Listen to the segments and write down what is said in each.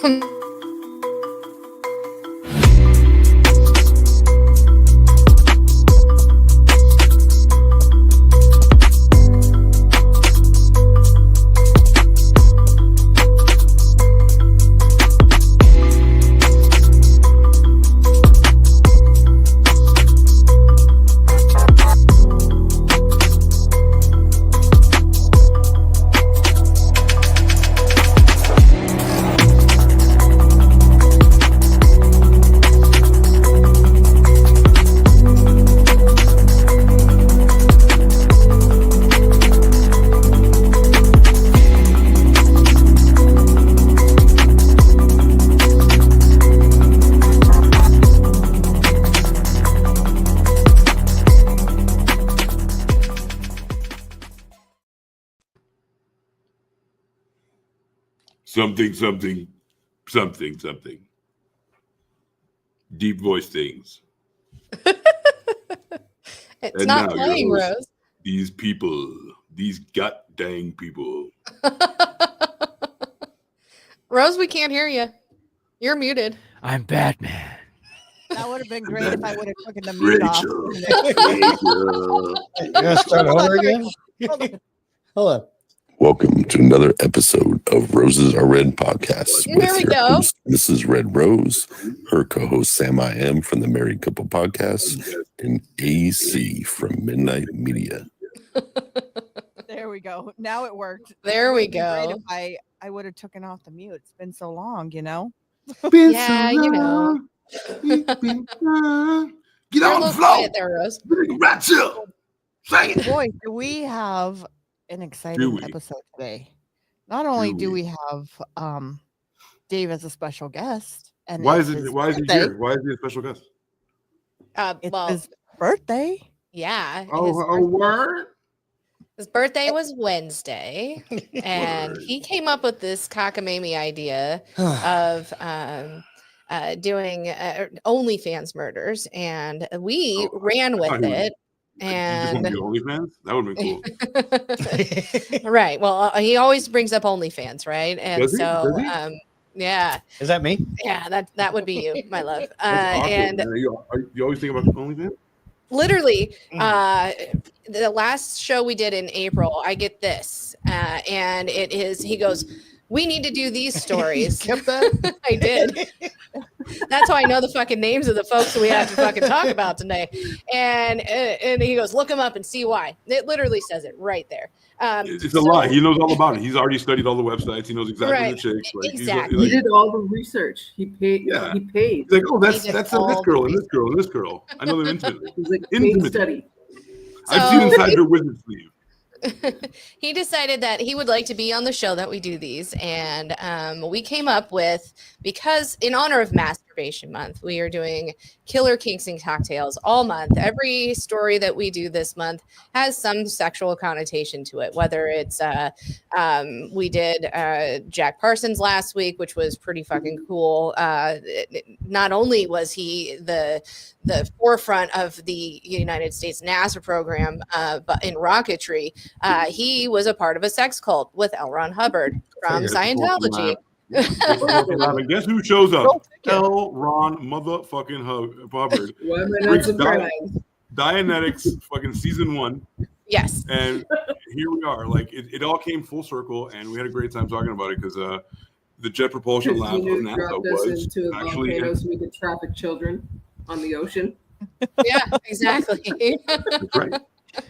Something. Deep voice things. It's not playing, Rose. These people, these god dang people. Rose, we can't hear you. You're muted. I'm Batman. That would have been great if I would have taken the mute off. You gotta start over again? Hold on. Welcome to another episode of Roses Are Red podcast. There we go. Host, Mrs. Red Rose, her co-host SamIAm from the Married Couple Podcast, and AC from Midnight Media. There we go. Now it worked. There we go. I would have taken off the mute. It's been so long, you know? Yeah, you know. Get You're on the floor. There, Rose. Right chill. Sing it. Boy, do we have an exciting episode today. Not only do we have Dave as a special guest, and why is he here? Why is he a special guest? It's his birthday. Yeah. Word. His birthday was Wednesday, and he came up with this cockamamie idea of doing OnlyFans murders, and we ran with it. And OnlyFans? That would be cool. Right. Well, he always brings up OnlyFans, right? And Does he? yeah. Is that me? Yeah, that would be you, my love. Awesome, and you always think about OnlyFans? Literally, the last show we did in April, I get this, and it is. He goes, "We need to do these stories." Kept that? I did. That's how I know the fucking names of the folks that we have to fucking talk about today. And he goes, "Look them up and see why." It literally says it right there. It's a lie. He knows all about it. He's already studied all the websites. He knows exactly the chicks. Like, exactly. He did all the research. He paid. Yeah. He paid. He's like, oh, that's this girl and this girl and this girl. I know them intimately. He's like, paid study. I've seen inside her wizard sleeve. He decided that he would like to be on the show that we do these, and we came up with, because in honor of Masturbation Month, we are doing killer kinks and cocktails all month. Every story that we do this month has some sexual connotation to it, whether it's we did Jack Parsons last week, which was pretty fucking cool. Not only was he the forefront of the United States NASA program, but in rocketry, he was a part of a sex cult with L. Ron Hubbard from Scientology. And guess who shows up? L. Ron motherfucking Hubbard. Why am I not surprised? Dianetics fucking season 1. Yes. And here we are. Like it all came full circle, and we had a great time talking about it because the Jet Propulsion Lab of NASA was into actually volcanoes so we could traffic children on the ocean. Yeah, exactly. That's right.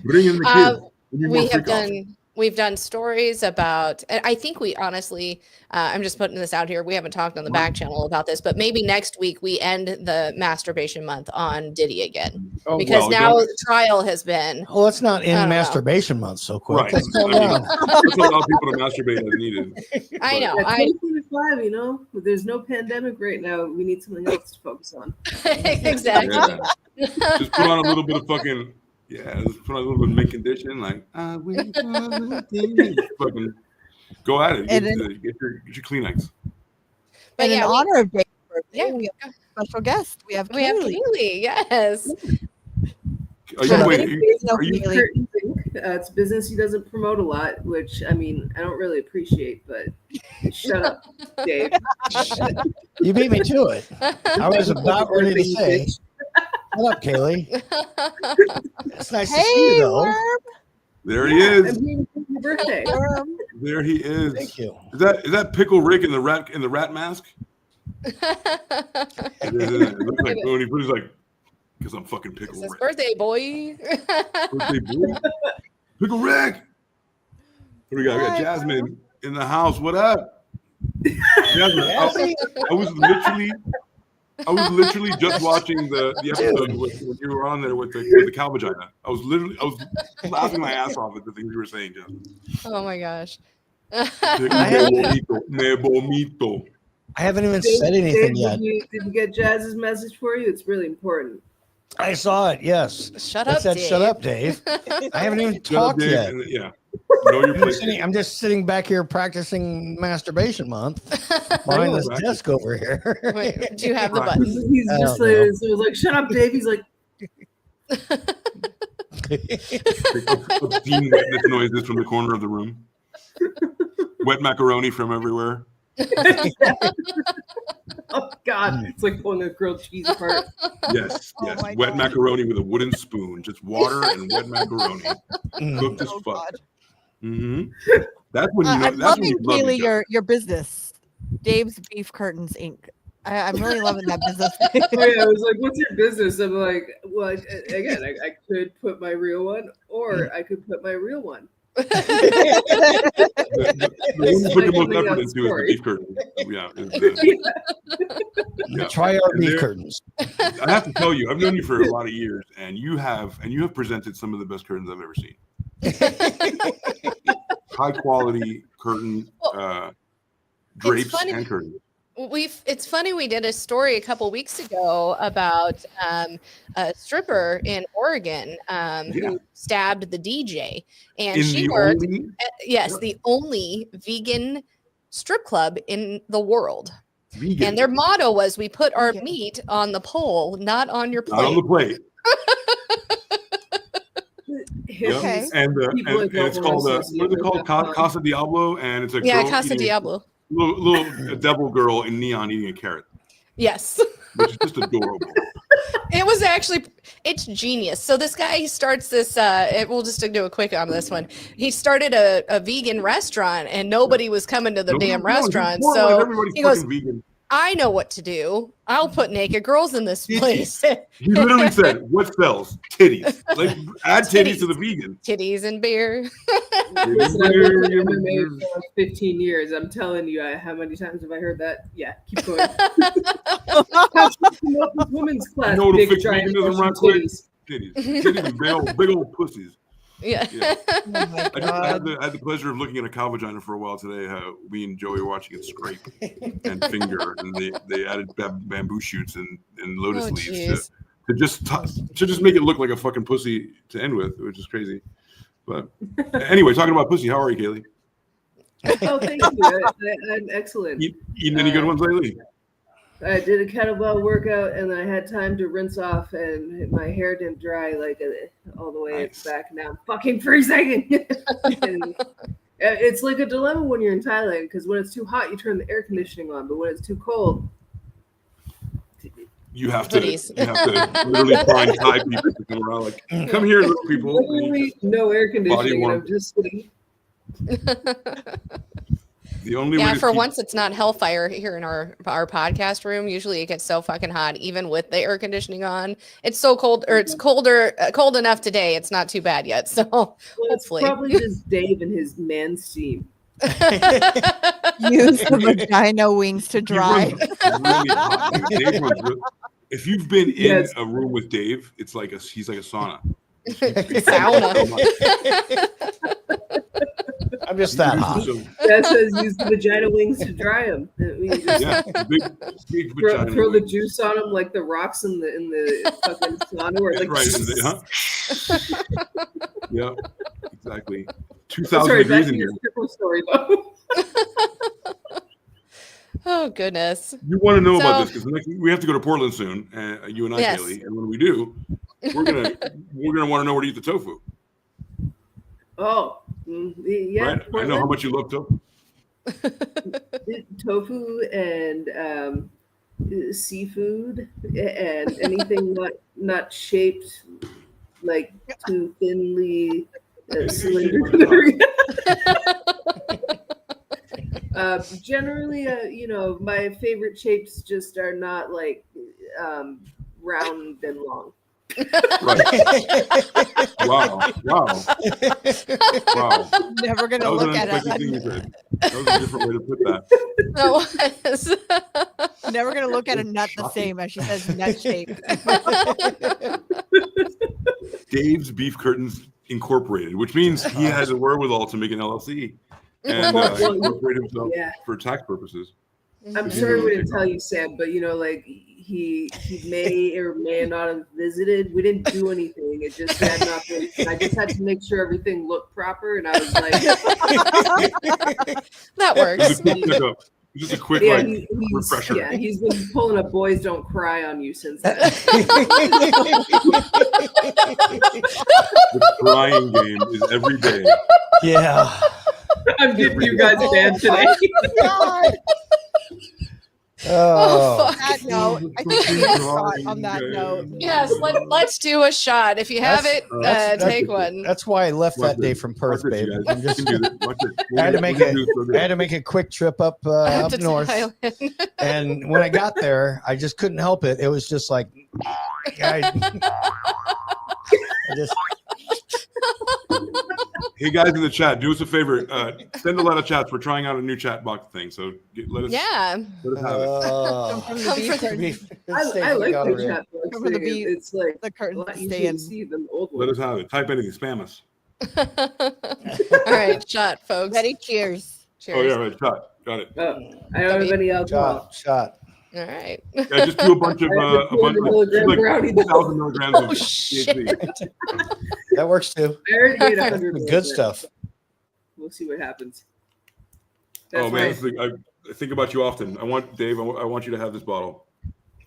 Bring in the kids. We've done stories about, I think we honestly, I'm just putting this out here. We haven't talked on the back channel about this, but maybe next week we end the Masturbation Month on Diddy again. Because now the trial has been. Well, it's not in Masturbation Month so quick. Right. Let's allow people to masturbate as needed. I know. 2025, you know, there's no pandemic right now. We need something else to focus on. Exactly. Yeah. Just put on a little bit of fucking. Yeah, let's put on a little bit of mint condition, like fucking go at it. Get your Kleenex. But in honor of Dave's birthday, we have a special guest. We have Keely. Yes. It's business he doesn't promote a lot, which I mean I don't really appreciate, but shut up. Dave. You beat me to it. I was about ready to say, "What up, Kaylee?" It's nice to see you, though. Worm. There he is. I'm here for your birthday. Worm. There he is. Thank you. Is that Pickle Rick in the rat mask? It looks like when he put his like, because I'm fucking Pickle It's his Rick. birthday boy. Birthday boy. Pickle Rick. What do we got? We got Hi, Jasmine in the house. What up? Jasmine, I was literally just watching the episode when you were on there with the cow vagina. I was laughing my ass off at the things you were saying, Jasmine. Oh my gosh. Me bonito. I haven't even said anything yet. Did you get Jazz's message for you? It's really important. I saw it. Yes. Shut I up, said, Dave. "Shut up, Dave." I haven't even talked Dave, yet. Yeah. Know your place. I'm just sitting back here practicing Masturbation Month behind this desk over here. Wait, do you have the Right. button? He's I just don't know. like, so it was like, shut up, Dave. He's like, Obscene wetness noises from the corner of the room. Wet macaroni from everywhere. oh God, it's like pulling a grilled cheese apart. Yes, Oh yes. my Wet God. macaroni with a wooden spoon. Just water and wet macaroni. Cooked as Oh, fuck. God. Mm-hmm. That's when you know. I'm That's when loving, you love Kaylee, each other. your business. Dave's Beef Curtains Inc. I'm really loving that business. Oh, yeah, I was like, what's your business? I'm like, well, again, I could put my real one, or I could put my real one. The one you put the most effort into is the beef curtain. Yeah. Yeah. Try our And beef there- curtains. I have to tell you, I've known you for a lot of years, and you have presented some of the best curtains I've ever seen. High quality curtain drapes funny. and curtains. It's funny, we did a story a couple weeks ago about a stripper in Oregon who stabbed the DJ, and In she the worked only- at the only vegan strip club in the world. vegan. And their motto was, "We put our Vegan. meat on the pole, not on your Not on the plate." plate. Yep. Okay. And People like it's called what is it called? Casa Diablo, and it's a Yeah, girl Casa eating- Diablo. little devil girl in neon eating a carrot, Yes. which is just adorable. It was actually, it's genius. So this guy, he starts this, we'll just do a quick on this one. He started a vegan restaurant and nobody was coming to the damn restaurant. So everybody's he goes, fucking vegan. I know what to do. I'll put naked girls in this place. He literally said, "What sells? Titties. Like add titties to the vegan." Titties and beer. Listen, I've worked in MMA for like 15 years. I'm telling you, how many times have I heard that? Yeah, keep going. Women's class, You know what'll big fix giant veganism Russian right quick? titties. Titties and big old pussies. Yeah. Yeah. Oh my I had God. the pleasure of looking at a cow vagina for a while today. How we and Joey were watching it scrape and finger, and they added bamboo shoots and lotus Oh, leaves jeez. to just make it look like a fucking pussy to end with, which is crazy. But anyway, talking about pussy, how are you, Kaylee? Oh, thank you. I'm excellent. Eating any good ones lately? I did a kettlebell workout and I had time to rinse off, and my hair didn't dry like all the way Nice. back. Now I'm fucking freezing. And it's like a dilemma when you're in Thailand, because when it's too hot, you turn the air conditioning on, but when it's too cold, You have to Hoodies. literally find Thai people to come around like, come here, little people. literally no air conditioning, and warmth. I'm just sitting. The only way Yeah, to for keep- once it's not hellfire here in our podcast room. Usually it gets so fucking hot, even with the air conditioning on. It's so cold, or it's cold enough today. It's not too bad yet. So Well, it's hopefully. probably just Dave and his man steam. Use the vagina wings to He dry. runs really hot, dude. Dave runs if you've been in Yes. a room with Dave, it's like he's like a sauna. Sauna. I'm just that hot. So, That says use the vagina wings to dry them. yeah, big vagina. Throw the juice on them like the rocks in the fucking sauna. Where it's like, Right, yeah, exactly. 2,000 sorry, back degrees to in your here. stripper story though. Oh goodness. You want to know about So- this because we have to go to Portland soon, you and I, Yes. Kaylee. And when we do, we're gonna want to know where to eat the tofu. Oh, yeah. Right? I know how much you love tofu. tofu and seafood and anything not shaped like too thinly cylinder. Generally, my favorite shapes just are not like round and long. Right. Wow. Never gonna That was look an at unexpected thing you it. said. That was a different way to put that. That was. Never gonna look at a nut the same as she says nut shape. Dave's Beef Curtains Incorporated, which means he has a wherewithal to make an LLC and incorporate himself for tax purposes. I'm sorry we didn't tell you, Sam, but like he may or may not have visited. We didn't do anything. It just had nothing. I just had to make sure everything looked proper, and I was like, that works. Just a quick refresher. Yeah, he's been pulling up "Boys Don't Cry" on you since then. The crying game is every day. Yeah. I'm giving you guys banned today. God. Oh, That note, I think we need a shot on that note. Yes, let's do a shot. If you have it, take one. that's why I left that day from Perth, babe. I'm just, I I had to make a quick trip up north, and when I got there, I just couldn't help it. It was just like, I just. Hey guys in the chat, do us a favor. Send a lot of chats. We're trying out a new chat box thing, so let us have it. I like the chat box Come for the thing. beat. It's like The curtain a lot stay easier in. to see than the old Let one. us have it. Type anything. Spam us. All right, shot, folks. Ready? Cheers. Cheers. Oh yeah, right. Shot. Got it. I don't have any alcohol. Shot. All right. Yeah, just do a bunch of I have 200 milligram brownie. 1,000 milligrams of Oh, shit. THC. That works too. I already made 100 Good milligrams. stuff. We'll see what happens. Oh That's man, I think about you often. I want Dave. I want you to have this bottle.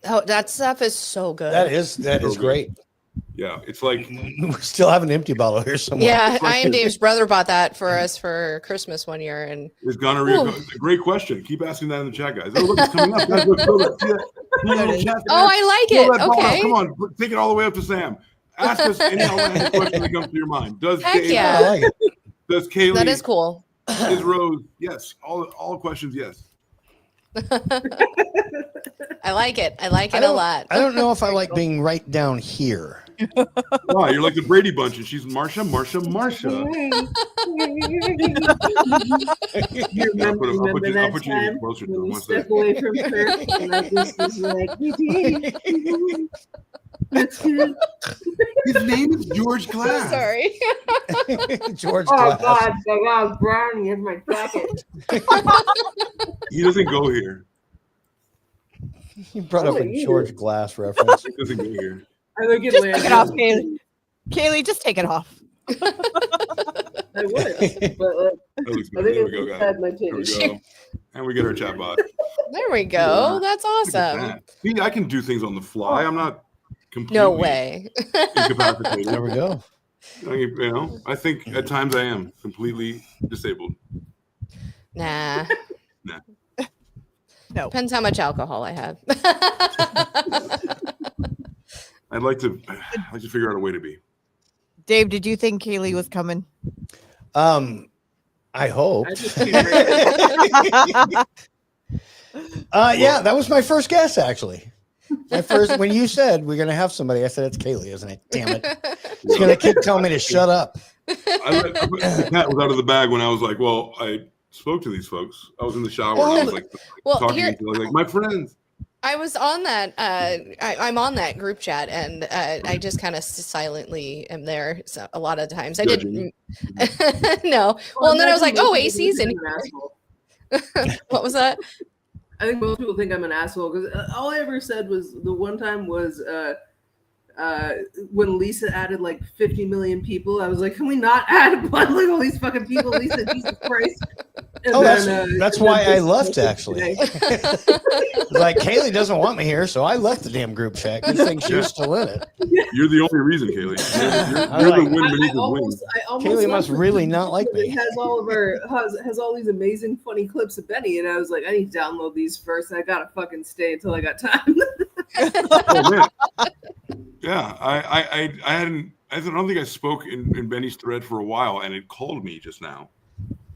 Oh, that stuff is so good. That is good. great. Yeah, it's like We still have an empty bottle here somewhere. Yeah, IamDave's brother bought that for us for Christmas one year, and it's gonorrhea. Great question. Keep asking that in the chat, guys. Oh, look, it's coming up. Guys, look, fill that. See that? I like Fill it. that bottle. Okay. Come on, take it all the way up to Sam. Ask us any outlandish question that comes to your mind. Does Heck Dave, yeah. I like it. Does Kaylee? That is cool. Is Rose? Yes. All questions. Yes. I like it. I like it a lot. I don't know if I like being right down here. Wow, you're like the Brady Bunch, and she's Marsha. You remember I'll put that you time closer to when him. you One step second. away from Kirk and I just was like, that's good. His name is George Glass. Sorry. George Oh Glass. God, I got brownie in my jacket. He doesn't go here. You brought up a George Glass reference. He doesn't go here. I look at Just Landon. take it off, Kaylee. Kaylee, just take it off. I would, but At least I think there we it's go, guys. inside my There we titties. go. And we get our chat bot. There we go. That's Look at awesome. that. See, I can do things on the fly. I'm not completely No way. incapacitated. There we go. I think at times I am completely disabled. Nah. Nah. No. Depends how much alcohol I have. I'd like to figure out a way to be. Dave, did you think Kaylee was coming? I hope. I just came right- Yeah, that was my first guess, actually. My first, when you said we're gonna have somebody, I said it's Kaylee, isn't it? Damn it! She's gonna keep telling me to shut up. The cat was out of the bag when I was like, well, I spoke to these folks. I was in the shower and I was like, talking here, to them, like my friends. I was on that. I'm on that group chat, and I just kind of silently am there. So a lot of times I didn't. No. Well, and then I was like, oh, AC's in here. What was that? I think most people think I'm an asshole because all I ever said was the one time was when Lisa added like 50 million people. I was like, can we not add like all these fucking people? Lisa, Jesus Christ. That's why I left, actually. Like, Kaylee doesn't want me here, so I left the damn group chat. Good thing she was still in it. You're the only reason, Kaylee. You're the win. Kaylee must really not like me. It has all these amazing funny clips of Benny, and I was like, I need to download these first. I gotta fucking stay until I got time. Oh man. Yeah, I don't think I spoke in Benny's thread for a while, and it called me just now.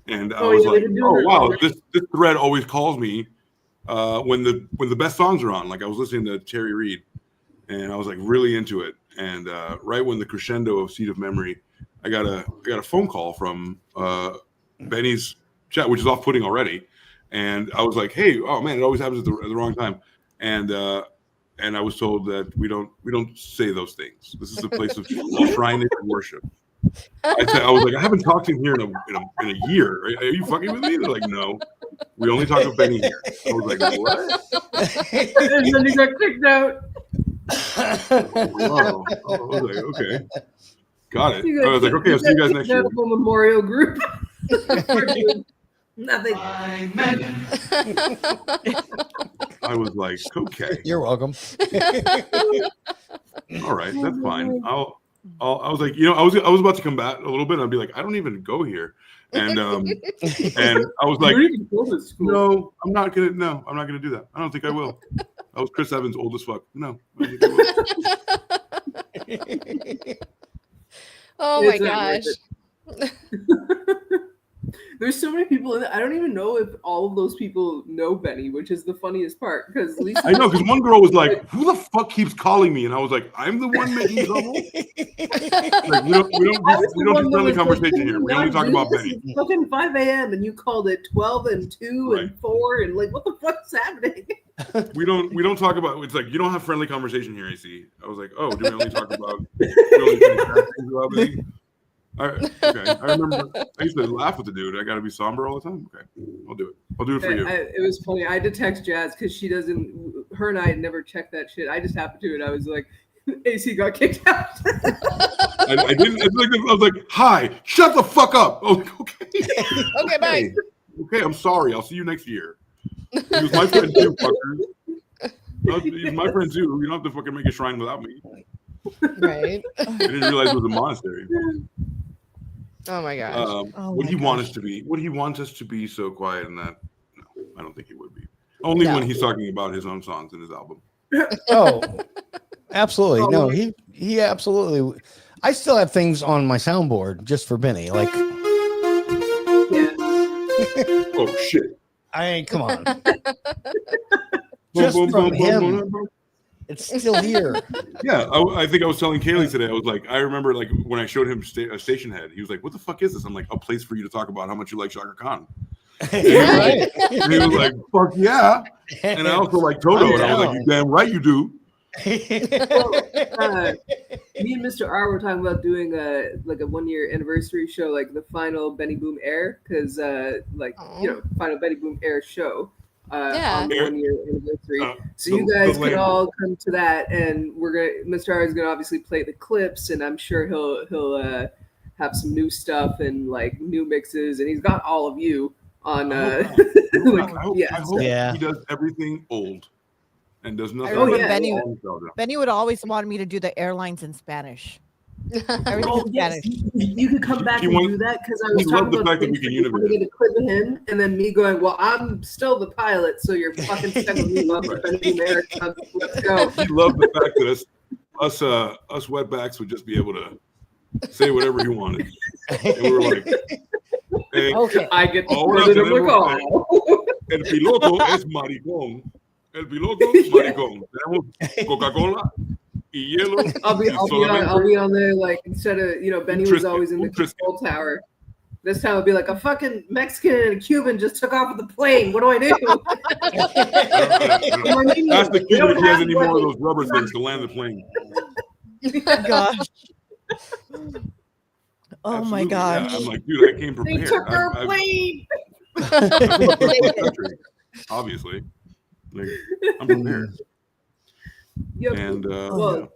And I was like, oh wow, this thread always calls me when the best songs are on. Like I was listening to Terry Reid, and I was like really into it. And right when the crescendo of Seed of Memory, I got a phone call from Benny's chat, which is off-putting already. And I was like, hey, oh man, it always happens at the wrong time. And I was told that we don't say those things. This is a place of shrine and worship. I was like, I haven't talked to him here in a year. Are you fucking with me? They're like, no, we only talk to Benny here. I was like, what? And then he got kicked out. Wow. I was like, okay, got it. I was like, okay, I'll see you guys next year. Memorial group. Nothing. I was like, okay, You're welcome. all right, that's fine. I was like, I was about to combat a little bit, and I'd be like, I don't even go here, and I was like, no, I'm not gonna do that. I don't think I will. I was Chris Evans, old as fuck. No. I don't think I will. Oh my gosh. There's so many people in it. I don't even know if all of those people know Benny, which is the funniest part. Because I know, because one girl was like, "Who the fuck keeps calling me?" And I was like, "I'm the one making trouble." Like, we don't do friendly conversation here. We only talk about Benny. It's fucking 5 a.m. and you called it 12 and 2 and 4 and like, what the fuck's happening? We don't talk about. It's like you don't have friendly conversation here. AC. I was like, oh, do we only talk about? Benny? Okay. I remember I used to laugh with the dude. I got to be somber all the time. Okay, I'll do it. I'll do it for you. It was funny. I had to text Jazz because she doesn't. Her and I had never checked that shit. I just happened to, and I was like, AC got kicked out. I didn't. I was like, hi, shut the fuck up. Oh, okay. Okay, bye. Okay, I'm sorry. I'll see you next year. He was my friend too, fucker. He's my friend too. You don't have to fucking make a shrine without me. Right. I didn't realize it was a monastery. Oh my gosh. Would he want us to be? Would he want us to be so quiet in that? No, I don't think he would be. Only when he's talking about his own songs in his album. Oh, absolutely. No, he absolutely. I still have things on my soundboard just for Benny. Like, oh shit! Come on. Just from him. It's still here. Yeah, I think I was telling Kaylee today. I was like, I remember like when I showed him Station Head. He was like, "What the fuck is this?" I'm like, "A place for you to talk about how much you like Shaka Khan." Right. And he was like, "Fuck yeah!" And I also like Toto, and I was like, "You damn right you do." Me and Mr. R were talking about doing a 1-year anniversary show, like the final Benny Boom Air, because final Benny Boom Air show. On the 1-year anniversary. So you guys can all come to that, and Mr. R is gonna obviously play the clips, and I'm sure he'll have some new stuff and like new mixes, and he's got all of you on. I hope he does everything old and does nothing. Benny would always want me to do the airlines in Spanish. Everything in Spanish. You could come back and do that, because I was talking about the get a clip of him and then me going, well, I'm still the pilot, so you're fucking sending me off to America. Let's go. He loved the fact that us wetbacks would just be able to say whatever he wanted. And we were like, hey, I get to put it in the call. El piloto es maricón. El piloto es maricón. Tenemos Coca-Cola. I'll be on there, like, instead of Benny was always in the control tower. This time I'll be like, a fucking Mexican and a Cuban just took off with the plane. What do I do? Ask the Cuban if he has any more of those rubber things to land the plane. Gosh. Oh my gosh. Yeah. I'm like, dude, I came prepared. They took our plane. Obviously, like, I'm prepared. Yep. And I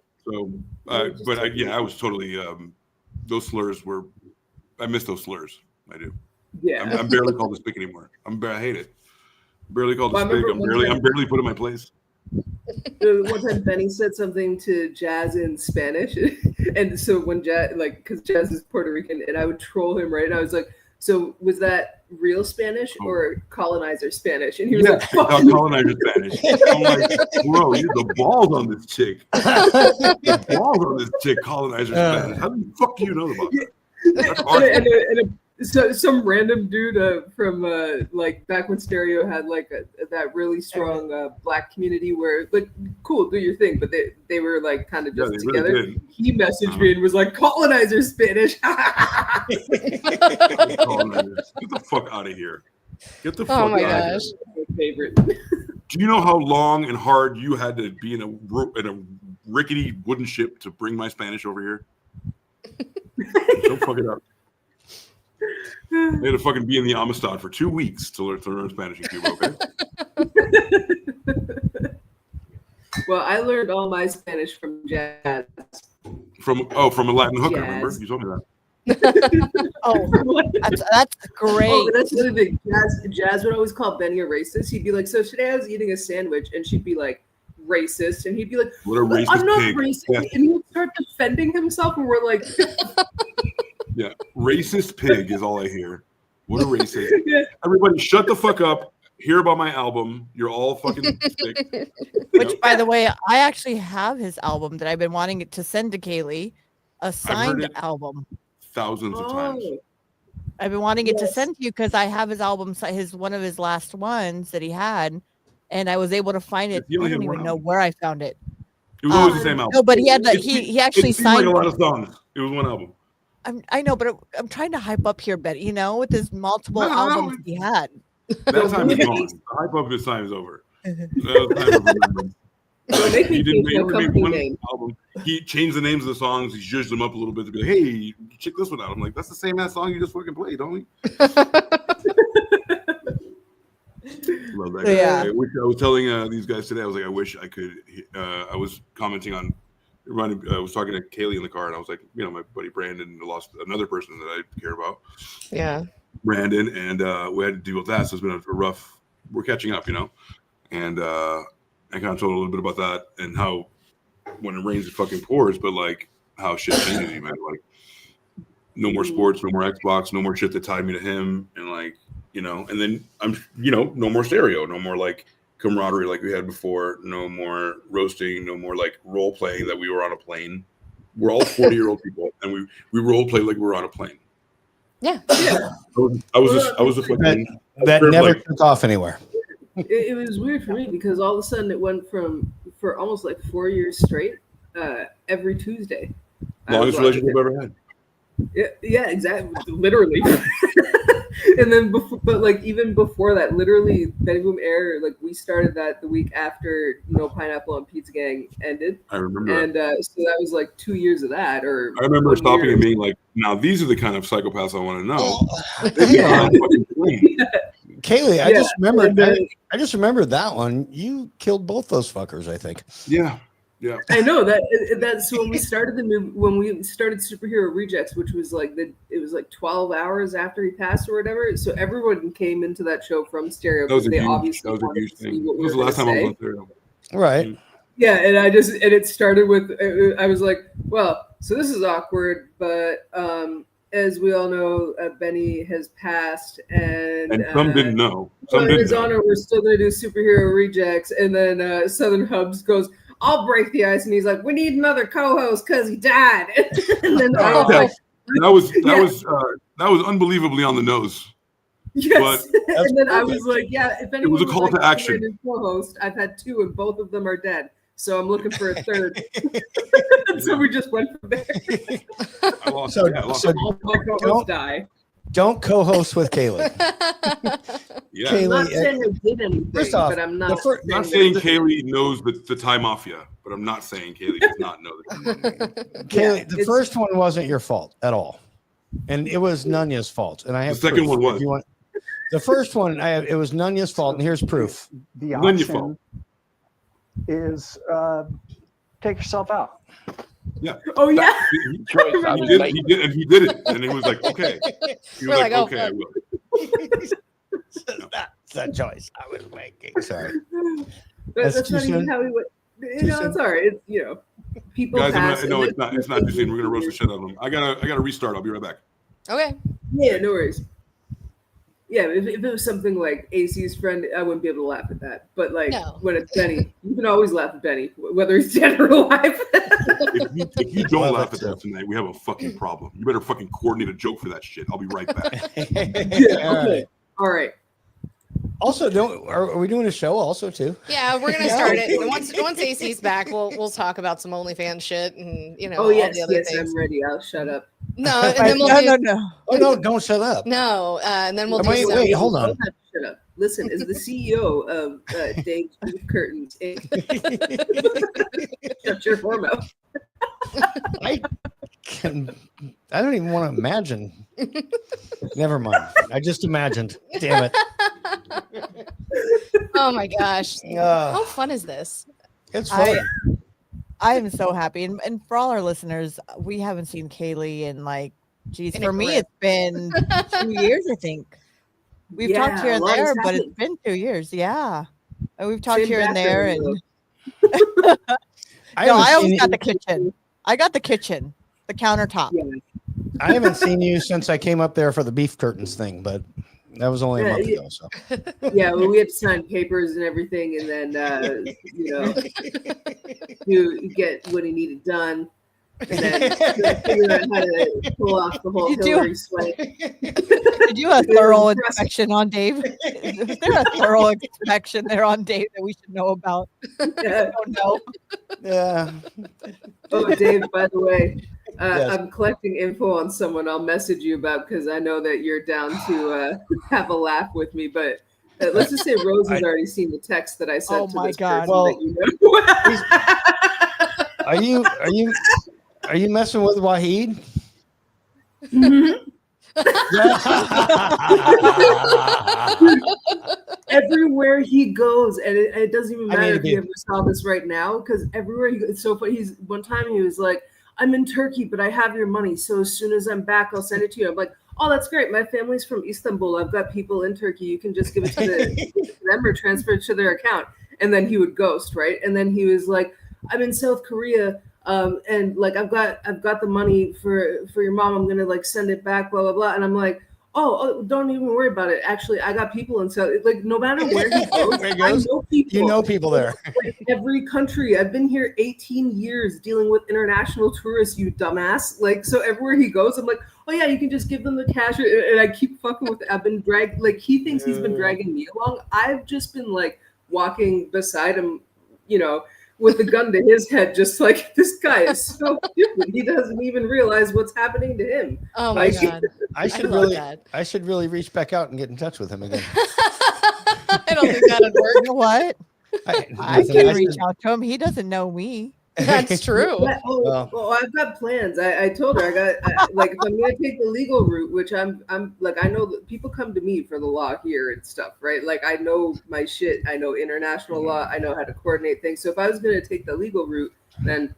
was totally those slurs were. I miss those slurs. I do. Yeah. I'm barely called a spick anymore. I hate it. Barely called a Well, spick. I'm barely put in my place. One time Benny said something to Jazz in Spanish, and so when Jazz, like, because Jazz is Puerto Rican, and I would troll him, right? And I was like, "So was that real Spanish or colonizer Spanish?" And he was like, "Colonizer Spanish." I'm like, "Bro, you the balls on this chick. The balls on this chick, colonizer Spanish. How the fuck do you know about that?" That's hard. So some random dude from like back when stereo had like that really strong black community where like cool, do your thing, but they were like kind of just together. Really he messaged me and was like, colonizer Spanish. Get the fuck out of here. Get the fuck out of here. My favorite. Do you know how long and hard you had to be in a rickety wooden ship to bring my Spanish over here? Don't fuck it up. They had to fucking be in the Amistad for 2 weeks to learn Spanish in Cuba, okay? Well, I learned all my Spanish from Jazz. From a Latin hooker, remember? You told me that. That's great. Oh, that's the other thing. Jazz would always call Benny a racist. He'd be like, so today I was eating a sandwich, and she'd be like, racist, and he'd be like, what a racist I'm not pig. racist. Yeah. And he would start defending himself, and we're like, yeah, racist pig is all I hear. What a racist. Yeah. Everybody shut the fuck up. Hear about my album. You're all fucking sick. Which, by the way, I actually have his album that I've been wanting to send to Kaylee, a signed album. Thousands of times. I've been wanting it to send to you because I have his album, one of his last ones that he had, and I was able to find it. I don't even know where I found it. It was always the same album. No, but he had he actually signed like a lot of songs. It was one album. I know, but I'm trying to hype up here, Betty. You know, with his multiple albums he had. That time is gone. The hype up this time is over. He didn't make one album. He changed the names of the songs. He zhuzhed them up a little bit to be like, "Hey, check this one out." I'm like, "That's the same ass song you just fucking played, don't we?" Love that guy. Yeah. I was telling these guys today. I was like, I wish I could. I was commenting on. I was talking to Kaylee in the car, and I was like, you know, my buddy Brandon lost another person that I care about. Yeah. Brandon, and we had to deal with that. So it's been a rough. We're catching up, you know, and I kind of told a little bit about that and how when it rains it fucking pours, but like how shit changes you, man. Like no more sports, no more Xbox, no more shit that tied me to him, and like you know, and then no more stereo, no more like camaraderie like we had before, no more roasting, no more like role playing that we were on a plane. We're all 40-year-old people, and we role play like we were on a plane. Yeah. I was a fucking that never took off anywhere. It was weird for me because all of a sudden it went for almost like 4 years straight, every Tuesday. Longest relationship I've ever had. Yeah, exactly. Literally. And then but like even before that, literally Benny Boom Air, like we started that the week after No Pineapple on Pizza Gang ended. I remember and so that was like 2 years of that. Or I remember stopping and being like, now these are the kind of psychopaths I want to know. Kaylee, I just remembered that one. You killed both those fuckers, I think. Yeah. I know that's when we started Superhero Rejects, which was like it was like 12 hours after he passed or whatever. So everyone came into that show from stereo because they obviously wanted to see what we were going to say. I was the last time I was on stereo. Right. Yeah, and it started with I was like, well, so this is awkward, but as we all know, Benny has passed, and some didn't know. In his honor, we're still going to do Superhero Rejects, and then Southern Hubs goes, I'll break the ice, and he's like, we need another co-host because he died. And then that was unbelievably on the nose. Yes, and then I was like, yeah, if anyone it was a call to action. Co-host, I've had two, and both of them are dead. So I'm looking for a third. So we just went from there. I lost. So all my co-hosts die. Don't co-host with Kaylee. Yeah. I'm not saying I did anything, first off, but I'm not saying Kaylee knows the Thai Mafia, but I'm not saying Kaylee does not know the Thai Mafia. Kaylee, the first one wasn't your fault at all, and it was Nunya's fault. And I have the second one was. The first one, it was Nunya's fault, and here's proof. The option is take yourself out. Yeah. Oh yeah. He did it, and he was like, okay. He was like, okay, I will. That's a choice I was making. Sorry. But that's not even how we went. It's all right. It's, people Guys, pass. it's not too soon. We're gonna roast the shit out of them. I gotta restart. I'll be right back. Okay. Yeah, no worries. Yeah, if it was something like AC's friend, I wouldn't be able to laugh at that. But when it's Benny, you can always laugh at Benny, whether he's dead or alive. if you don't laugh at that tonight, we have a fucking problem. You better fucking coordinate a joke for that shit. I'll be right back. Okay. All right. Also, are we doing a show also too? Yeah, we're gonna start it. Once AC's back, we'll talk about some OnlyFans shit and Oh yes, all the other things. I'm ready. I'll shut up. No, and then No. Oh no, don't shut up. No, and then we'll wait, hold on. Shut up. Listen, as the CEO of Dave Curtains, shut your whore mouth. I don't even want to imagine. Never mind. I just imagined. Damn it. Oh my gosh. How fun is this? It's fun. I am so happy. And for all our listeners, we haven't seen Kaylee in for me, it's been 2 years, I think. We've talked here and there, but it's been 2 years. Yeah. And we've talked here and there. And I always got the kitchen. I got the kitchen, the countertop. Yeah. I haven't seen you since I came up there for the beef curtains thing, but that was only a month ago. So yeah, well, we had to sign papers and everything, and then you get what he needed done, and then figure out how to pull off the whole Hillary sweat. Did you have a thorough inspection on Dave? Is there a thorough inspection there on Dave that we should know about? Yeah. I don't know. yeah. Oh, Dave, by the way, Yes. I'm collecting info on someone I'll message you about because I know that you're down to have a laugh with me. But let's just say Rose has already seen the text that I sent to this person that you know. Are you messing with Wahid? Mm-hmm. Everywhere he goes, and it doesn't even matter if you ever saw this right now, because everywhere he goes, it's so funny. One time he was like, "I'm in Turkey, but I have your money, so as soon as I'm back, I'll send it to you." I'm like, "Oh, that's great. My family's from Istanbul. I've got people in Turkey. You can just give it to them or transfer it to their account." And then he would ghost, right? And then he was like, "I'm in South Korea, and I've got the money for your mom. I'm gonna send it back, blah blah blah." And I'm like, oh, don't even worry about it. Actually, I got people in South. No matter where he goes, I know people. You know people there. Every country. I've been here 18 years dealing with international tourists. You dumbass. So everywhere he goes, I'm like, oh yeah, you can just give them the cash. And I keep fucking with it. I've been dragged. He thinks he's been dragging me along. I've just been walking beside him, with the gun to his head, just this guy is so stupid. He doesn't even realize what's happening to him. Oh my god! I should really reach back out and get in touch with him again. I don't think that'd work. You know what? I can reach out to him. He doesn't know me. That's true. Yeah, I've got plans. I told her if I'm going to take the legal route, which I'm I know that people come to me for the law here and stuff, right? I know my shit. I know international law. I know how to coordinate things. So if I was going to take the legal route, then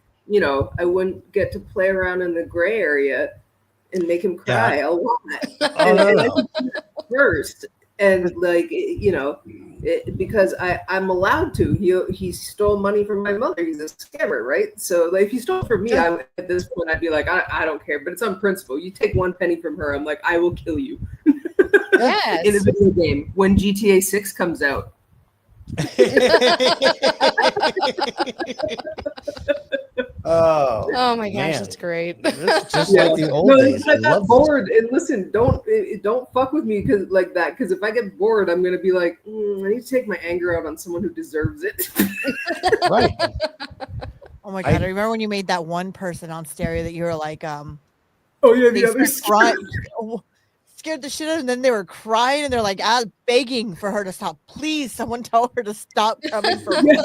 I wouldn't get to play around in the gray area and make him cry a lot. No. First. And because I'm allowed to. He stole money from my mother. He's a scammer, right? So if he stole from me, at this point I'd be like, I don't care. But it's on principle. You take 1 penny from her, I'm like, I will kill you. Yes. In a video game when GTA 6 comes out. Oh my gosh, that's great. It's just like the old days. I got bored, and listen, don't fuck with me because because if I get bored, I'm gonna be like, I need to take my anger out on someone who deserves it. Right. Oh my god! I remember when you made that one person on stereo that you were like, oh yeah, the other scared the shit out of them, and then they were crying and they're begging for her to stop. Please, someone tell her to stop coming for me.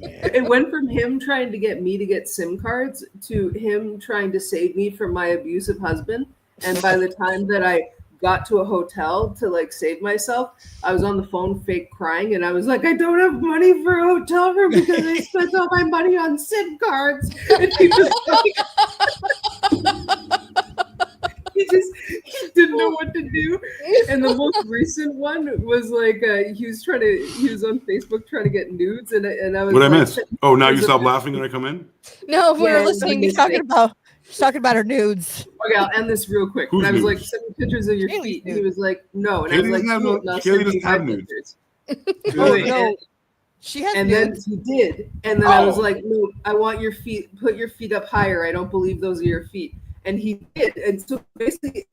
It went from him trying to get me to get SIM cards to him trying to save me from my abusive husband. And by the time that I got to a hotel to save myself, I was on the phone fake crying, and I was like, I don't have money for a hotel room because I spent all my money on SIM cards. And he was he did didn't know what to do. And the most recent one was like he was on Facebook trying to get nudes, and I was. What I like, miss? Oh, now you stop laughing when I come in. No, we Yeah, were listening to She's talking about her nudes. Okay, I'll end this real quick. Who's And I was nudes? like, send me pictures of your Kaylee's feet. And he nudes. was like, no. And Kaylee I was like, doesn't have cool, no- now Kaylee send me doesn't my have nudes. pictures. Oh Wait, no, she has And nudes. then he did. And then I was Oh. like, no, I want your feet, put your feet up higher. I don't believe those are your feet. And he did. And so basically,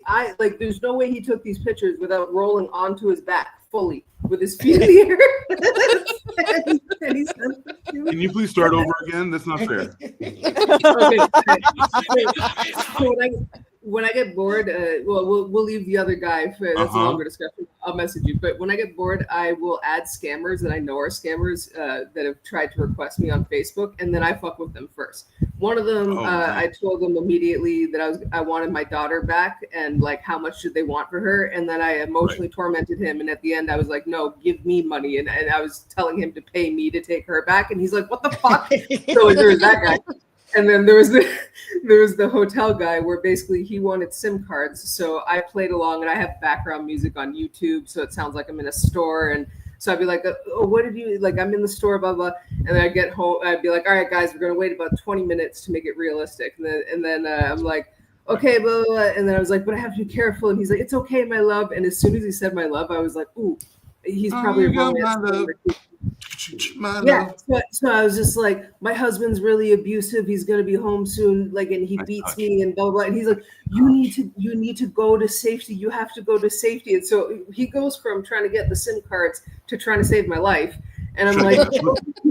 there's no way he took these pictures without rolling onto his back fully with his feet in the air. and he sent them to me. Can you please start over again? That's not fair. Okay. So when I get bored, we'll leave the other guy for that's a longer discussion. I'll message you. But when I get bored, I will add scammers that I know are scammers that have tried to request me on Facebook, and then I fuck with them first. One of them, I told them immediately that I wanted my daughter back, and like how much did they want for her, and then I emotionally tormented him, and at the end I was like, no, give me money, and I was telling him to pay me to take her back, and he's like, what the fuck? So there was that guy. And then there was the hotel guy where basically he wanted SIM cards. So I played along, and I have background music on YouTube, so it sounds like I'm in a store. And so I'd be like, oh, what did you like? I'm in the store, blah blah. And then I get home, I'd be like, all right, guys, we're gonna wait about 20 minutes to make it realistic. And then I'm like, okay, blah, blah, blah. And then I was like, but I have to be careful. And he's like, it's okay, my love. And as soon as he said my love, I was like, ooh, he's probably a romance. Yeah, so I was just like, my husband's really abusive. He's gonna be home soon, like, and he beats me and blah blah. And he's like, you need to go to safety. You have to go to safety. And so he goes from trying to get the SIM cards to trying to save my life. And I'm like,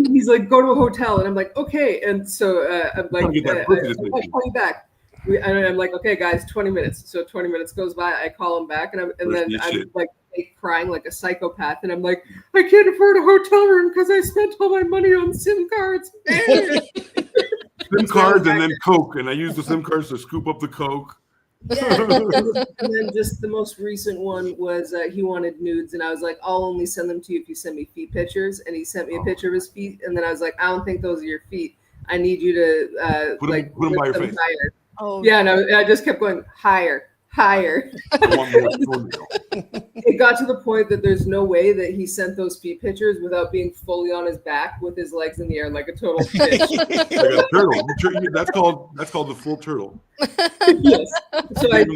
he's like, go to a hotel. And I'm like, okay. And so I'm like, I'll call you back. And I'm like, okay, guys, 20 minutes. So 20 minutes goes by. I call him back, and then I'm like crying like a psychopath. And I'm like, I can't afford a hotel room because I spent all my money on SIM cards. SIM cards and then Coke. And I use the SIM cards to scoop up the Coke. Yeah. And then just the most recent one was he wanted nudes, and I was like, I'll only send them to you if you send me feet pictures. And he sent me a picture of his feet, and then I was like, I don't think those are your feet. I need you to put them by your face. Higher. Oh yeah, and I just kept going higher. It got to the point that there's no way that he sent those feet pictures without being fully on his back with his legs in the air like a total fish. Like a turtle. That's called the full turtle. Yes. So I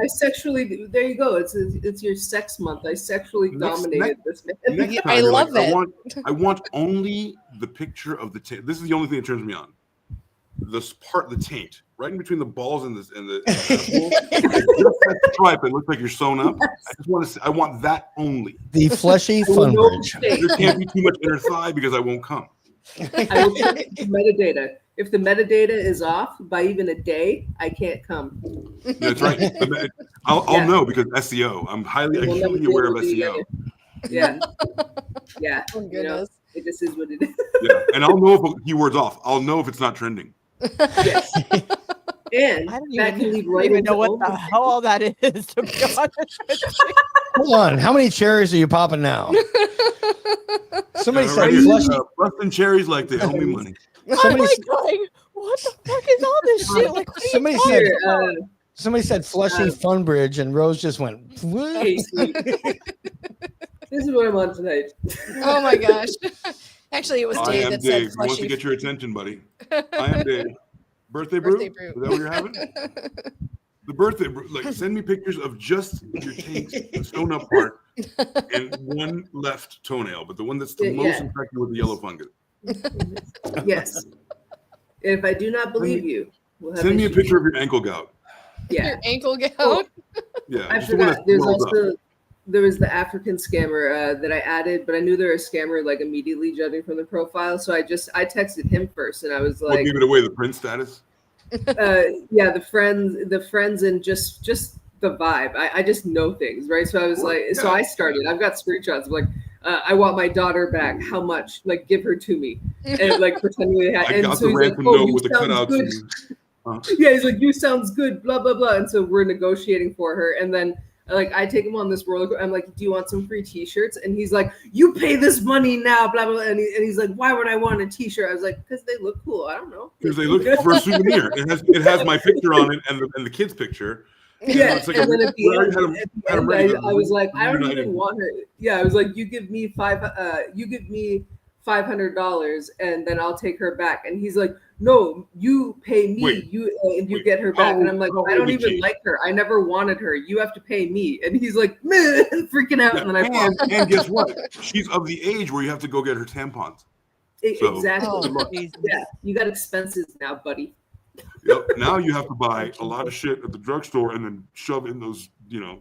sexually. There you go. It's your sex month. I sexually dominated this man. I love it. I want only the picture of the taint. This is the only thing that turns me on. The taint, right in between the balls and the stripe that looks like you're sewn up. I want that only. The fleshy fun bridge. There can't be too much inner thigh because I won't come. I will check the metadata. If the metadata is off by even a day, I can't come. That's right. I'll know because SEO. I'm highly acutely aware of SEO. Yeah. Yeah. Oh, goodness. It just is what it is. Yeah. And I'll know if a keyword's off. I'll know if it's not trending. Yes. And I don't even know what the hell all that is, to be honest with you. Hold on. How many cherries are you popping now? Somebody said busting cherries like they owe me money. I'm like going, what the fuck is all this shit? Like, somebody said fleshy fun bridge, and Rose just went. This is what I'm on tonight. Oh my gosh. Actually, it was I Dave am that Dave. said He wants to fleshy. get your attention, buddy. I am Dave. Birthday brew? Is that what you're having? The birthday brew. Like, send me pictures of just your taint, the sewn up part, and one left toenail, but the one that's the most infected with the yellow fungus. Yes. If I do not believe you, we'll have send me a picture of your ankle gout. Yeah. Your ankle gout? Yeah. I forgot. There was the African scammer that I added, but I knew there was a scammer like immediately judging from the profile. So I texted him first, and I was like, what gave it away? The Prince status? Yeah, the friends, and just the vibe. I just know things, right? So I was so I started. I've got screenshots of like, I want my daughter back. How much? Like, give her to me, and like pretending they had. I and got so the ransom note with the cutouts. Yeah, he's like, you sounds good, blah blah blah, and so we're negotiating for her, and then. Like, I take him on this roller coaster. I'm like, do you want some free t-shirts? And he's like, you pay this money now, blah, blah, blah. And he's like, why would I want a t-shirt? I was like, because they look cool. I don't know. Because they look for a souvenir. It has my picture on it and the kid's picture. Yeah, it's like and then at the end, had him ready. I was like, I don't Reunited. even want her. Yeah, I was like, you give me $500, and then I'll take her back. And he's like, no, you pay me, Wait, you get her back. And I'm like, I don't even like her. I never wanted her. You have to pay me. And he's like, man, freaking out. Yeah, And then and guess what? She's of the age where you have to go get her tampons. So, exactly. Oh, Yeah, you got expenses now, buddy. Yep. Now you have to buy a lot of shit at the drugstore and then shove in those,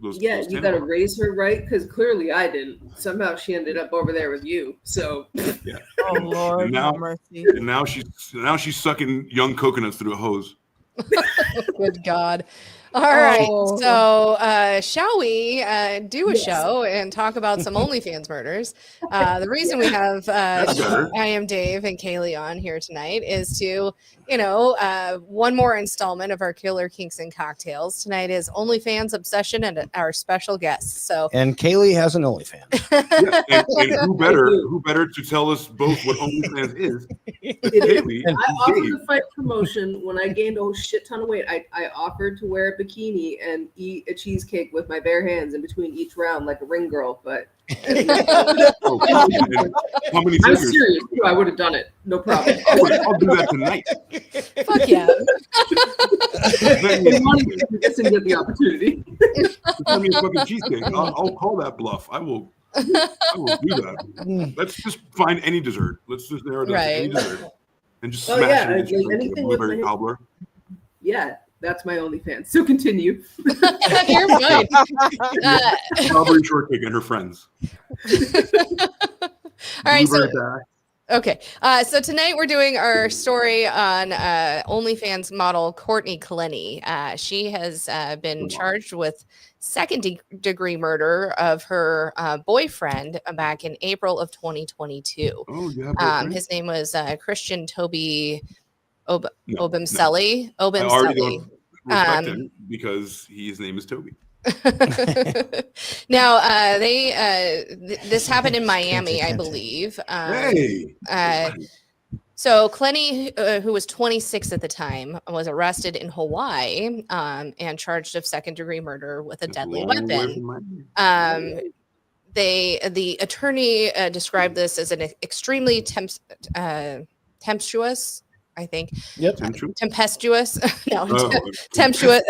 those. Yeah, those you got to tampons. raise her right, because clearly I didn't. Somehow she ended up over there with you. So Yeah. Oh Lord, And now- have mercy. And now she's sucking young coconuts through a hose. Good God. All right. Oh. So shall we do a Yes. show and talk about some OnlyFans murders? The reason we have That's better. IamDave and Kaylee on here tonight is to, one more installment of our Killer Kinks and Cocktails. Tonight is OnlyFans Obsession and our special guests. So And Kaylee has an OnlyFans. Yeah, and who better to tell us both what OnlyFans is? Kaylee And I offered Dave. to fight promotion when I gained a shit ton of weight. I offered to wear a bikini and eat a cheesecake with my bare hands in between each round like a ring girl, but Oh, and how many I'm fingers? serious too. I would have done it. No problem. I'll do that tonight. fuck yeah. I wanted to do this and get the opportunity. Tell me a fucking cheesecake. I'll call that bluff. I will do that. Let's just find any dessert. Let's just narrow it down to any Right. dessert and just Oh, smash yeah, it into like anything with blueberry my- cobbler. Yeah, that's my OnlyFans. So continue. You're fine. Strawberry shortcake and her friends. All right. So Blueberry back. okay. So tonight we're doing our story on OnlyFans model Courtney Clenney. She has been charged with second-degree murder of her boyfriend back in April of 2022. Oh, yeah. His name was Christian Toby No, Obamselli. I already Obamselli. don't respect him because his name is Toby. Now, this happened in Miami, I believe. Hey. So Clenney, who was 26 at the time, was arrested in Hawaii and charged of second-degree murder with a deadly weapon. The attorney described this as an extremely tempestuous, I think. Yep. Tempestuous, no, Oh, tempestuous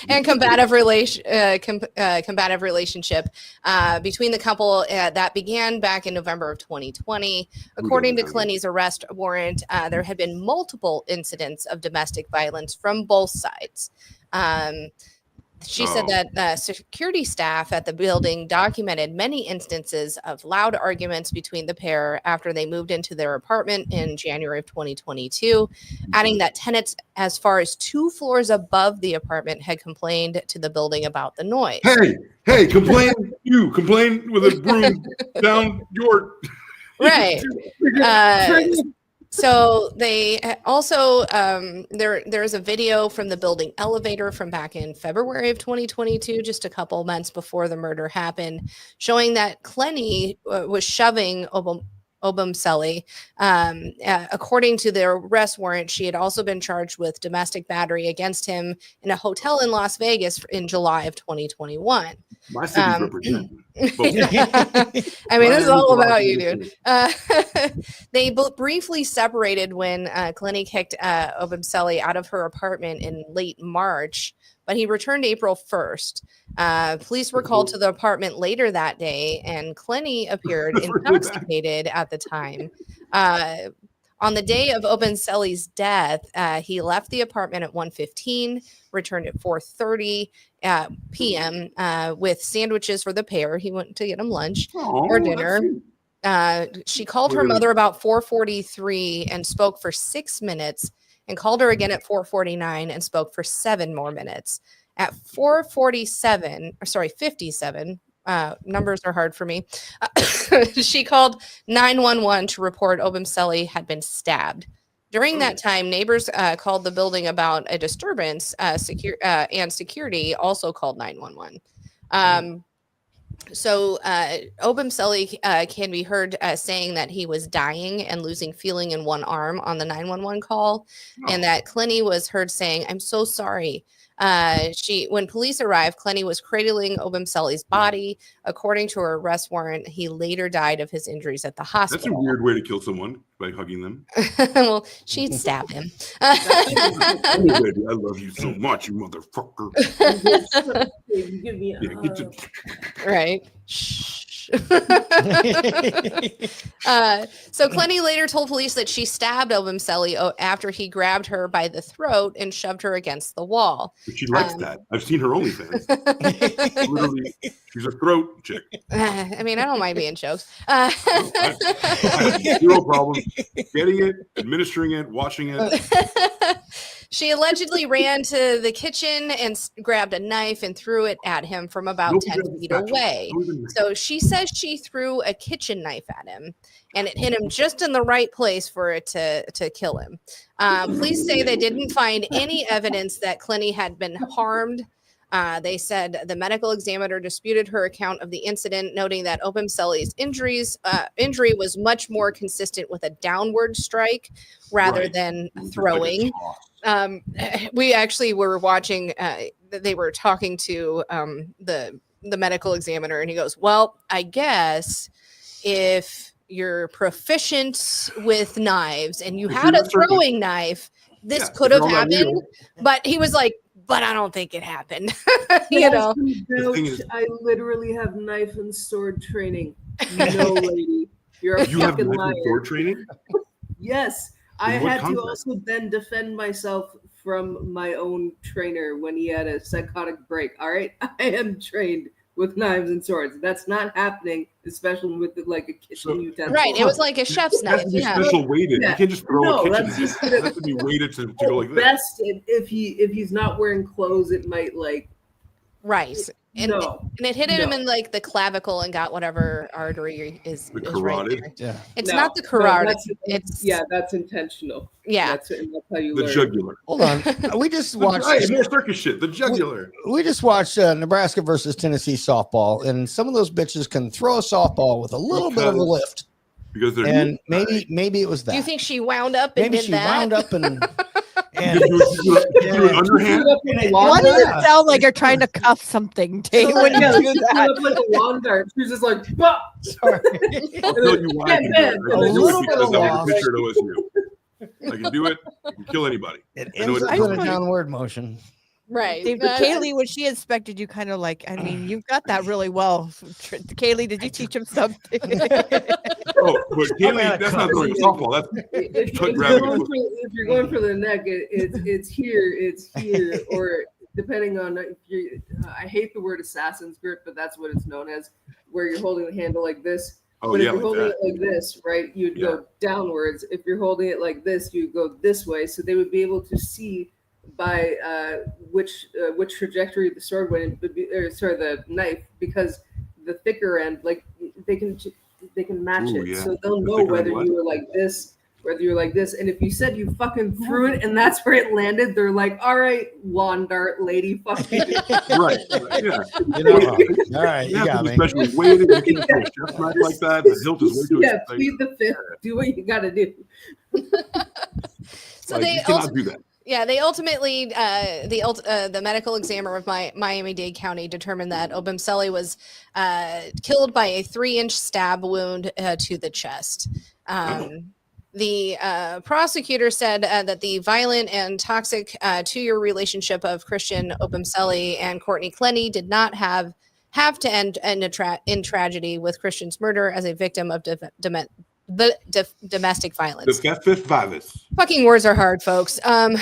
and combative relationship between the couple that began back in November of 2020. According to Clenney's arrest warrant, there had been multiple incidents of domestic violence from both sides. She said that security staff at the building documented many instances of loud arguments between the pair after they moved into their apartment in January of 2022, adding that tenants as far as 2 floors above the apartment had complained to the building about the noise. Hey, complain with a broom down your Right. So they also there's a video from the building elevator from back in February of 2022, just a couple months before the murder happened, showing that Clenney was shoving Obamselli. According to their arrest warrant, she had also been charged with domestic battery against him in a hotel in Las Vegas in July of 2021. My city's represented. I mean, this is all about you, dude. They briefly separated when Clenney kicked Obamselli out of her apartment in late March, but he returned April 1st. Police were called to the apartment later that day, and Clenney appeared intoxicated at the time. On the day of Obamselli's death, he left the apartment at 1:15, returned at 4:30 p.m. With sandwiches for the pair. He went to get them lunch or dinner. She called her mother about 4:43 and spoke for 6 minutes, and called her again at 4:49 and spoke for 7 more minutes. At 57, numbers are hard for me. She called 911 to report Obamselli had been stabbed. During that time, neighbors called the building about a disturbance, and security also called 911. So Obamselli can be heard saying that he was dying and losing feeling in one arm on the 911 call, and that Clenney was heard saying, "I'm so sorry. When police arrived, Clenney was cradling Obumseli's body. According to her arrest warrant, he later died of his injuries at the hospital. That's a weird way to kill someone, by hugging them. Well, she'd stab him. Baby, I love you so much, you motherfucker. You give me Right. Shh. So Clenney later told police that she stabbed Obumseli after he grabbed her by the throat and shoved her against the wall. But she likes that. I've seen her OnlyFans. Literally, she's a throat chick. I mean, I don't mind being choked. I have zero problem getting it, administering it, watching it. She allegedly ran to the kitchen and grabbed a knife and threw it at him from about 10 feet away. So she says she threw a kitchen knife at him and it hit him just in the right place for it to kill him. Police say they didn't find any evidence that Clenney had been harmed. They said the medical examiner disputed her account of the incident, noting that Obumseli's injury was much more consistent with a downward strike rather than throwing. We actually were watching, they were talking to the medical examiner, and he goes, well, I guess if you're proficient with knives and you had a throwing knife, this could have happened. But he was like, but I don't think it happened. You know, I literally have knife and sword training. No, lady, you're a fucking liar. Sword training? Yes, I had to also then defend myself from my own trainer when he had a psychotic break. All right, I am trained with knives and swords. That's not happening, especially with like a kitchen utensil. Right, it was like a chef's knife. Special weighted. You can't just throw a kitchen knife. It has to be weighted to go like this. Best if he's not wearing clothes, it might like. Right. And it hit him in like the clavicle and got whatever artery is carotid. Right there. It's not the carotid. That's intentional. Yeah, that's how you the learn. Jugular. Hold on, we just watched more circus shit. The jugular. We just watched Nebraska versus Tennessee softball, and some of those bitches can throw a softball with a little bit of a lift. Because they're and maybe it was that. Do you think she wound up and did that? Wound up and. And underhand. Why does it sound like you're trying to cuff something, Dave? When you do that, like a lawn dart. She's just like, bah! Sorry. I'll tell you why I can do it. I can do it because I was a pitcher at OSU. I can do it. I can kill anybody. It ends up in a downward motion. Right. Dave, Kaylee, when she inspected you, kind of like, I mean, you've got that really well. Kaylee, did you teach him something? Oh, but Kaylee, that's not throwing a softball. That's if you're going for the neck, it's here, or depending on if you. I hate the word assassin's grip, but that's what it's known as, where you're holding the handle like this. Oh, but yeah, if you're holding it like this, right, you'd go downwards. If you're holding it like this, you go this way. So they would be able to see by which trajectory the sword went, the knife, because the thicker end, like they can match it, yeah. so they'll know whether you were like this, whether you're like this. And if you said you fucking threw it and that's where it landed, they're like, all right, lawn dart lady, fuck you. Right. Yeah. You know, all right, you got me. Especially weighted, you can throw a chef knife like that. The hilt is way too plead the fifth. Do what you gotta do. So you cannot do that. Yeah, they ultimately, the medical examiner of Miami-Dade County determined that Obumseli was killed by a 3-inch stab wound to the chest. The prosecutor said that the violent and toxic 2-year relationship of Christian Obumseli and Courtney Clenney did not have to end in tragedy, with Christian's murder as a victim of domestic violence. Domestic violence. Fucking words are hard, folks. In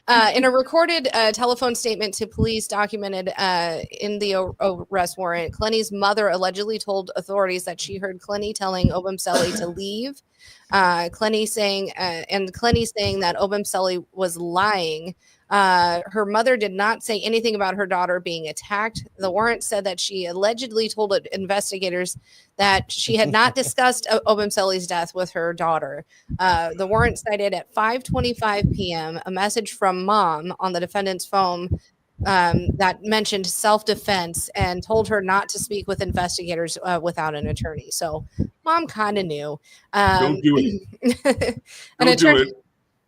a recorded telephone statement to police documented in the arrest warrant, Clenney's mother allegedly told authorities that she heard Clenney telling Obumseli to leave. Clenney saying that Obumseli was lying. Her mother did not say anything about her daughter being attacked. The warrant said that she allegedly told investigators that she had not discussed Obumseli's death with her daughter. The warrant cited at 5:25 p.m. a message from mom on the defendant's phone that mentioned self-defense and told her not to speak with investigators without an attorney. So mom kind of knew. Don't do it. Don't do it.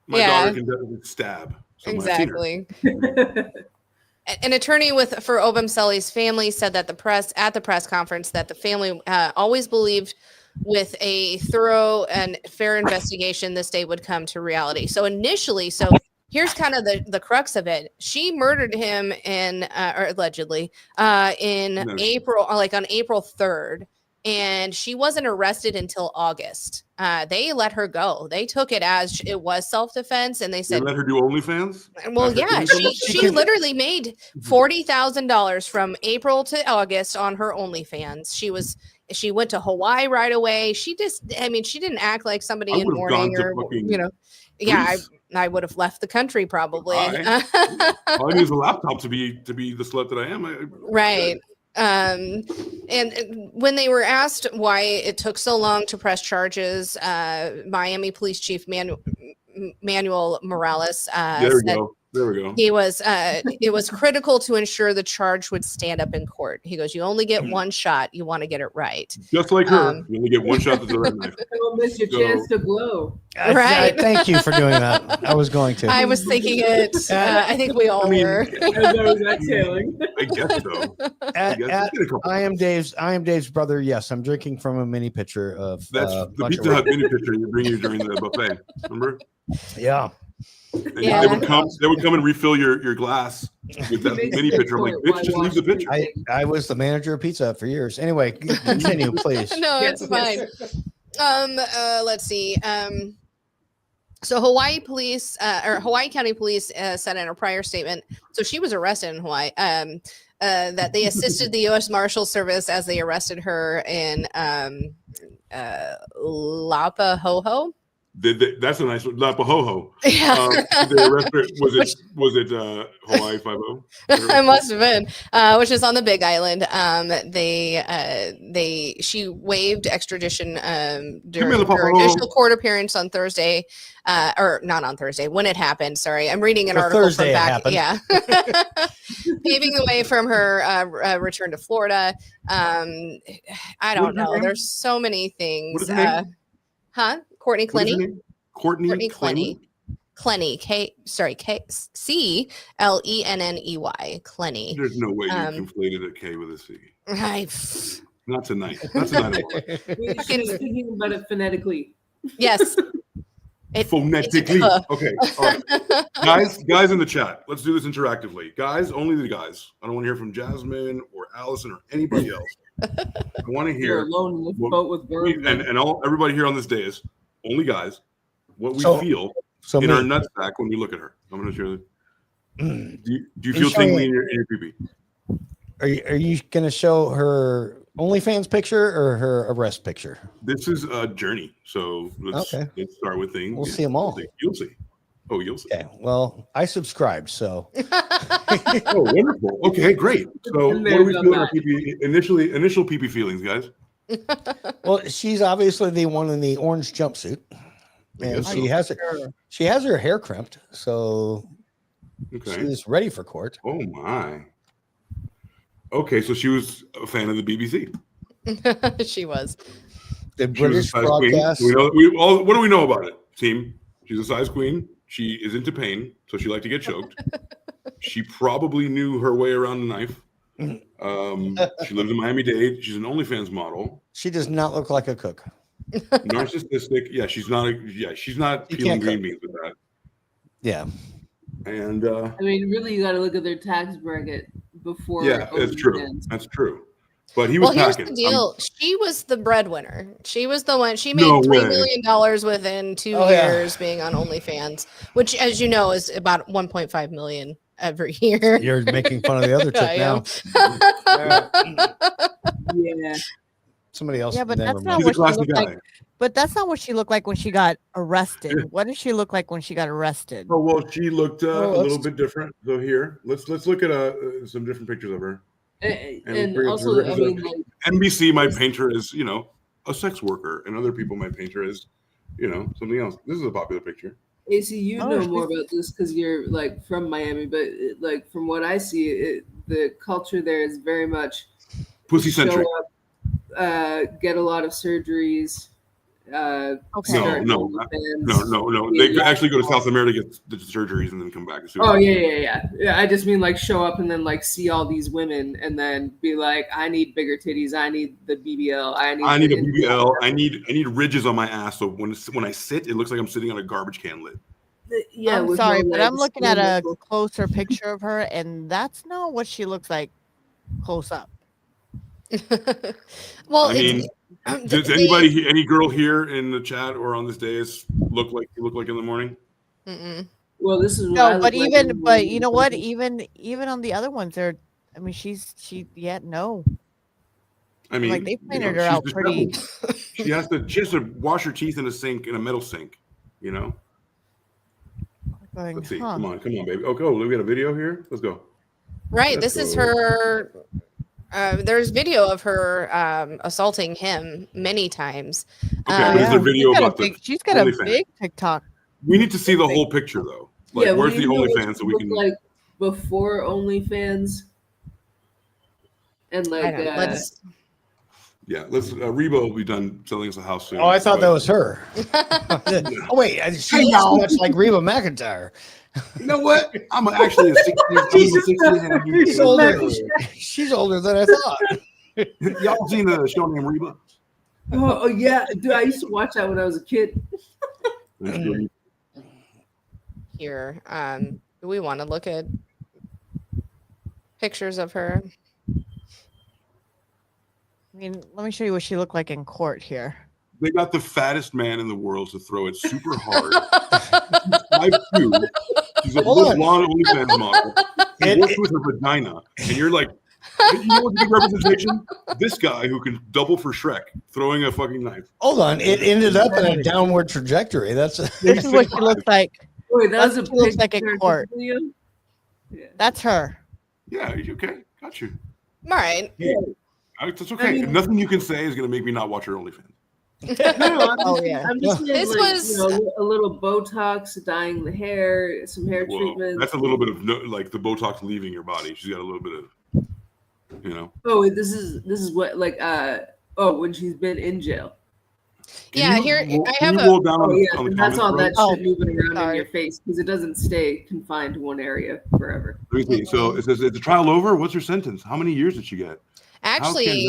My daughter can definitely stab. So I've seen her. Exactly. An attorney for Obam Sully's family said that at the press conference that the family always believed with a thorough and fair investigation, this day would come to reality. So initially, here's kind of the crux of it. She murdered him or allegedly in April, like on April 3rd. And she wasn't arrested until August. They let her go. They took it as it was self-defense, and they said, "They let her do OnlyFans." Well, yeah, she literally made $40,000 from April to August on her OnlyFans. She went to Hawaii right away. She didn't act like somebody in mourning or Yeah, I would have left the country probably. All I need is a laptop to be the slut that I am. Right. And when they were asked why it took so long to press charges, Miami Police Chief Manuel Morales said, There we go. He was it was critical to ensure the charge would stand up in court. He goes, you only get one shot. You want to get it right. Just like her. You only get one shot to the red knife. Don't miss your chance to glow. Right. Thank you for doing that. I was going to. I was thinking it. I think we all were. I was exhaling. I guess so. I am Dave's brother. Yes, I'm drinking from a mini pitcher of. That's the Pizza Hut mini pitcher you bring you during the buffet. Remember? Yeah. And they would come and refill your glass with that mini pitcher. I'm like, bitch, just leave the pitcher. I was the manager of Pizza Hut for years. Anyway, continue, please. No, it's fine. Let's see. So Hawaii County Police said in a prior statement, so she was arrested in Hawaii, that they assisted the U.S. Marshal Service as they arrested her in Lapahoho. That's a nice one. Lapahoho. Yeah. Was it Hawaii 5-0? It must have been, which is on the Big Island. She waived extradition during her initial court appearance on Thursday, or not on Thursday when it happened. Sorry, I'm reading an article Thursday from back. Yeah, paving the way from her return to Florida. I don't know. There's so many things. Courtney Clenney. Courtney Clenney. Clenney. C-Lenney. Clenney. There's no way you conflated a K with a C. Right. Not tonight. Not tonight. She's thinking about it phonetically. Yes. Phonetically. Okay. All right. Guys in the chat. Let's do this interactively. Guys, only the guys. I don't want to hear from Jasmine or Allison or anybody else. I want to hear. You're alone in the boat with Verb. And everybody here on this day is only guys. What we feel in our nutsack when we look at her. I'm going to show you. Do you feel tingly in your pee-pee? Are you going to show her OnlyFans picture or her arrest picture? This is a journey. So let's start with things. We'll see them all. You'll see. Oh, you'll see. Okay. Well, I subscribed, so. Oh, wonderful. Okay, great. So what are we feeling our pee-pee? Initial pee-pee feelings, guys? Well, she's obviously the one in the orange jumpsuit. And she has her hair crimped, so she's ready for court. Oh my. Okay, so she was a fan of the BBC. She was. The British broadcast. What do we know about it, team? She's a size queen. She is into pain, so she liked to get choked. She probably knew her way around a knife. She lives in Miami-Dade. She's an OnlyFans model. She does not look like a cook. Narcissistic. Yeah, she's not peeling green beans with that. Yeah. And I mean, really, you got to look at their tax bracket before. Yeah, that's true. That's true. But he was here's packing. The deal. She was the breadwinner. She was the one. She made $3 million within 2 years being on OnlyFans, which, as you know, is about 1.5 million every year. You're making fun of the other chick now. Yeah. Somebody else. Yeah, but that's not what she looked like. But that's not what she looked like when she got arrested. Yeah. What did she look like when she got arrested? Oh well, she looked a little bit different. So here, let's look at some different pictures of her. And also, I mean, like, NBC might paint her as a sex worker, and other people might paint her as something else. This is a popular picture. AC, you know more about this because you're like from Miami, but like from what I see, the culture there is very much pussy centric. Get a lot of surgeries. Okay. start No. OnlyFans. They actually go to South America, get the surgeries, and then come back. Oh yeah. I just mean like show up and then like see all these women and then be like, I need bigger titties. I need the BBL. I need a BBL. I need ridges on my ass, so when I sit, it looks like I'm sitting on a garbage can lid. Yeah, I'm with sorry, no but I'm legs, looking no at a nipples. closer picture of her, and that's not what she looks like close up. Well, I mean, does any girl here in the chat or on this dais look like you look like in the morning? Well, this is what I No, look but like even, in the but morning. you know what? Even on the other ones, they're. I mean, no. I mean, Like they painted her she's out pretty. disheveled. She has to wash her teeth in a metal sink. You know. Going, Let's see. huh. Come on, baby. Okay, we got a video here. Let's go. Right. Let's This is go. her. There's video of her assaulting him many times. Okay, but is there video about the she's got OnlyFans? a big TikTok. We need to see the whole picture though. Like, Yeah, where's we the know what OnlyFans so she we looked can like before OnlyFans. And like, Let's. Yeah, let's. Reba will be done selling us a house soon. Oh, I thought that was her. Oh wait, she's not much like Reba McEntire. You know what? I'm actually a 60. She's older. She's older than I thought. Y'all seen a show named Reba? oh yeah, dude, I used to watch that when I was a kid. Here, do we want to look at pictures of her? I mean, let me show you what she looked like in court here. They got the fattest man in the world to throw it super hard. She's 5'2". She's a full blonde OnlyFans model. She works with her vagina, and you're like, you know what's a good representation? This guy who can double for Shrek, throwing a fucking knife. Hold on, it ended up in a downward trajectory. This is what she looks like. Wait, that was That's what she looks like in court. Yeah. That's her. Yeah, okay, got you. All right. Yeah. It's okay. I mean, nothing you can say is going to make me not watch her OnlyFans. I'm just saying, This like, was- you know, a little Botox, dyeing the hair, some hair treatment. That's a little bit of like the Botox leaving your body. She's got a little bit of, you know. Oh, this is what like when she's been in jail. Yeah, Can you here roll- I can have you a. roll down on the And that's all that comments, shit moving around sorry. in your face because it doesn't stay confined to one area forever. bro? Let me see. So it says, is the trial over? What's her sentence? How many years did she get? Actually,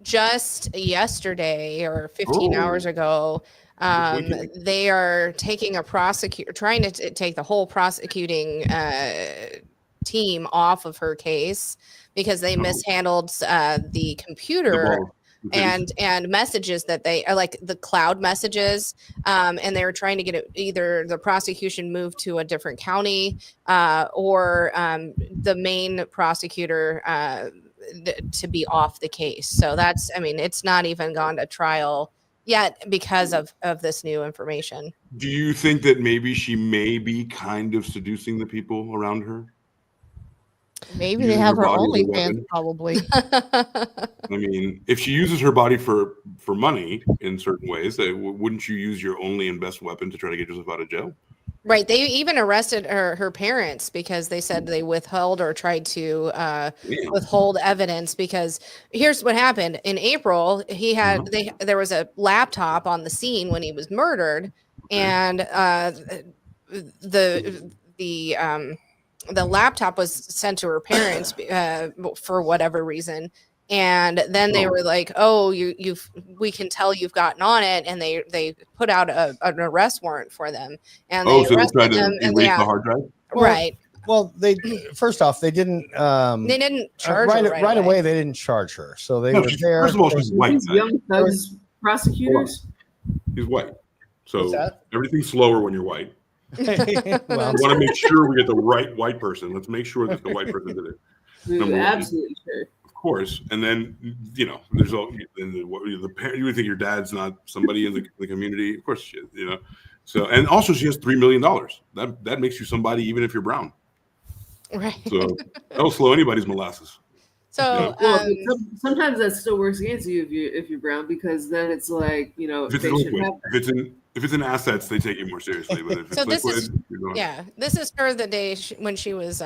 just yesterday or 15 hours ago, they are taking trying to take the whole prosecuting team off of her case because they mishandled the computer and messages that they are like the cloud messages, and they were trying to get it, either the prosecution moved to a different county or the main prosecutor to be off the case. So that's, I mean, it's not even gone to trial yet because of this new information. Do you think that maybe she may be kind of seducing the people around her? Maybe Using they have her her body as a OnlyFans weapon? probably. I mean, if she uses her body for money in certain ways, wouldn't you use your only and best weapon to try to get yourself out of jail? Right. They even arrested her parents because they said they withheld or tried to withhold evidence because here's what happened. In April, he had there was a laptop on the scene when he was murdered, and the laptop was sent to her parents for whatever reason. And then they were like, "Oh, we can tell you've gotten on it," and they put out an arrest warrant for them. And they so they tried to them, erase the hard drive. Right. Well, they first off they didn't charge her right away. They didn't charge her, so they were there. First of all, she's white. These young thugs prosecutors. He's white, What's so that? everything's slower when you're white. Well, We want to make sure we get the right white person. Let's make sure that the white person did it. Dude, absolutely sure. Of course, and then there's all the parent. You would think your dad's not somebody in the community. Of course, she is, So and also she has $3 million. That makes you somebody even if you're brown. Right. So that'll slow anybody's molasses. So Well, sometimes that still works against you if you're brown because then it's like If they it's should liquid, have. if it's in assets, they take you more seriously. But if it's So this liquid, is- you're going, yeah, this is her the day when she was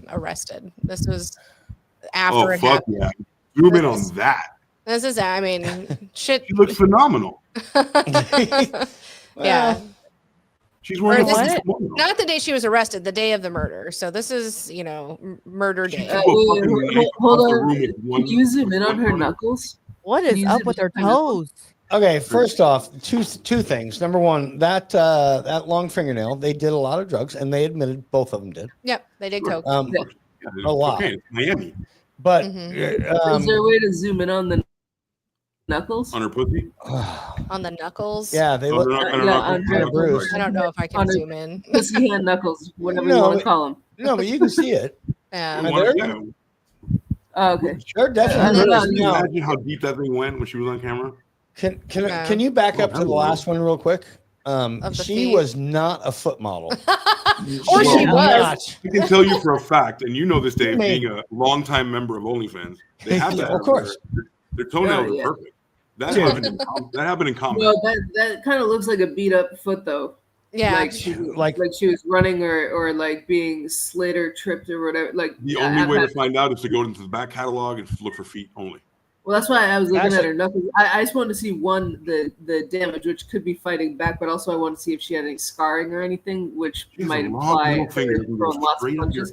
arrested. This was after oh it fuck happened. yeah! Zoom in on that. This is, I mean, shit. She looks phenomenal. Yeah. She's wearing Or a not the day she was arrested, the day of the murder. So this is, murder day. Hold on. Can you zoom in on her knuckles? What is up with her toes? Okay, first off, two things. Number one, that long fingernail, they did a lot of drugs, and they admitted both of them did. Yep, they did coke. A lot. Okay, Miami. But is there a way to zoom in on the knuckles? On her pussy? On the knuckles? Yeah, they look on her bruise. I don't know if I can zoom in. Pussy hand knuckles, whatever you want to call them. No, but you can see it. Yeah. Oh, okay. Sure, definitely. Can you imagine how deep that thing went when she was on camera? Can you back up to the last one real quick? She was not a foot model. Or she was. I can tell you for a fact, and you know this, Dave, being a longtime member of OnlyFans, they have that. Of course. Their toenails are perfect. That happened in comedy. Well, that kind of looks like a beat up foot, though. Yeah. Like she was running or like being slid or tripped or whatever. Like the only way to find out is to go into the back catalog and look for feet only. Well, that's why I was looking at her knuckles. I just wanted to see the damage, which could be fighting back, but also I wanted to see if she had any scarring or anything, which might imply her throwing lots of punches.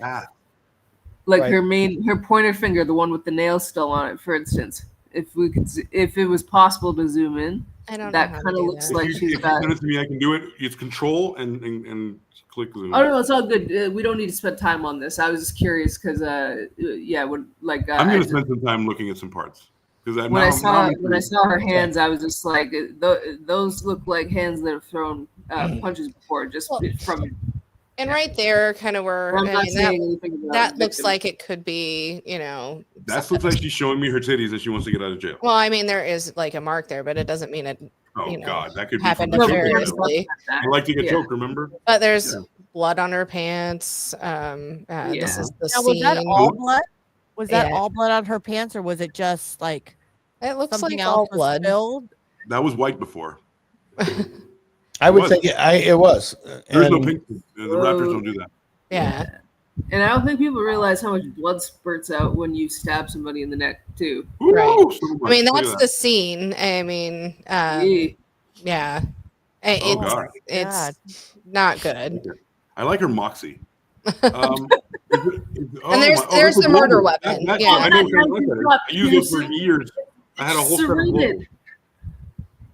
Like her pointer finger, the one with the nails still on it, for instance. If it was possible to zoom in, that kind of looks like she's got. If you send it to me, I can do it. It's control and click zoom. Oh no, it's all good. We don't need to spend time on this. I was just curious because I'm gonna spend some time looking at some parts. When I saw her hands, I was just like, those look like hands that have thrown punches before, just from. And right there, kind of where that looks like it could be, That looks like she's showing me her titties and she wants to get out of jail. Well, I mean, there is like a mark there, but it doesn't mean it. God, that could happened be nefariously. I like to get choked, remember? But there's blood on her pants. This is the scene. Was that all blood? Was that all blood on her pants, or was it just like it looks something like else all blood? Spilled? That was white before. I would think it was. There's no pink. The Raptors don't do that. Yeah. And I don't think people realize how much blood spurts out when you stab somebody in the neck too. Right. Ooh, so I mean, that's the scene. I mean, yeah. It's not good. I like her moxie. And there's the murder weapon. I used it for years. I had a whole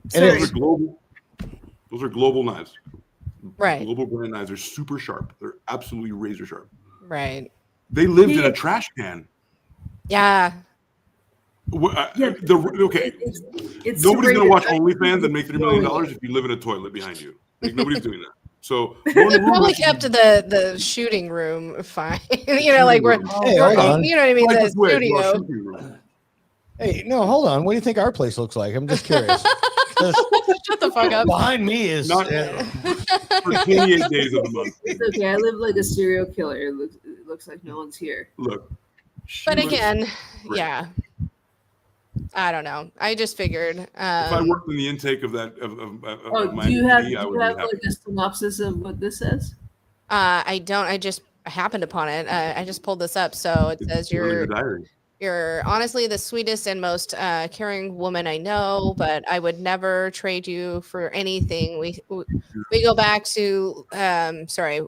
set of global. Those are global knives. Right. Global brand knives are super sharp. They're absolutely razor sharp. Right. They lived in a trash can. Yeah. Nobody's gonna watch OnlyFans and make $3 million if you live in a toilet behind you. Like, nobody's doing that. So they probably kept the shooting room fine. Like we're, you know what I mean? The studio. Hey, no, hold on. What do you think our place looks like? I'm just curious. Shut the fuck up. Behind me is not for 28 days of the month. It's okay. I live like a serial killer. It looks like no one's here. Look. But again, yeah. I don't know. I just figured. If I worked in the intake of that do you have like a synopsis of what this says? I don't. I just happened upon it. I just pulled this up. So it says you're honestly the sweetest and most caring woman I know, but I would never trade you for anything. We go back to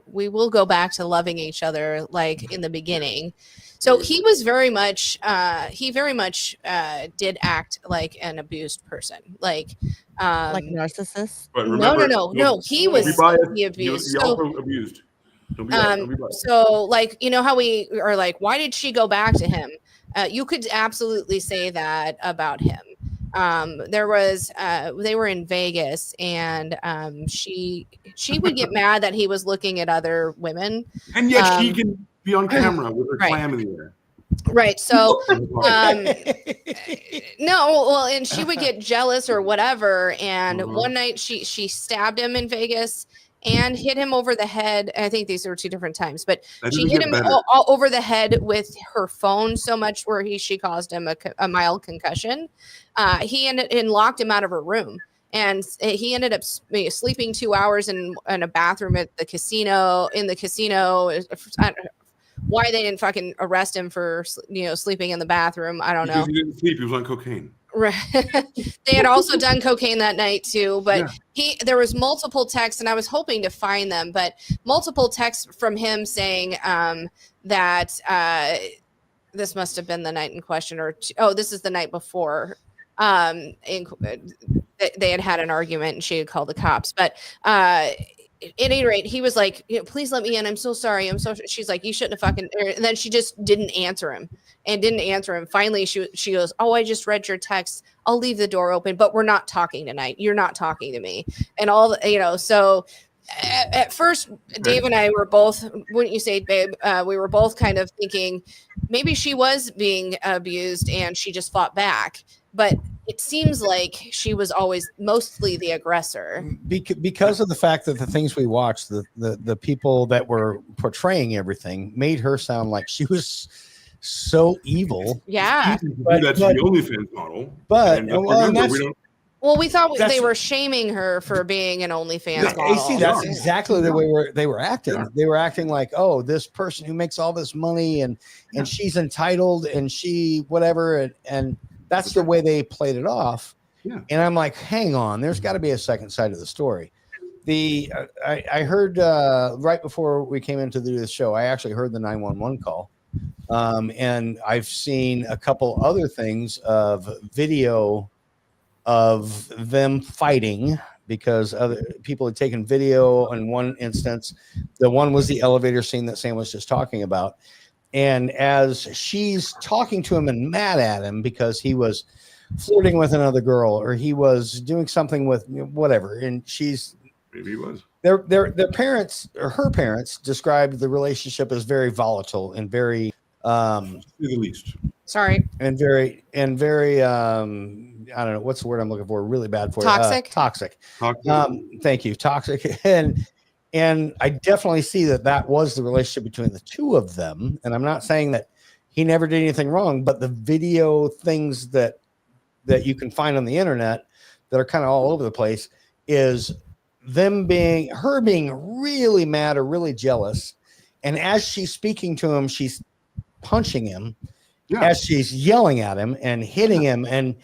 we will go back to loving each other like in the beginning. So he was very much did act like an abused person, like a narcissist. No. He was the abused. He also abused. So like, how we are like, why did she go back to him? You could absolutely say that about him. There was they were in Vegas, and she would get mad that he was looking at other women, and yet she can be on camera with her clam in the air. Right. So and she would get jealous or whatever. And one night she stabbed him in Vegas and hit him over the head. I think these are two different times, but she hit him all over the head with her phone so much where she caused him a mild concussion. He ended and locked him out of her room. And he ended up sleeping 2 hours in a bathroom at the casino. In the casino, why they didn't fucking arrest him for sleeping in the bathroom, I don't know. He didn't sleep. He was on cocaine. Right. They had also done cocaine that night too, but there was multiple texts, and I was hoping to find them, but multiple texts from him saying that this must have been the night in question, or this is the night before. They had an argument, and she had called the cops, but at any rate, he was like, please let me in. I'm so sorry. She's like, you shouldn't have fucking. And then she just didn't answer him. Finally, she goes, oh, I just read your text. I'll leave the door open, but we're not talking tonight. You're not talking to me. And so at first, Dave and I were both, wouldn't you say, babe? We were both kind of thinking maybe she was being abused and she just fought back. But it seems like she was always mostly the aggressor. Because of the fact that the things we watched, the people that were portraying everything made her sound like she was so evil. Yeah. That's the OnlyFans model. But we thought they were shaming her for being an OnlyFans model. See, that's exactly the way they were acting. Yeah. They were acting like, oh, this person who makes all this money and she's entitled and she whatever and that's the way they played it off. Yeah. And I'm like, hang on, there's got to be a second side of the story. I heard right before we came into the show, I actually heard the 911 call. And I've seen a couple other things of video of them fighting because other people had taken video in one instance. The one was the elevator scene that Sam was just talking about. And as she's talking to him and mad at him because he was flirting with another girl or he was doing something with whatever, and maybe he was. Their parents or her parents described the relationship as very volatile and very the least. Sorry. And very I don't know what's the word I'm looking for. Really bad for toxic. Toxic. Thank you. Toxic. And I definitely see that was the relationship between the two of them. And I'm not saying that he never did anything wrong, but the video things that you can find on the internet that are kind of all over the place is her being really mad or really jealous. And as she's speaking to him, she's punching him as she's yelling at him and hitting him. And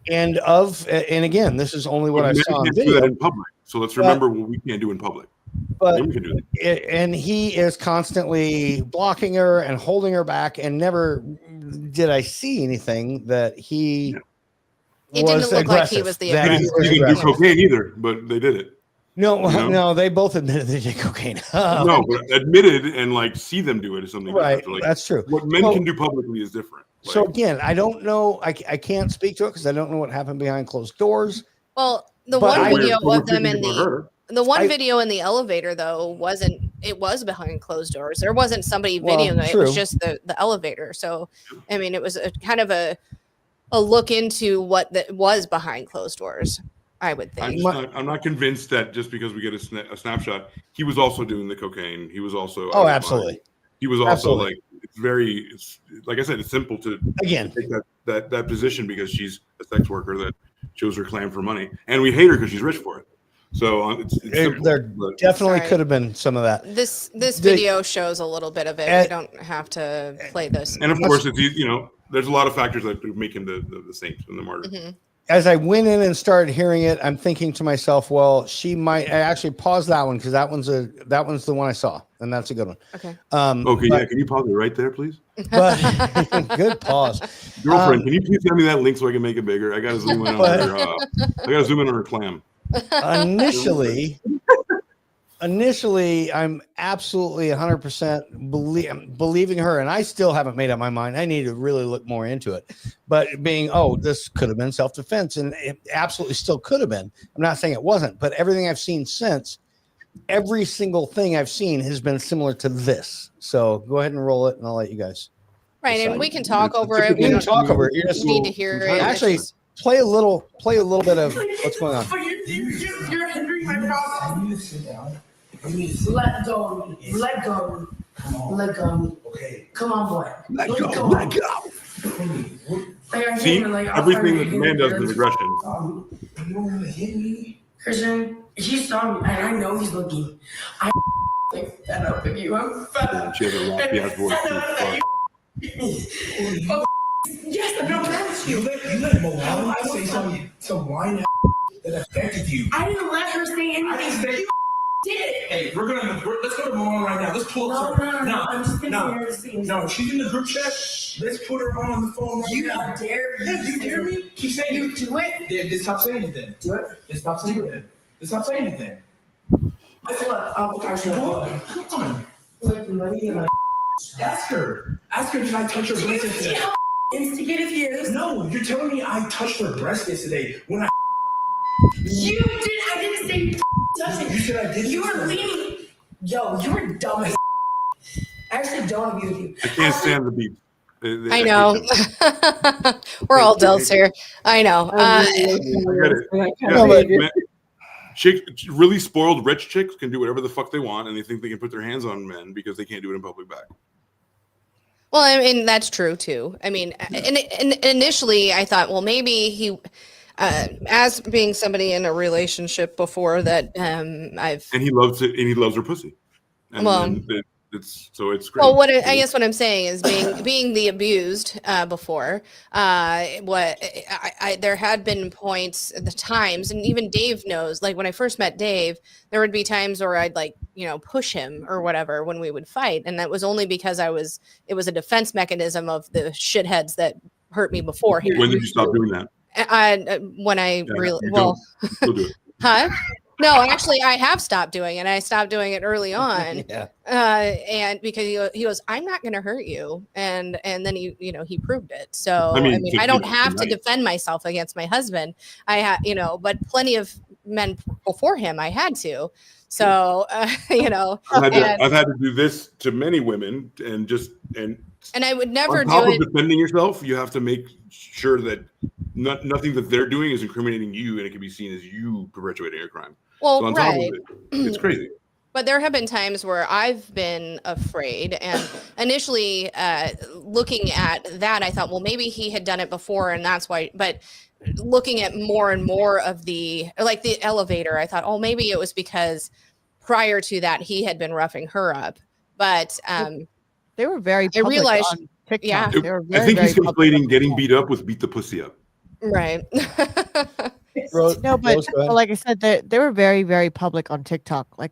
again, this is only what I saw in video. In public. So let's remember what we can't do in public. But and he is constantly blocking her and holding her back, and never did I see anything that he it didn't look like he was the aggressor. He didn't do cocaine either, but they did it. No, they both admitted they did cocaine. No, but admitted and see them do it is something right. different. That's true. What men can do publicly is different. So again, I don't know. I can't speak to it because I don't know what happened behind closed doors. Well, one video of them in the one video in the elevator though was behind closed doors. There wasn't somebody videoing it. It was just the elevator. So I mean, it was a kind of a look into what that was behind closed doors. I would think. I'm not convinced that just because we get a snapshot, he was also doing the cocaine. He was also. Oh, absolutely. He was also it's like I said, it's simple to again take that position because she's a sex worker that shows her clam for money, and we hate her because she's rich for it. So it's simple, there definitely could have been some of that. This video shows a little bit of it. We don't have to play this. And of course, there's a lot of factors that make him the saint and the martyr. Mm-hmm. As I went in and started hearing it, I'm thinking to myself, well, she might. I actually paused that one because that one's the one I saw, and that's a good one. Okay. Can you pause it right there, please? But good pause. Girlfriend, can you please send me that link so I can make it bigger? I gotta zoom in on her clam. Initially, I'm absolutely 100% believing her, and I still haven't made up my mind. I need to really look more into it. But this could have been self-defense, and it absolutely still could have been. I'm not saying it wasn't, but everything I've seen since, every single thing I've seen has been similar to this. So go ahead and roll it, and I'll let you guys. Right, decide. and we can talk over it. We can talk over it. You just need to hear it. Actually, play a little bit of what's going on. You're hindering my problem. You sit down. Let go. Let go. Let go. Okay. Come on, boy. Let go. Let go. See, everything that the man does is aggression. You don't want to hit me? Christian, he saw me, and I know he's looking. I'm fed up with you. I'm fed up. She has a rocky ass voice. Yes, I've been mad at you. You let Moana say something to whine that affected you. I didn't let her say anything. I didn't say. Did. Hey, let's go to Moana right now. Let's pull up. No. I'm just thinking to see. No, she's in the group chat. Let's put her on the phone right now. You dare? Yeah, you dare me? Keep saying you do it. Then stop saying anything. Do it. Then stop saying anything. Then stop saying anything. I feel like come on. Ask her. Ask her, did I touch her breast yesterday? Instigative views. No, you're telling me I touched her breast yesterday when I. You did. I didn't say touch it. You said I did. You were leaning. Yo, you were dumb as. I actually don't agree with you. I can't stand the beat. I know. We're all adults here. I know. I get it. Yeah, really spoiled rich chicks can do whatever the fuck they want, and they think they can put their hands on men because they can't do it in public back. Well, I mean, that's true too. I mean, and initially I thought, well, maybe he, as being somebody in a relationship before that, and he loves it, and he loves her pussy. And it's great. Well, I guess what I'm saying is being the abused before. There had been points, the times, and even Dave knows. Like when I first met Dave, there would be times where I'd push him or whatever when we would fight, and that was only because it was a defense mechanism of the shitheads that hurt me before. When did you stop doing that? When I really do it. Huh? No, actually, I have stopped doing it. I stopped doing it early on. Yeah. And because he goes, I'm not going to hurt you, and then he proved it. So I mean I don't have to defend myself against my husband. But plenty of men before him, I had to. So I've had to do this to many women, and I would never do it. Defending yourself, you have to make sure that nothing that they're doing is incriminating you, and it can be seen as you perpetuating a crime. Well, so on top of it's crazy. But there have been times where I've been afraid, and initially looking at that, I thought, well, maybe he had done it before, and that's why. But looking at more and more of the elevator, I thought, oh, maybe it was because prior to that he had been roughing her up. But they were very. I realized, on TikTok. yeah, I think he's conflating getting beat up with beat the pussy up. Right. No, but like I said, they were very, very public on TikTok. Like,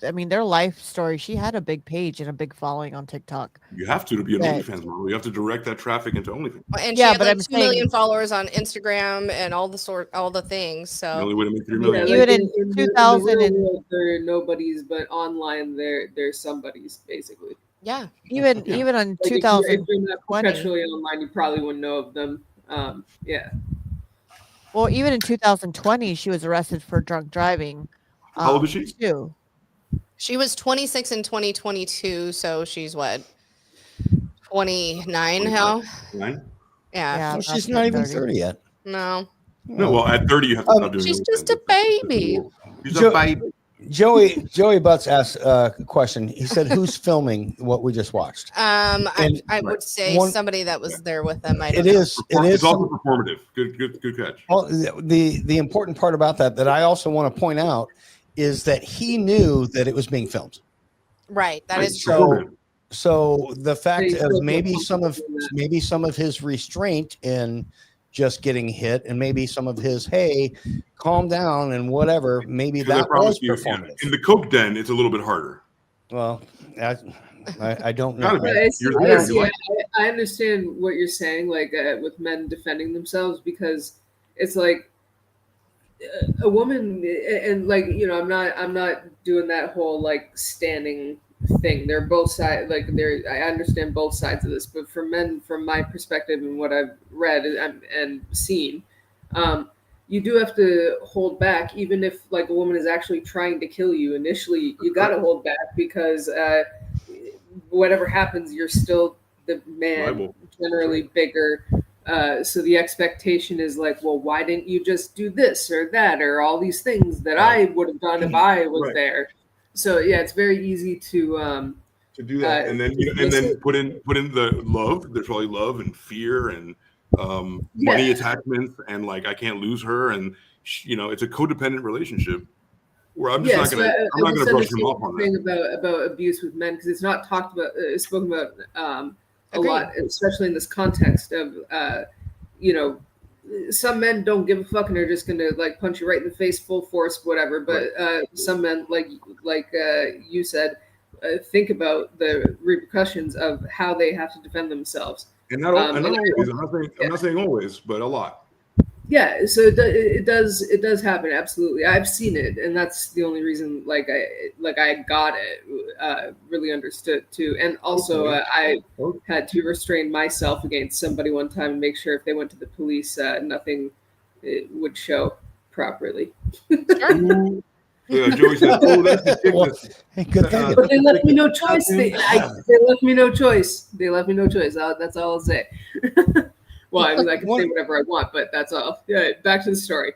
I mean, their life story. She had a big page and a big following on TikTok. You have to be an OnlyFans model. You have to direct that traffic into OnlyFans. And she had like 2 million followers on Instagram and all the things. So the only way to make 3 million. Even in 2000, they're nobodies, but online they're somebodies basically. Yeah. Even on 2020, if you're not perpetually online, you probably wouldn't know of them. Yeah. Well, even in 2020, she was arrested for drunk driving. How old is she? Too. She was 26 in 2022, so she's what? 29 now? 9? Yeah. So she's not even 30 yet. No. No, well, at 30 you have to stop doing it. She's just a baby. She's a baby. Joey Butts asked a question. He said, "Who's filming what we just watched?" I would say somebody that was there with them. It is also performative. Good catch. Well, the important part about that I also want to point out is that he knew that it was being filmed. Right. That is true. So the fact of maybe some of his restraint in just getting hit, and maybe some of his calm down and whatever, maybe that was performative. In the coke den, it's a little bit harder. Well, I don't know. I understand what you're saying, like with men defending themselves, because it's like a woman, and like I'm not doing that whole like standing thing. They're both sides. Like I understand both sides of this, but for men, from my perspective and what I've read and seen, you do have to hold back, even if like a woman is actually trying to kill you. Initially, you got to hold back because whatever happens, you're still the man, generally bigger. So the expectation is like, well, why didn't you just do this or that or all these things that I would have done if I was there? So yeah, it's very easy to do that, and then put in the love. There's probably love and fear and money attachments, and like I can't lose her, and it's a codependent relationship where I'm just not gonna brush him off on that. About abuse with men, because it's not talked about, spoken about a lot, especially in this context of, you know, some men don't give a fuck and they're just gonna like punch you right in the face, full force, whatever. But some men, like you said, think about the repercussions of how they have to defend themselves. And not always. I'm not saying always, but a lot. Yeah, so it does happen, absolutely. I've seen it, and that's the only reason I got it, really understood too. And also I had to restrain myself against somebody one time and make sure if they went to the police, nothing would show properly. Yeah, Joey said, "Oh, that's ridiculous." Good thing. But they left me no choice. They left me no choice. They left me no choice. That's all I'll say. Well, I mean, I can say whatever I want, but that's all. Yeah, back to the story.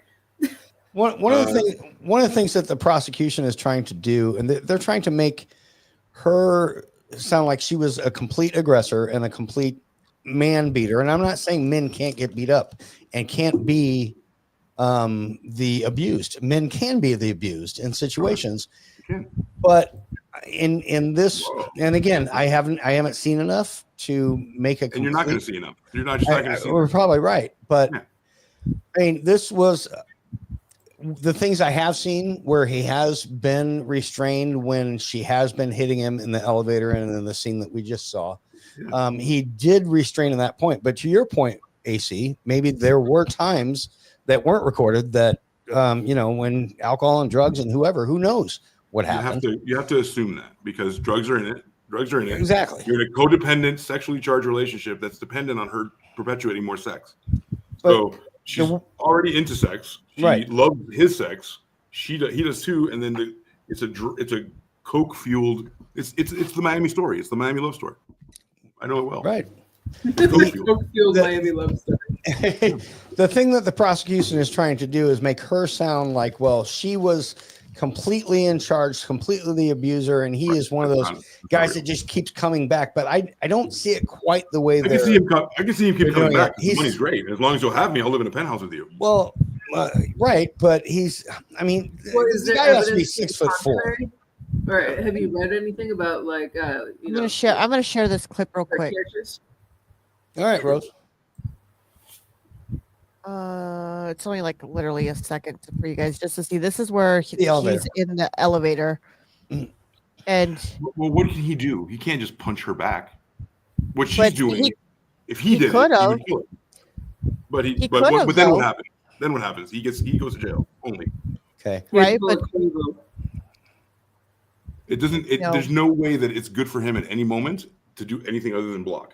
One of the things that the prosecution is trying to do, and they're trying to make her sound like she was a complete aggressor and a complete man beater. And I'm not saying men can't get beat up and can't be the abused. Men can be the abused in situations, but in this, and again, I haven't seen enough to make a. And you're not going to see enough. You're not just not going to see. We're probably right, but I mean, this was the things I have seen where he has been restrained when she has been hitting him in the elevator and in the scene that we just saw. He did restrain at that point, but to your point, AC, maybe there were times that weren't recorded that you know, when alcohol and drugs and who knows what happened. You have to assume that because drugs are in it. Drugs are in it. Exactly. You're in a codependent, sexually charged relationship that's dependent on her perpetuating more sex. But so she's already into sex. She loves his sex. He does too. And then it's a coke fueled. It's the Miami story. It's the Miami love story. I know it well. Right. Coke fueled Miami love story. The thing that the prosecution is trying to do is make her sound like, well, she was completely in charge, completely the abuser, and he is one of those guys that just keeps coming back. But I don't see it quite the way that I can see him keep coming back. The money's great. As long as you'll have me, I'll live in a penthouse with you. Well, right, but I mean, the guy has to be 6'4". Or have you read anything about like I'm gonna share this clip real quick. All right, Rose. It's only like literally a second for you guys just to see. This is where he's in the elevator. And well, what can he do? He can't just punch her back. What she's doing, if he did could have. But then what happens? Then what happens? He goes to jail only. Okay. Right, but it doesn't. There's no way that it's good for him at any moment to do anything other than block.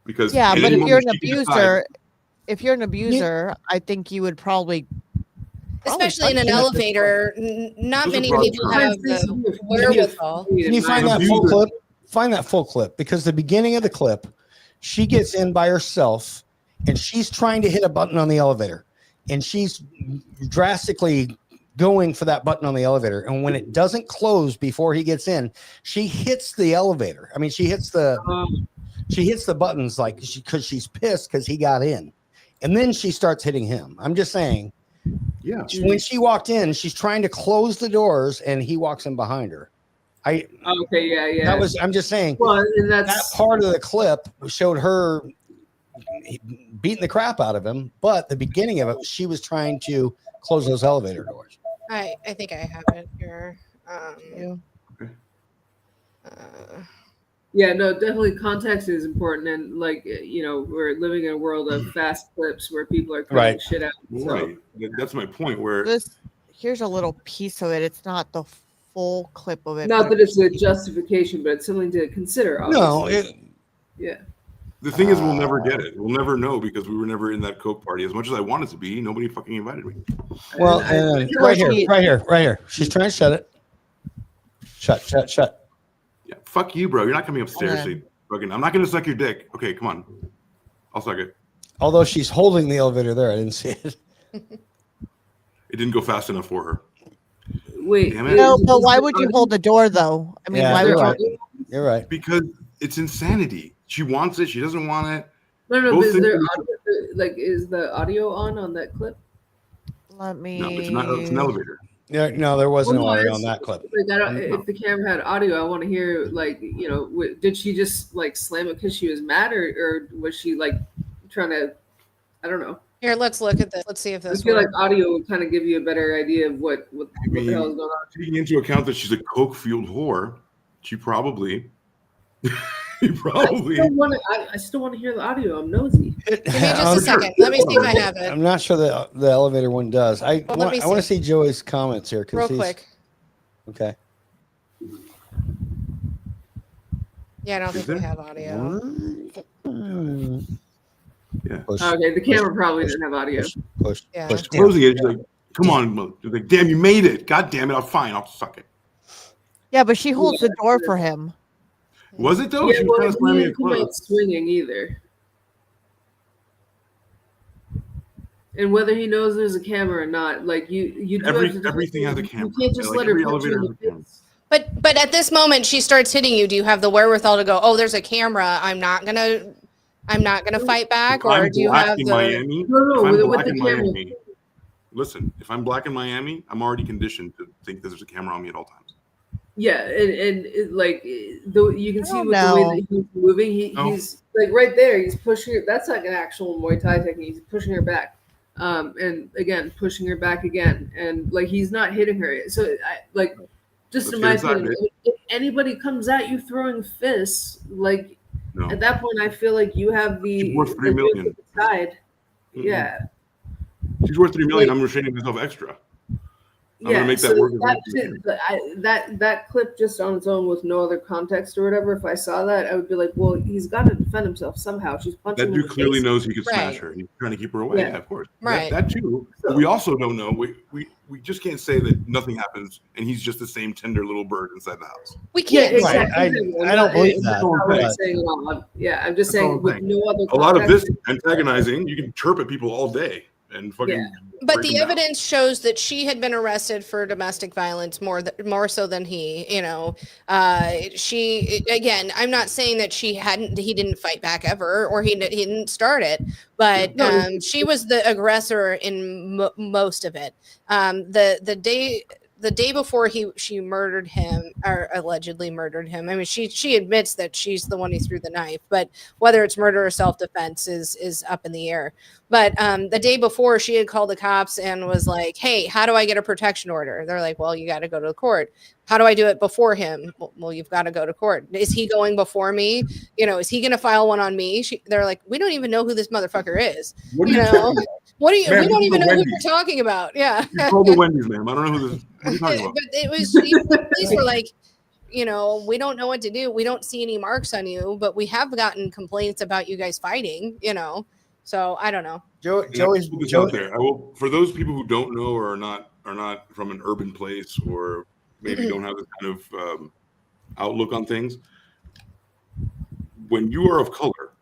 Because but if you're an abuser, I think you would probably especially in an elevator. Not many people have the wherewithal. Can you find that full clip? Find that full clip, because the beginning of the clip, she gets in by herself and she's trying to hit a button on the elevator, and she's drastically going for that button on the elevator. And when it doesn't close before he gets in, she hits the elevator. I mean, she hits the buttons like because she's pissed because he got in. And then she starts hitting him. I'm just saying. Yeah. When she walked in, she's trying to close the doors, and he walks in behind her. I'm just saying. Well, that part of the clip showed her beating the crap out of him, but the beginning of it, she was trying to close those elevator doors. I think I have it here. Yeah, no, definitely context is important, and like we're living in a world of fast clips where people are cutting shit out. So. Right, that's my point. Where here's a little piece of it. It's not the full clip of it. Not that it's a justification, but it's something to consider. Obviously. No, the thing is, we'll never get it. We'll never know because we were never in that Coke party. As much as I wanted to be, nobody fucking invited me. Well, right here. She's trying to shut it. Shut. Yeah, fuck you, bro. You're not coming upstairs. I'm not going to suck your dick. Okay, come on. I'll suck it. Although she's holding the elevator there, I didn't see it. It didn't go fast enough for her. Wait. No, but why would you hold the door, though? I mean, why would you? You're right. Because it's insanity. She wants it. She doesn't want it. No. But is the audio on that clip? Let me. No, it's not. It's an elevator. Yeah, no, there wasn't Well, no, audio it's- on that clip. Like, if the camera had audio, I want to hear, like, you know, did she just like slam it because she was mad, or was she like trying to? I don't know. Here, let's look at this. Let's see if I this feel works. like audio would kind of give you a better idea of what the hell is going on. Taking into account that she's a coke-fueled whore, she probably. You probably. I still want to hear the audio. I'm nosy. Give me just a second. Let me see if I have it. I'm not sure the elevator one does. I Well, let me want to see. see Joey's comments here. Real quick. Okay. Yeah, I don't think we have audio. Yeah. Push, Okay, the camera probably didn't have audio. push. Yeah. Push. Closing it. She's like, come on. She's like, damn, you made it. God damn it. I'm fine. I'll suck it. Yeah, but she holds the door for him. Was it though? Yeah, She was well, kind of he slamming it didn't come out close. swinging either. And whether he knows there's a camera or not, like you do have to Everything has a camera. You can't just Like, let her every punch you in elevator the has a camera. face. But at this moment, she starts hitting you. Do you have the wherewithal to go, oh, there's a camera. I'm not gonna fight back, If or I'm do you black have in the? Miami? No, If I'm with black the in camera. Miami, listen. If I'm black in Miami, I'm already conditioned to think that there's a camera on me at all times. Yeah, and like you can see with the know. way that he's moving, No. he's like right there. He's pushing her. That's like an actual Muay Thai technique. He's pushing her back, and again pushing her back again, and like he's not hitting her. So just Let's in get my inside, opinion, if anybody comes at you throwing fists, like No. at that point, I feel like you have the She's worth $3 million. side. Mm-mm. Yeah. She's worth $3 million. I'm restraining myself extra. I'm gonna make that work. That clip just on its own with no other context or whatever. If I saw that, I would be like, "Well, he's got to defend himself somehow." She's punching. That him dude in the clearly face. knows he could smash Right. her. He's trying to keep her away. Yeah. Yeah, of course. Right. That too. But we also don't know. We just can't say that nothing happens and he's just the same tender little bird inside the house. We Yeah, can't. exactly. I don't believe It's that, not what I'm but- saying at all. Yeah, I'm just That's all saying I'm with saying. no other. A lot of this context. antagonizing, you can chirp at people all day and fucking. Yeah. But break the them down. evidence shows that she had been arrested for domestic violence more so than he. You know, she again. I'm not saying that he didn't fight back ever, or he didn't start it, but she was the aggressor in most of it. The day before she murdered him, or allegedly murdered him. I mean, she admits that she's the one who threw the knife, but whether it's murder or self-defense is up in the air. But the day before, she had called the cops and was like, "Hey, how do I get a protection order?" They're like, "Well, you got to go to the court." How do I do it before him? Well, you've got to go to court. Is he going before me? You know, is he going to file one on me? They're like, "We don't even know who this motherfucker is." What are You you know, talking about? what do you? Man, We don't this is even the know who Wendy's. you're talking about. Yeah. You called the Wendy's, ma'am. I don't know who this. What are you talking about? But it was the police were like, you know, we don't know what to do. We don't see any marks on you, but we have gotten complaints about you guys fighting, you know. So I don't know. Joey's Put this out there. I will, for those people who don't know or are not from an urban place or maybe don't have this kind of outlook on things. When you are of color,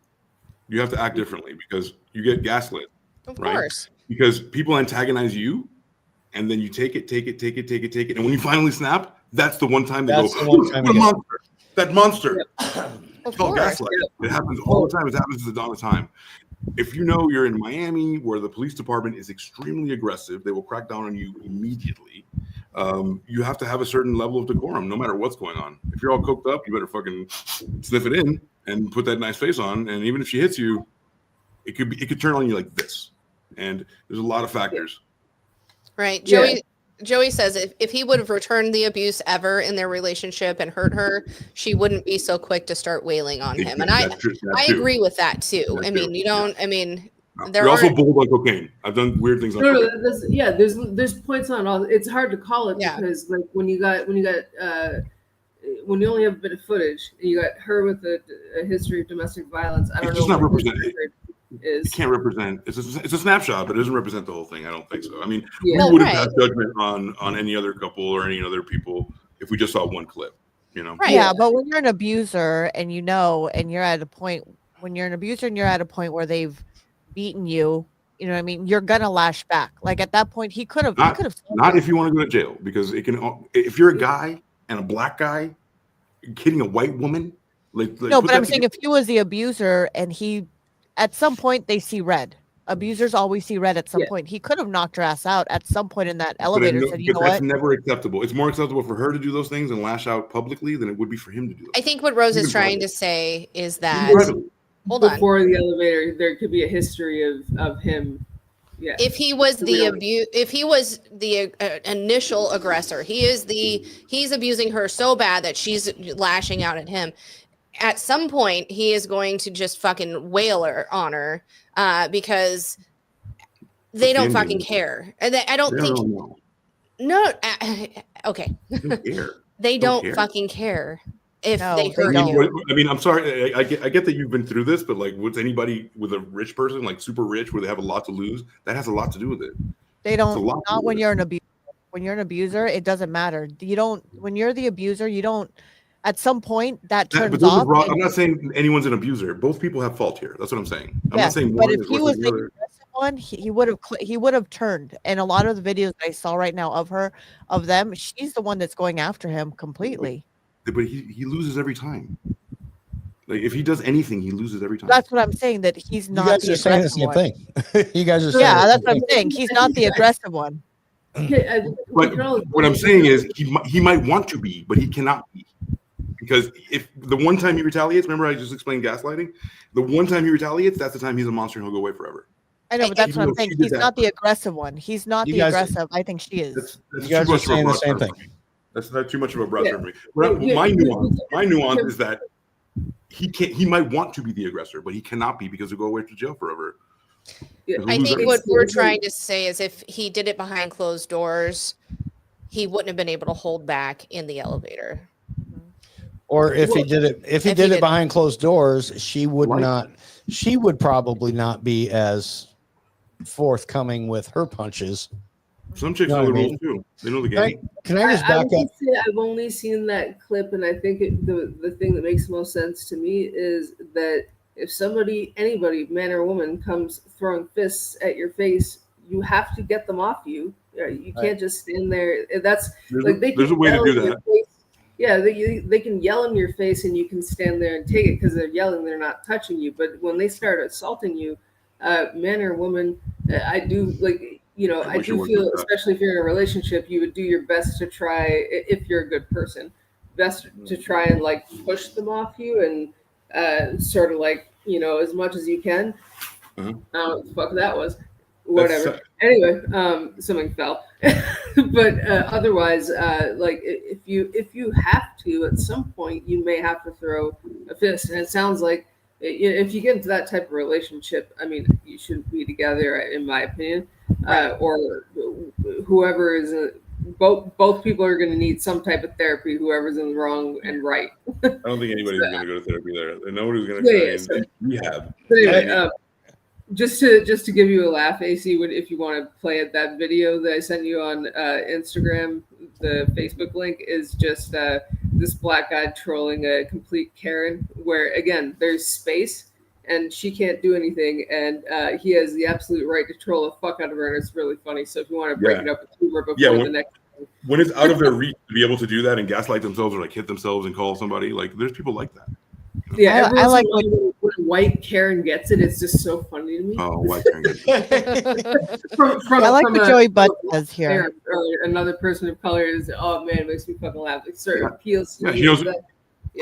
you have to act differently because you get gaslit. Of Right. course. Because people antagonize you, and then you take it, and when you finally snap, that's the one time they That's go, the one time "What a you get- monster! That monster!" Of It's called course. gaslight. It happens all the time. It happens at the dawn of time. If you know you're in Miami, where the police department is extremely aggressive, they will crack down on you immediately. You have to have a certain level of decorum, no matter what's going on. If you're all coked up, you better fucking sniff it in and put that nice face on. And even if she hits you, it could turn on you like this. And there's a lot of factors. Right. Yeah. Joey says if he would have returned the abuse ever in their relationship and hurt her, she wouldn't be so quick to start wailing on him. And I agree with that too. That I mean, too. you don't. I mean, No. there You're also are. bold like cocaine. I've done weird things on No, cocaine. there's points on all. It's hard to call it Yeah. because like when you only have a bit of footage, and you got her with a history of domestic violence. I don't It's know. just not what her represented. record It Is can't represent. It's a snapshot, but it doesn't represent the whole thing. I don't think so. I mean, Yeah. we would have Right. had judgment on any other couple or any other people if we just saw one clip. You know, Right. Yeah, but when you're an abuser and you know, and you're at a point when you're an abuser and you're at a point where they've beaten you, you know what I mean? You're gonna lash back. Like at that point, he could have. not if you want to go to jail, because it can. If you're a guy and a black guy hitting a white woman, like No, put but I'm that saying if he was the abuser and he, at some point they see red. Abusers always see red at some point. He could have knocked her ass out at some point in that elevator. Said, you know that's what? never acceptable. It's more acceptable for her to do those things and lash out publicly than it would be for him to do. I think what Rose is trying to say is that before the elevator, there could be a history of him. Yeah. If he was the initial aggressor, he's abusing her so bad that she's lashing out at him. At some point, he is going to just fucking wail her on her because they don't fucking care. And I don't think. No. Okay. They don't fucking care if they hurt you. I mean, I'm sorry. I get that you've been through this, but like, what's anybody with a rich person, like super rich, where they have a lot to lose? That has a lot to do with it. They don't. Not when you're an abuser. When you're an abuser, it doesn't matter. You don't. When you're the abuser, you don't. At some point, that turns off. I'm not saying anyone's an abuser. Both people have fault here. That's what I'm saying. I'm not saying but one if is he was the the other. aggressive one, he would have turned. And a lot of the videos that I saw right now of them, she's the one that's going after him completely. But he loses every time. Like if he does anything, he loses every time. That's what I'm saying. That he's not. You guys are saying the same thing. You guys are saying. Yeah, that's what I'm saying. He's not the aggressive one. But what I'm saying is he might want to be, but he cannot be. Because if the one time he retaliates, remember I just explained gaslighting? The one time he retaliates, that's the time he's a monster and he'll go away forever. I know, but that's what I'm saying. He's not the aggressive one. He's not the aggressive. I think she is. That's you guys are saying the same thing. That's not too much of a brush for me. My nuance is that he might want to be the aggressor, but he cannot be because he'll go away to jail forever. I think what we're trying to say is if he did it behind closed doors, he wouldn't have been able to hold back in the elevator. Or if he did it behind closed doors, she would probably not be as forthcoming with her punches. Some chicks know the rules too. They know the game. Can I just back up? I've only seen that clip, and I think the thing that makes most sense to me is that if anybody, man or woman, comes throwing fists at your face, you have to get them off you. You can't just stand there. There's a way to do that. Yeah, they can yell in your face and you can stand there and take it because they're yelling, they're not touching you. But when they start assaulting you, man or woman, I do feel, especially if you're in a relationship, you would do your best to try, if you're a good person, to try and like push them off you and sort of like, as much as you can. I don't know what the fuck that was. Whatever. Anyway, something fell. But otherwise, like if you have to, at some point, you may have to throw a fist. And it sounds like if you get into that type of relationship, I mean, you shouldn't be together, in my opinion, or whoever is. Both people are going to need some type of therapy. Whoever's in the wrong and right. I don't think anybody's going to go to therapy there. Nobody's going to try and rehab. But anyway, just to give you a laugh, AC, if you want to play it, that video that I sent you on Instagram, the Facebook link is just this black guy trolling a complete Karen, where again there's space and she can't do anything, and he has the absolute right to troll the fuck out of her, and it's really funny. So if you want to break it up with humor before the next. When it's out of their reach to be able to do that and gaslight themselves or like hit themselves and call somebody, like there's people like that. Yeah, I like when white Karen gets it. It's just so funny to me. Oh, white Karen gets it. I like what Joey Butt does here. Or another person of color is, oh man, it makes me fucking laugh. It sort of appeals to me.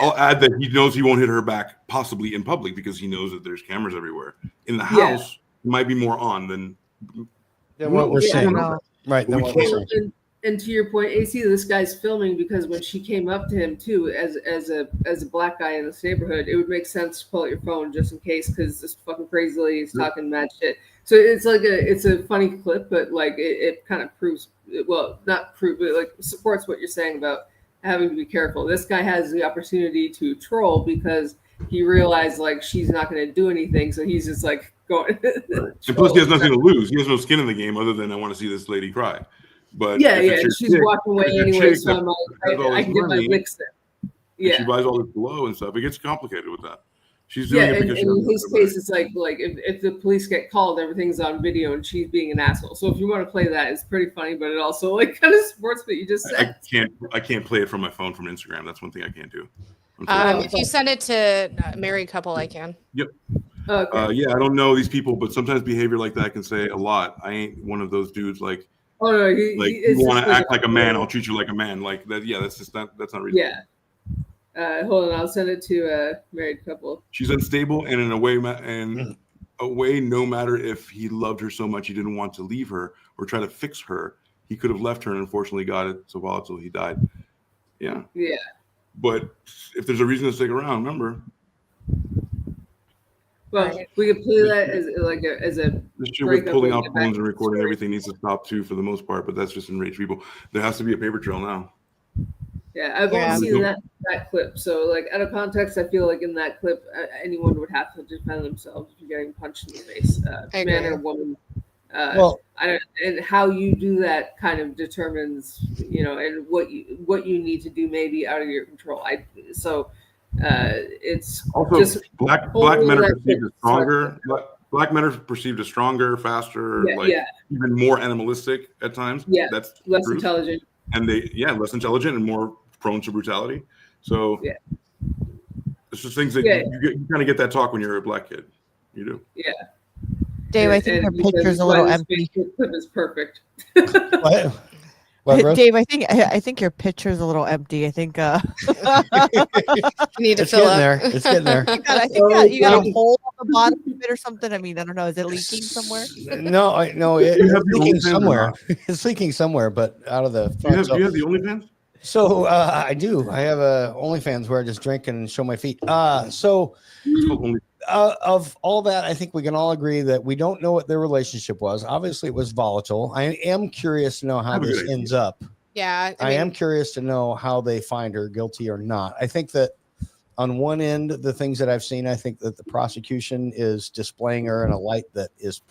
I'll add that he knows he won't hit her back, possibly in public, because he knows that there's cameras everywhere. In the house, it might be more on than what we're saying. Right. And to your point, AC, this guy's filming because when she came up to him too, as a black guy in this neighborhood, it would make sense to pull out your phone just in case, because this fucking crazy lady is talking mad shit. So it's like it's a funny clip, but like it kind of proves, well, not prove, but like supports what you're saying about having to be careful. This guy has the opportunity to troll because he realized like she's not going to do anything, so he's just like going. And plus, he has nothing to lose. He has no skin in the game other than I want to see this lady cry. But she's walking away anyway, so I'm like, I can get my licks there. Yeah, she buys all this blow and stuff. It gets complicated with that. She's doing it because and in his case, it's like if the police get called, everything's on video, and she's being an asshole. So if you want to play that, it's pretty funny, but it also like kind of supports what you just said. I can't play it from my phone from Instagram. That's one thing I can't do. If you send it to a married couple, I can. Yep. Okay. Yeah, I don't know these people, but sometimes behavior like that can say a lot. I ain't one of those dudes like. Oh no, you want to act like a man? I'll treat you like a man. Like that. Yeah, that's not reasonable. Yeah. Hold on, I'll send it to a married couple. She's unstable, and in a way, no matter if he loved her so much he didn't want to leave her or try to fix her, he could have left her, and unfortunately got it so volatile he died. Yeah. Yeah. But if there's a reason to stick around, remember. Well, we could play that as a. This shit with pulling out phones and recording everything needs to stop too, for the most part. But that's just enraged people. There has to be a paper trail now. Yeah, I've only seen that clip. So, like, out of context, I feel like in that clip, anyone would have to defend themselves if you're getting punched in the face, man or woman. And how you do that kind of determines, and what you need to do may be out of your control. It's also just black men are perceived as stronger. Black men are perceived as stronger, faster, even more animalistic at times. Yeah, that's less intelligent. And less intelligent and more prone to brutality. So it's just things that you kind of get that talk when you're a black kid. You do. Yeah. Dave, I think your picture's a little empty. Clip is perfect. What, Dave, I think your picture's a little empty. I think you need to it's fill getting up. there. It's getting there. I think you got a hole on the bottom of it or something. I mean, I don't know. Is it leaking somewhere? No, it's leaking somewhere. It's leaking somewhere, but out of the front. Do you have the OnlyFans? So I do. I have a OnlyFans where I just drink and show my feet. Of all that, I think we can all agree that we don't know what their relationship was. Obviously, it was volatile. I am curious to know how this ends up. Yeah. I am curious to know how they find her guilty or not. I think that on one end, the things that I've seen, I think that the prosecution is displaying her in a light that is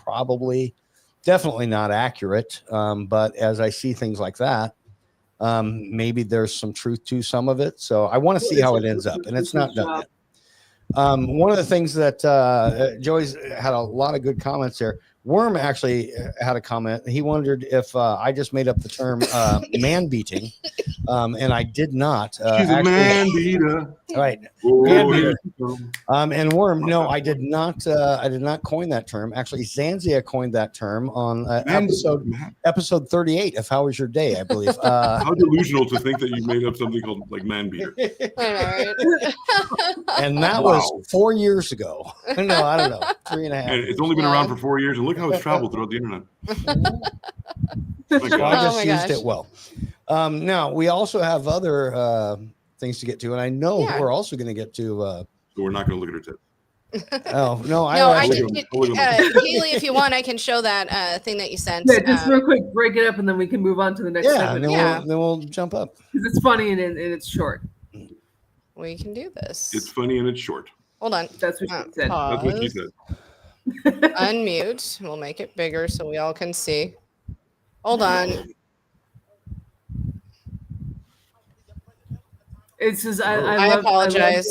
definitely not accurate. But as I see things like that, maybe there's some truth to some of it. So I want to see how it ends up, and it's not done yet. One of the things that Joey's had a lot of good comments there. Worm actually had a comment. He wondered if I just made up the term man beating, and I did not. She's a man beater. Right. Man beater. And Worm, no, I did not. I did not coin that term. Actually, Zanzia coined that term on episode 38 of How Was Your Day, I believe. How delusional to think that you made up something called like man beater. And that was 4 years ago. No, I don't know, 3.5. And it's only been around for 4 years, and look how it's traveled throughout the internet. I just used it well. Now we also have other things to get to, and I know we're also going to get to. So we're not going to look at her tip. Oh no! Haley, if you want, I can show that thing that you sent. Yeah, just real quick, break it up, and then we can move on to the next. Yeah, and then we'll jump up because it's funny and it's short. We can do this. It's funny and it's short. Hold on. That's what she said. That's what she said. Unmute. We'll make it bigger so we all can see. Hold on. It's just I apologize.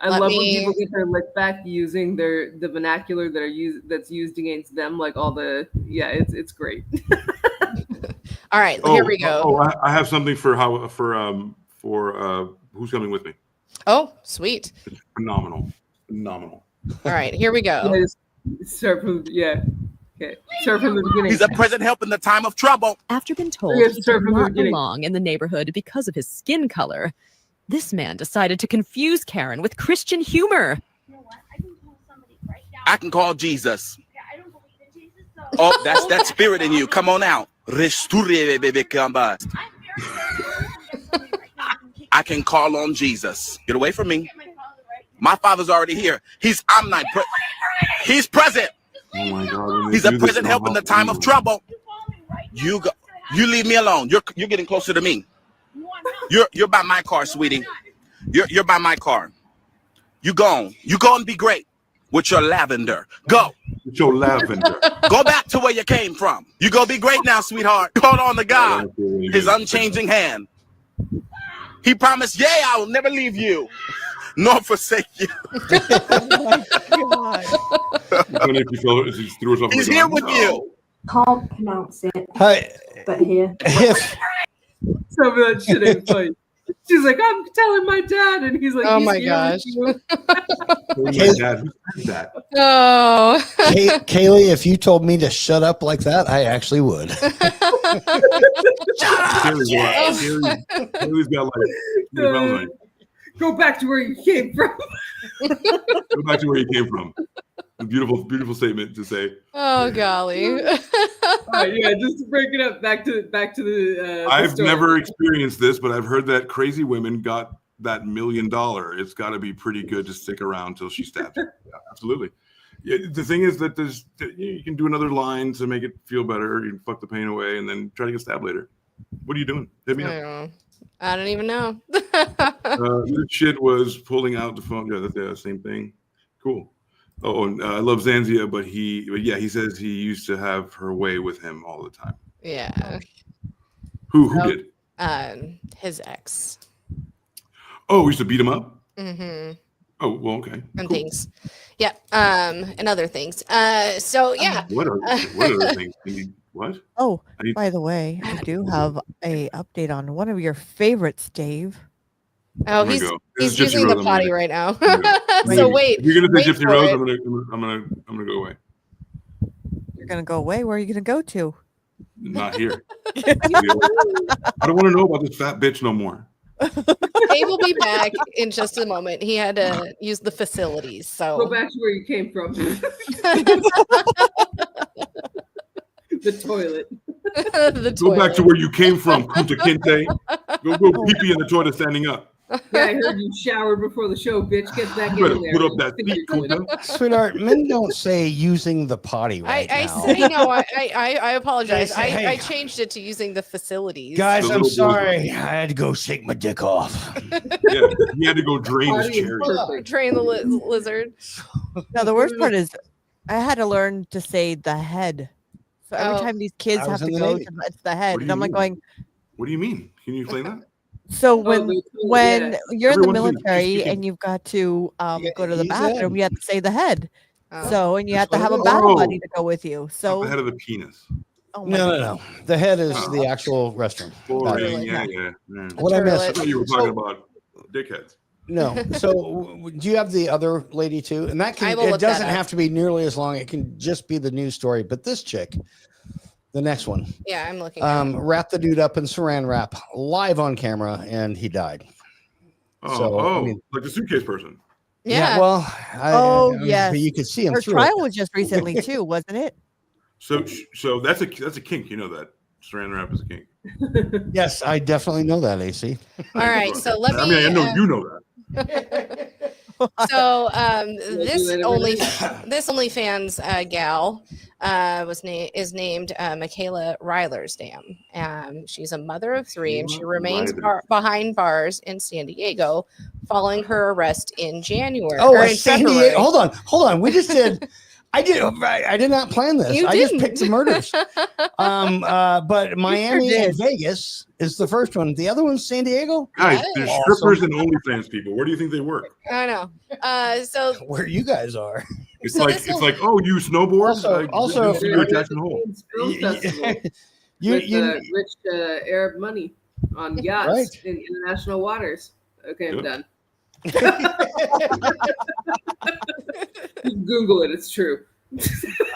I love when people get their lick back using the vernacular that's used against them, like all the it's great. All right, here we go. I have something for Who's Coming With Me. Oh, sweet. It's phenomenal. All right, here we go. Start from Okay. Start from the beginning. He's a present help in the time of trouble. After being told he did not belong in the neighborhood because of his skin color, this man decided to confuse Karen with Christian humor. You know what? I can call somebody right now. I can call Jesus. Yeah, I don't believe in Jesus. So. Oh, that's that spirit in you. Come on out. I can call on Jesus. Get away from me. My father's already here. He's omnipresent. He's present. Oh my God! He's a present help in the time of trouble. You go. You leave me alone. You're getting closer to me. You're by my car, sweetie. You're by my car. You go and be great with your lavender. Go. With your lavender. Go back to where you came from. You go be great now, sweetheart. Hold on to God. His unchanging hand. He promised, I will never leave you, nor forsake you. Oh my God. He's here with you. Can't pronounce it. Hi. But here. Some of that shit ain't funny. She's like, I'm telling my dad, and he's like, Oh he's my here gosh. with you. My dad, who said that? Oh. Kaylee, if you told me to shut up like that, I actually would. Kaylee's got like, Go back to where you came from. go back to where you came from. A beautiful, beautiful statement to say. Oh golly. All right, yeah, just to break it up, back to the I've story. never experienced this, but I've heard that crazy women got that $1 million. It's got to be pretty good to stick around till she stabs you. Yeah, absolutely. Yeah, the thing is that you can do another line to make it feel better. You can fuck the pain away and then try to get stabbed later. What are you doing? Hit me up. I don't even know. This shit was pulling out the phone. Yeah, that's the same thing. Cool. Oh, and I love Zanzia, but he says he used to have her way with him all the time. Yeah. Who did? His ex. Oh, we used to beat him up? Mm-hmm. Oh, well, okay. And things. Yeah. And other things. So yeah. What other things? What? Oh, by the way, I do have a update on one of your favorites, Dave. Oh, he's using the potty right now. So wait. If you're gonna say Gypsy Rose, I'm gonna go away. You're gonna go away? Where are you gonna go to? Not here. I don't want to know about this fat bitch no more. Dave will be back in just a moment. He had to use the facilities. So go back to where you came from. The toilet. Go back to where you came from, Kunta Kinte. Go pee-pee in the toilet standing up. Yeah, I heard you showered before the show, bitch. Get back You in better there. put up that feet, Kunta. Sweetheart, men don't say using the potty right I now. say no. I apologize. They say, hey. I changed it to using the facilities. Guys, I'm sorry. I had to go shake my dick off. Yeah, he had to go drain his cherry. Train the lizard. Now the worst part is, I had to learn to say the head. So every time these kids have to go to the head, and I'm like going. What do you mean? Can you explain that? So when you're in the military and you've got to go to the bathroom, you have to say the head. So and you have to have a battle buddy to go with you. So the head of the penis. Oh No. The head is the actual restroom. Boring. Yeah. What I missed? I thought you were talking about dickheads. No. So do you have the other lady too? And that can it doesn't have to be nearly as long. It can just be the news story. But this chick, the next one. Yeah, I'm looking. Wrapped the dude up in saran wrap live on camera, and he died. I mean, like the suitcase person. Yeah. Well, yes. But you could see him. Her through trial it. was just recently too, wasn't it? So that's a kink. You know that saran wrap is a kink. Yes, I definitely know that, AC. All right, so let me. I mean, I know you know that. So this OnlyFans gal is named Michaela Reilersdam. She's a mother of 3, and she remains behind bars in San Diego following her arrest in January. Oh, in San Diego. Hold on. We just did. I did not plan this. I just picked the murders. But Miami and Vegas is the first one. The other one's San Diego. Guys, there's strippers and OnlyFans people. Where do you think they work? I know. So where you guys are. It's like oh, you snowboard. Also you're Jackson Hole. With rich Arab money on yachts in international waters. Okay, I'm done. Google it. It's true.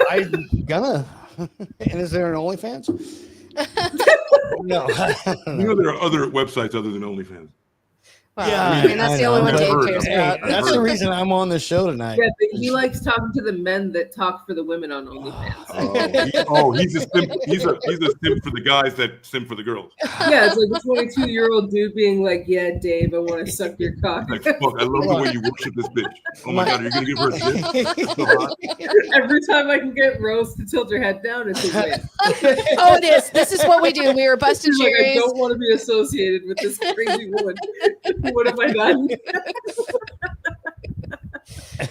I'm gonna. And is there an OnlyFans? No. You know there are other websites other than OnlyFans. Well, yeah, I mean that's the only one Dave cares about. That's the reason I'm on the show tonight. Yeah, but he likes talking to the men that talk for the women on OnlyFans. He's a simp. He's a simp for the guys that simp for the girls. Yeah, it's like a 22-year-old dude being like, "Yeah, Dave, I want to suck your cock." Like, fuck, I love the way you worship this bitch. Oh my god, you're gonna give her a dick? Every time I can get Rose to tilt her head down, it's a win. Oh, this is what we do. We were busting She's like, I cherries. don't want to be associated with this crazy woman. What have I done?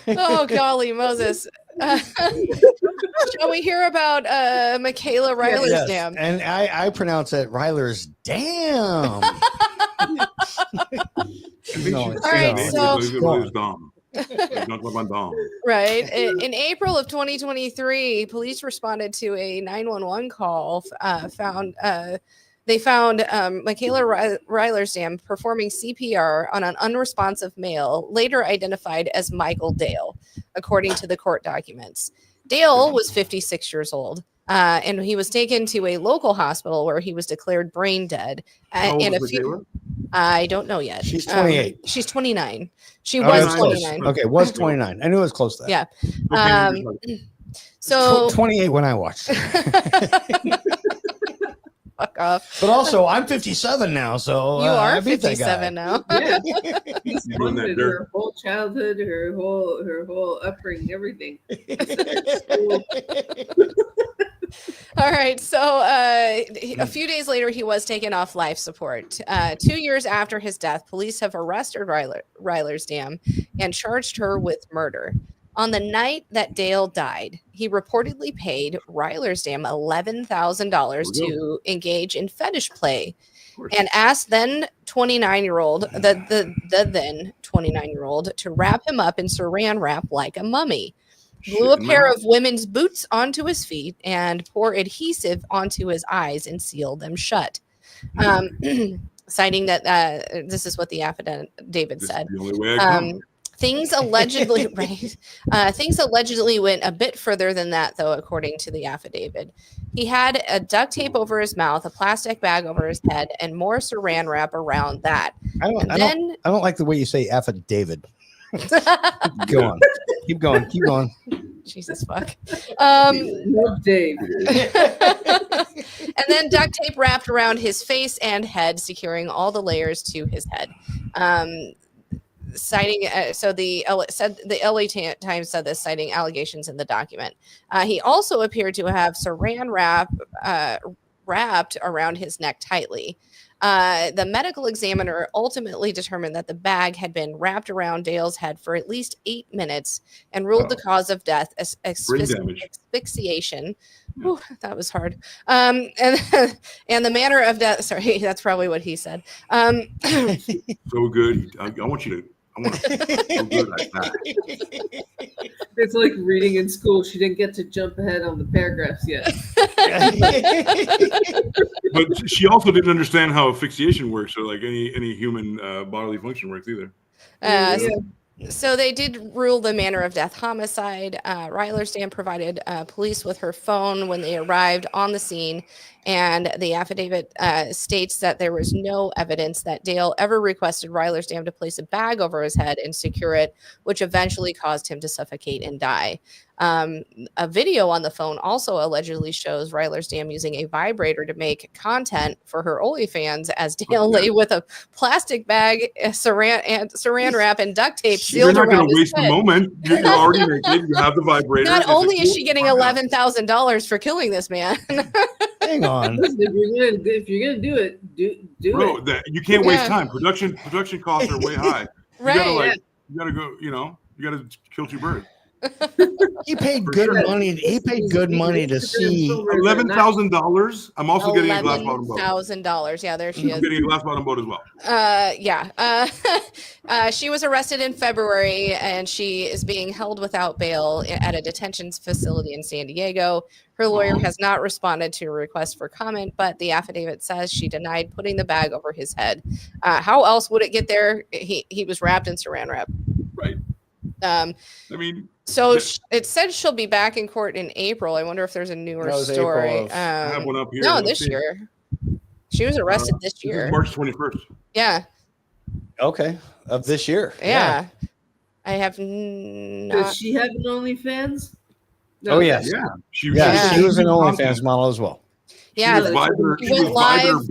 Oh golly Moses. Shall we hear about Michaela Reilersdam? Yes. And I pronounce it Reiler's damn. All right, so right in April of 2023, police responded to a 911 call They found Michaela Rylersdam performing CPR on an unresponsive male, later identified as Michael Dale, according to the court documents. Dale was 56 years old, and he was taken to a local hospital where he was declared brain dead. How old And is Michaela? I don't know yet. She's 28. She's 29. She Oh, was that's close. 29. Okay, was 29. I knew it was close to that. Yeah. So 28 when I watched it. Fuck off. But also, I'm 57 now, so You are I beat that guy. 57 now. Yeah. He's doing that funded her whole childhood, her whole upbringing, everything. All right. So a few days later, he was taken off life support. 2 years after his death, police have arrested Rylersdam and charged her with murder. On the night that Dale died, he reportedly paid Rylersdam $11,000 to engage in fetish play and asked then 29-year-old, the then 29-year-old, to wrap him up in saran wrap like a mummy. Glue a pair of women's boots onto his feet and pour adhesive onto his eyes and seal them shut. Citing that this is what the affidavit said. The only way I come. Things allegedly things allegedly went a bit further than that, though, according to the affidavit. He had a duct tape over his mouth, a plastic bag over his head, and more saran wrap around that. I don't like the way you say affidavit. Go on. Keep going. Jesus fuck. Dave. And then duct tape wrapped around his face and head, securing all the layers to his head. Citing the LA Times said this, citing allegations in the document. He also appeared to have saran wrap wrapped around his neck tightly. The medical examiner ultimately determined that the bag had been wrapped around Dale's head for at least 8 minutes and ruled the cause of death as asphyxiation. Whew, that was hard. And the manner of death. Sorry, that's probably what he said. So good. I want you to so good like that. It's like reading in school. She didn't get to jump ahead on the paragraphs yet. But she also didn't understand how asphyxiation works, or like any human bodily function works either. So they did rule the manner of death homicide. Rylersdam provided police with her phone when they arrived on the scene, and the affidavit states that there was no evidence that Dale ever requested Rylersdam to place a bag over his head and secure it, which eventually caused him to suffocate and die. A video on the phone also allegedly shows Rylersdam using a vibrator to make content for her OnlyFans as Dale lay with a plastic bag, saran wrap, and duct tape sealed You're not around going to his waste head. a moment. You're already naked. You have the vibrator. Not only is she getting $11,000 for killing this man. Hang on. Listen, if you're gonna do it, do Bro, it. you can't waste time. Production costs are way high. Right. You gotta go. You gotta kill two birds. He paid good money. He paid good money to see $11,000. I'm also getting a glass bottom boat. $11,000. Yeah, there she is. I'm getting a glass bottom boat as well. She was arrested in February, and she is being held without bail at a detention facility in San Diego. Her lawyer has not responded to a request for comment, but the affidavit says she denied putting the bag over his head. How else would it get there? He was wrapped in saran wrap. Right. So it said she'll be back in court in April. I wonder if there's a newer story. I have one up here. No, Let's this see. year. She was arrested this year. March 21st. Yeah. Okay. Of this year. Yeah. I have not. Does she have an OnlyFans? Oh yes. Yeah. She was an OnlyFans model as well. Yeah, She was live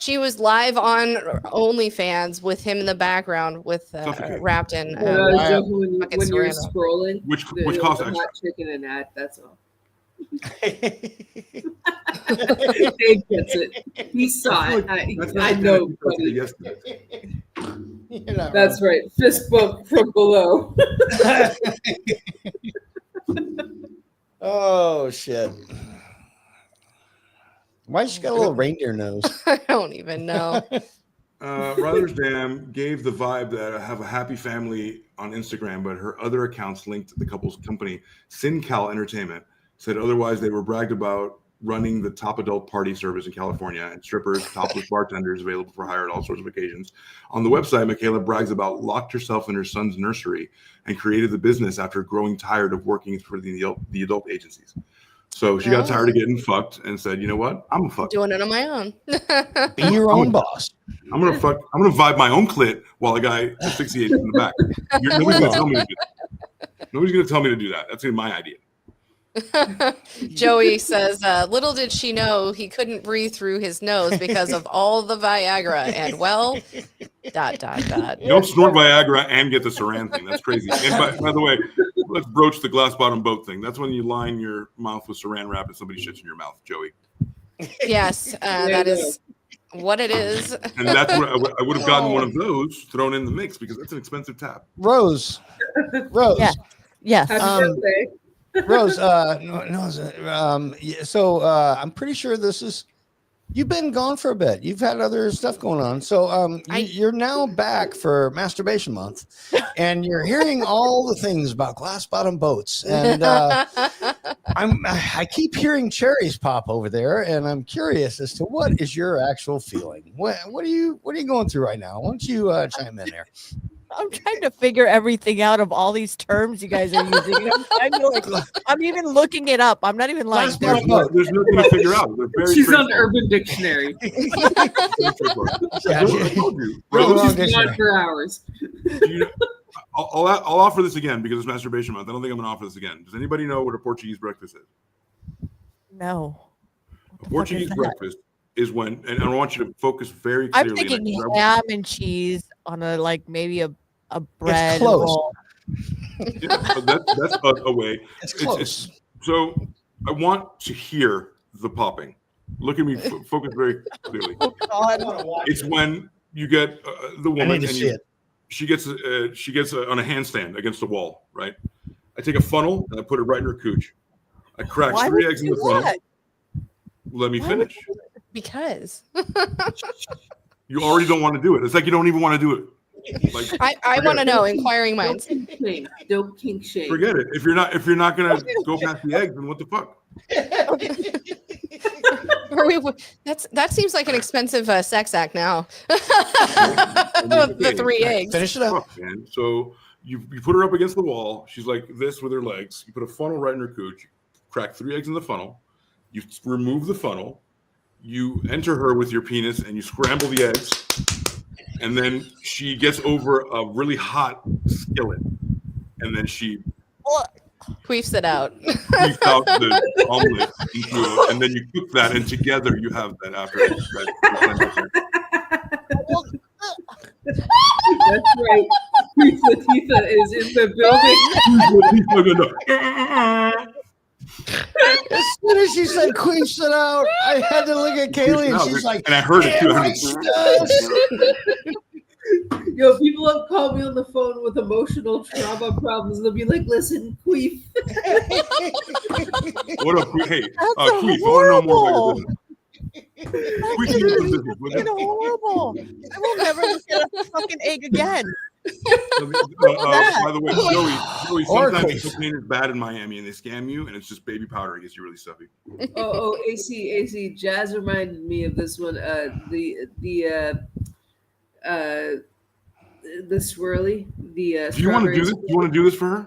she was live on OnlyFans with him in the background with wrapped in when you're scrolling, which costs hot extra. chicken and ad. That's all. Dave gets it. He saw it. I know, buddy. That's right. Fist bump from below. Oh shit. Why she got a little reindeer nose? I don't even know. Rylersdam gave the vibe that I have a happy family on Instagram, but her other accounts linked to the couple's company, SinCal Entertainment, said otherwise they were bragged about running the top adult party service in California, and strippers, topless bartenders available for hire at all sorts of occasions. On the website, Michaela brags about locked herself in her son's nursery and created the business after growing tired of working for the adult agencies. So she got tired of getting fucked and said, you know what? I'm gonna fuck. Doing it on my own. Be your own boss. I'm gonna vibe my own clit while a guy asphyxiates in the back. Nobody's gonna tell me to do that. Nobody's gonna tell me to do that. That's my idea. Joey says, little did she know he couldn't breathe through his nose because of all the Viagra. And well, ... You don't snort Viagra and get the saran thing. That's crazy. And by the way, let's broach the glass bottom boat thing. That's when you line your mouth with saran wrap and somebody shits in your mouth, Joey. Yes, that is what it is. And that's what I would have gotten one of those thrown in the mix because that's an expensive tap. Rose. Yes. Rose, so I'm pretty sure this is, you've been gone for a bit. You've had other stuff going on. So you're now back for Masturbation Month, and you're hearing all the things about glass bottom boats. And I keep hearing cherries pop over there, and I'm curious as to what is your actual feeling. What are you going through right now? Why don't you chime in there? I'm trying to figure everything out of all these terms you guys are using. I'm even looking it up. I'm not even lying. There's nothing to figure out. She's on Urban Dictionary. She's gone for hours. I'll offer this again because it's Masturbation Month. I don't think I'm going to offer this again. Does anybody know what a Portuguese breakfast is? No. A Portuguese breakfast is when, and I want you to focus very clearly. I'm thinking ham and cheese on maybe a bread. It's close. Roll. Yeah, that's a way. It's close. So I want to hear the popping. Look at me. Focus very clearly. It's when you get the woman and she gets on a handstand against the wall. Right. I take a funnel and I put it right in her cooch. I crack 3 eggs in the funnel. Let me finish. Because you already don't want to do it. It's like you don't even want to do it. Like I want to know, inquiring minds. Don't kink shame. Forget it. If you're not gonna go past the eggs, then what the fuck? That seems like an expensive sex act now. The 3 eggs. Finish it up. Man. So you put her up against the wall. She's like this with her legs. You put a funnel right in her cooch. You crack 3 eggs in the funnel. You remove the funnel. You enter her with your penis and you scramble the eggs. And then she gets over a really hot skillet. And then she queefs it out. Queefs out the omelet into it. And then you cook that, and together you have that after. That's right. Queef Latifah is in the building. As soon as she said queefs it out, I had to look at Kaylee and she's like, and I heard it too. Yo, people have called me on the phone with emotional trauma problems. They'll be like, listen, queef. What up, queef? Hey, queef, I want to know more about your business. That's horrible. I will never look at a fucking egg again. By the way, Joey, sometimes cocaine is bad in Miami and they scam you and it's just baby powder. It gets you really stuffy. AC, Jazz reminded me of this one. The swirly. Do you want to do this? Do you want to do this for her?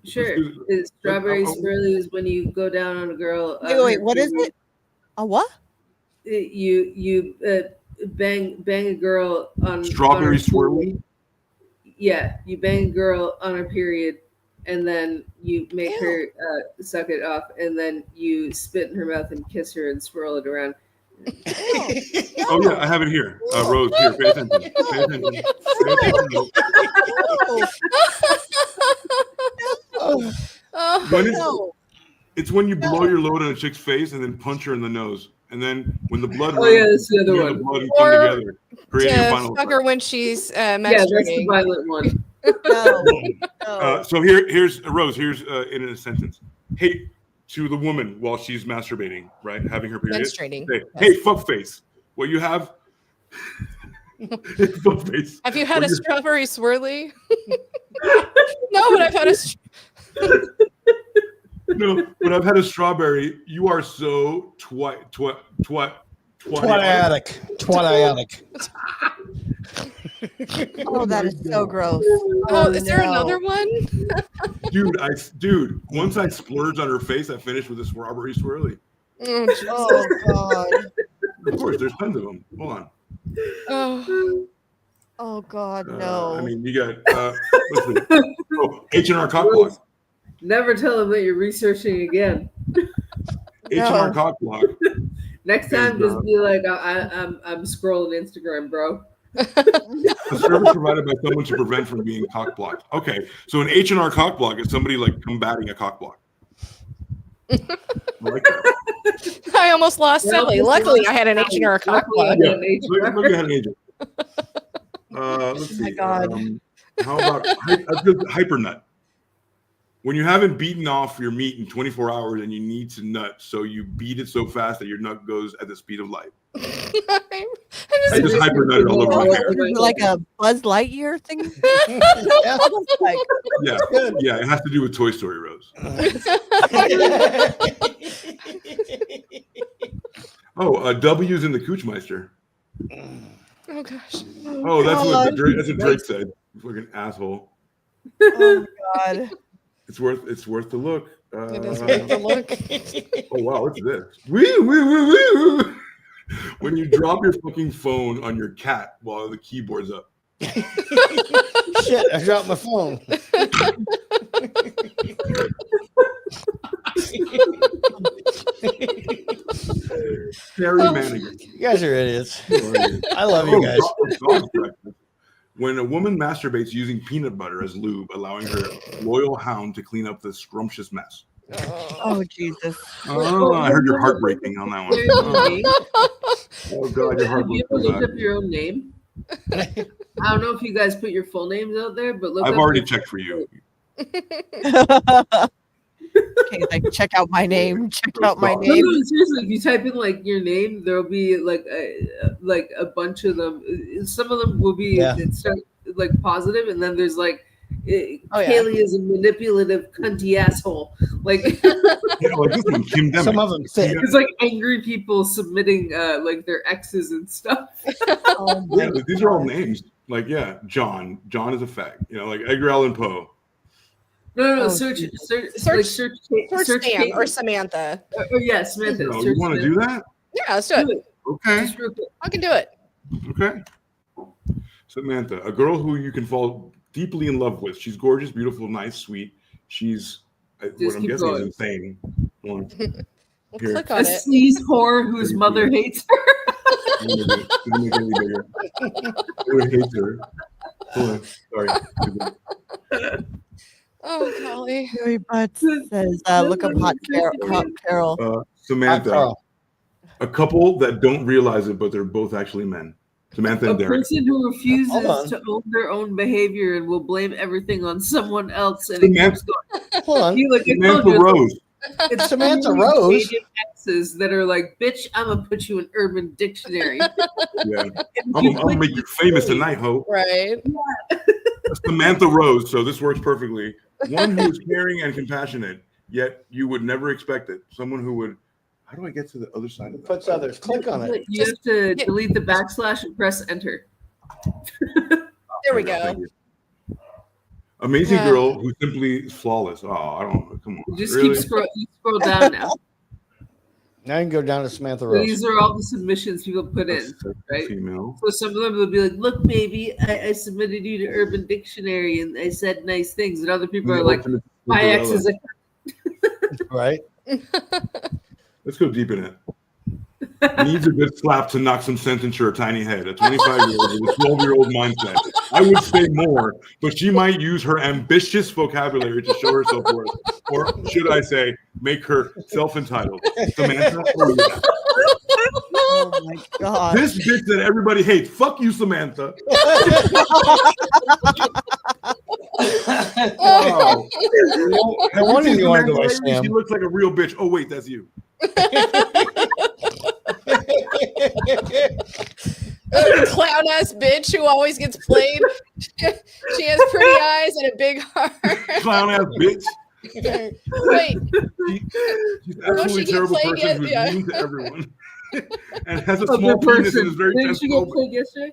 Sure. The strawberry swirly is when you go down on a girl. Wait, what is it? A what? You bang a girl on strawberry swirly. Yeah, you bang a girl on her period, and then you make her suck it off, and then you spit in her mouth and kiss her and swirl it around. Oh yeah, I have it here. Rose, here, pay attention. Pay attention. It's when you blow your load on a chick's face and then punch her in the nose. And then when the blood that's the other one. The blood come together, creating a final fuck her when she's menstruating. Yeah, that's the violent one. So here's Rose. Here's in a sentence. Hey, to the woman while she's masturbating, right, having her period. Menstruating. Hey, fuck face. What you have? Fuck face. Have you had a strawberry swirly? No, but I've had a. No, when I've had a strawberry, you are so twat-iatic. Oh, that is so gross. Oh, is there another one? Dude, once I splurged on her face, I finished with a strawberry swirly. Oh God. Of course, there's tons of them. Hold on. Oh God, no. I mean, you got H&R Cockblock. Never tell them that you're researching again. H&R Cockblock. Next time, just be like, I'm scrolling Instagram, bro. A service provided by someone to prevent from being cockblocked. Okay, so an H&R Cockblock is somebody like combating a cockblock. I almost lost Sally. Luckily, I had an H&R cockblock. Yeah, look, I had an agent. Let's see. Oh my God. How about hypernut? When you haven't beaten off your meat in 24 hours and you need to nut, so you beat it so fast that your nut goes at the speed of light. I just hypernutted all over my hair. Like a Buzz Lightyear thing? Yeah, it has to do with Toy Story, Rose. W's in the Coochmeister. Oh gosh. Oh, that's what Drake said. Fucking asshole. Oh God. It's worth the look. It is worth the look. Oh wow, what's this? Woo. When you drop your fucking phone on your cat while the keyboard's up. Shit, I dropped my phone. Terry Manigan. You guys are idiots. I love you guys. When a woman masturbates using peanut butter as lube, allowing her loyal hound to clean up the scrumptious mess. Oh Jesus! Oh, I heard your heart breaking on that one. Oh God, your heart. Have you ever looked up your own name? I don't know if you guys put your full names out there, but look. I've already checked for you. Okay, like check out my name. Check out my name. No, seriously, if you type in like your name, there'll be like a bunch of them. Some of them will be like positive, and then there's like Kaylee is a manipulative cunty asshole. Like, some of them fit. It's like angry people submitting like their exes and stuff. Yeah, these are all names. Like, John is a fact. You know, like Edgar Allan Poe. No, search Sam or Samantha. Yeah, Samantha. No, you want to do that? Yeah, let's do it. Okay. I can do it. Okay. Samantha, a girl who you can fall deeply in love with. She's gorgeous, beautiful, nice, sweet. She's what I'm guessing is insane. We'll click on a sleaze whore whose mother hates her. Who hates her? Hold on. Sorry. Oh, golly. Joey Butts says, look up Hot Carol. Samantha, a couple that don't realize it, but they're both actually men. Samantha and Derek. A person who refuses to own their own behavior and will blame everything on someone else. And it keeps going. Hold on. Samantha Rose. It's Samantha Rose. Exes that are like, bitch, I'm gonna put you in Urban Dictionary. Yeah, I'm gonna make you famous tonight, ho. Right. Samantha Rose. So this works perfectly. One who is caring and compassionate, yet you would never expect it. Someone who would. How do I get to the other side of that? Puts others. Click on it. You have to delete the backslash and press enter. There we go. Amazing girl who simply is flawless. Oh, I don't. Come on. Just keep scroll down now. Now you can go down to Samantha So Rose. these are all the submissions people put in, right? Female. So some of them will be like, "Look, baby, I submitted you to Urban Dictionary and I said nice things," and other people are like, "My ex is a." Right. Let's go deep in it. Needs a good slap to knock some sense into her tiny head. A 25-year-old with a 12-year-old mindset. I would say more, but she might use her ambitious vocabulary to show herself worth. Or should I say, make her self-entitled. Samantha, oh my God. this bitch that everybody hates. Fuck you, Samantha. Oh. No wonder you want to go by Sam. She looks like a real bitch. Oh, wait, that's you. Clown ass bitch who always gets played. She has pretty eyes and a big heart. Clown ass bitch. Wait. She's absolutely she terrible get person played who's yet? mean to everyone and has a Oh, small good penis person. and is very Didn't she get transphobic. played yesterday?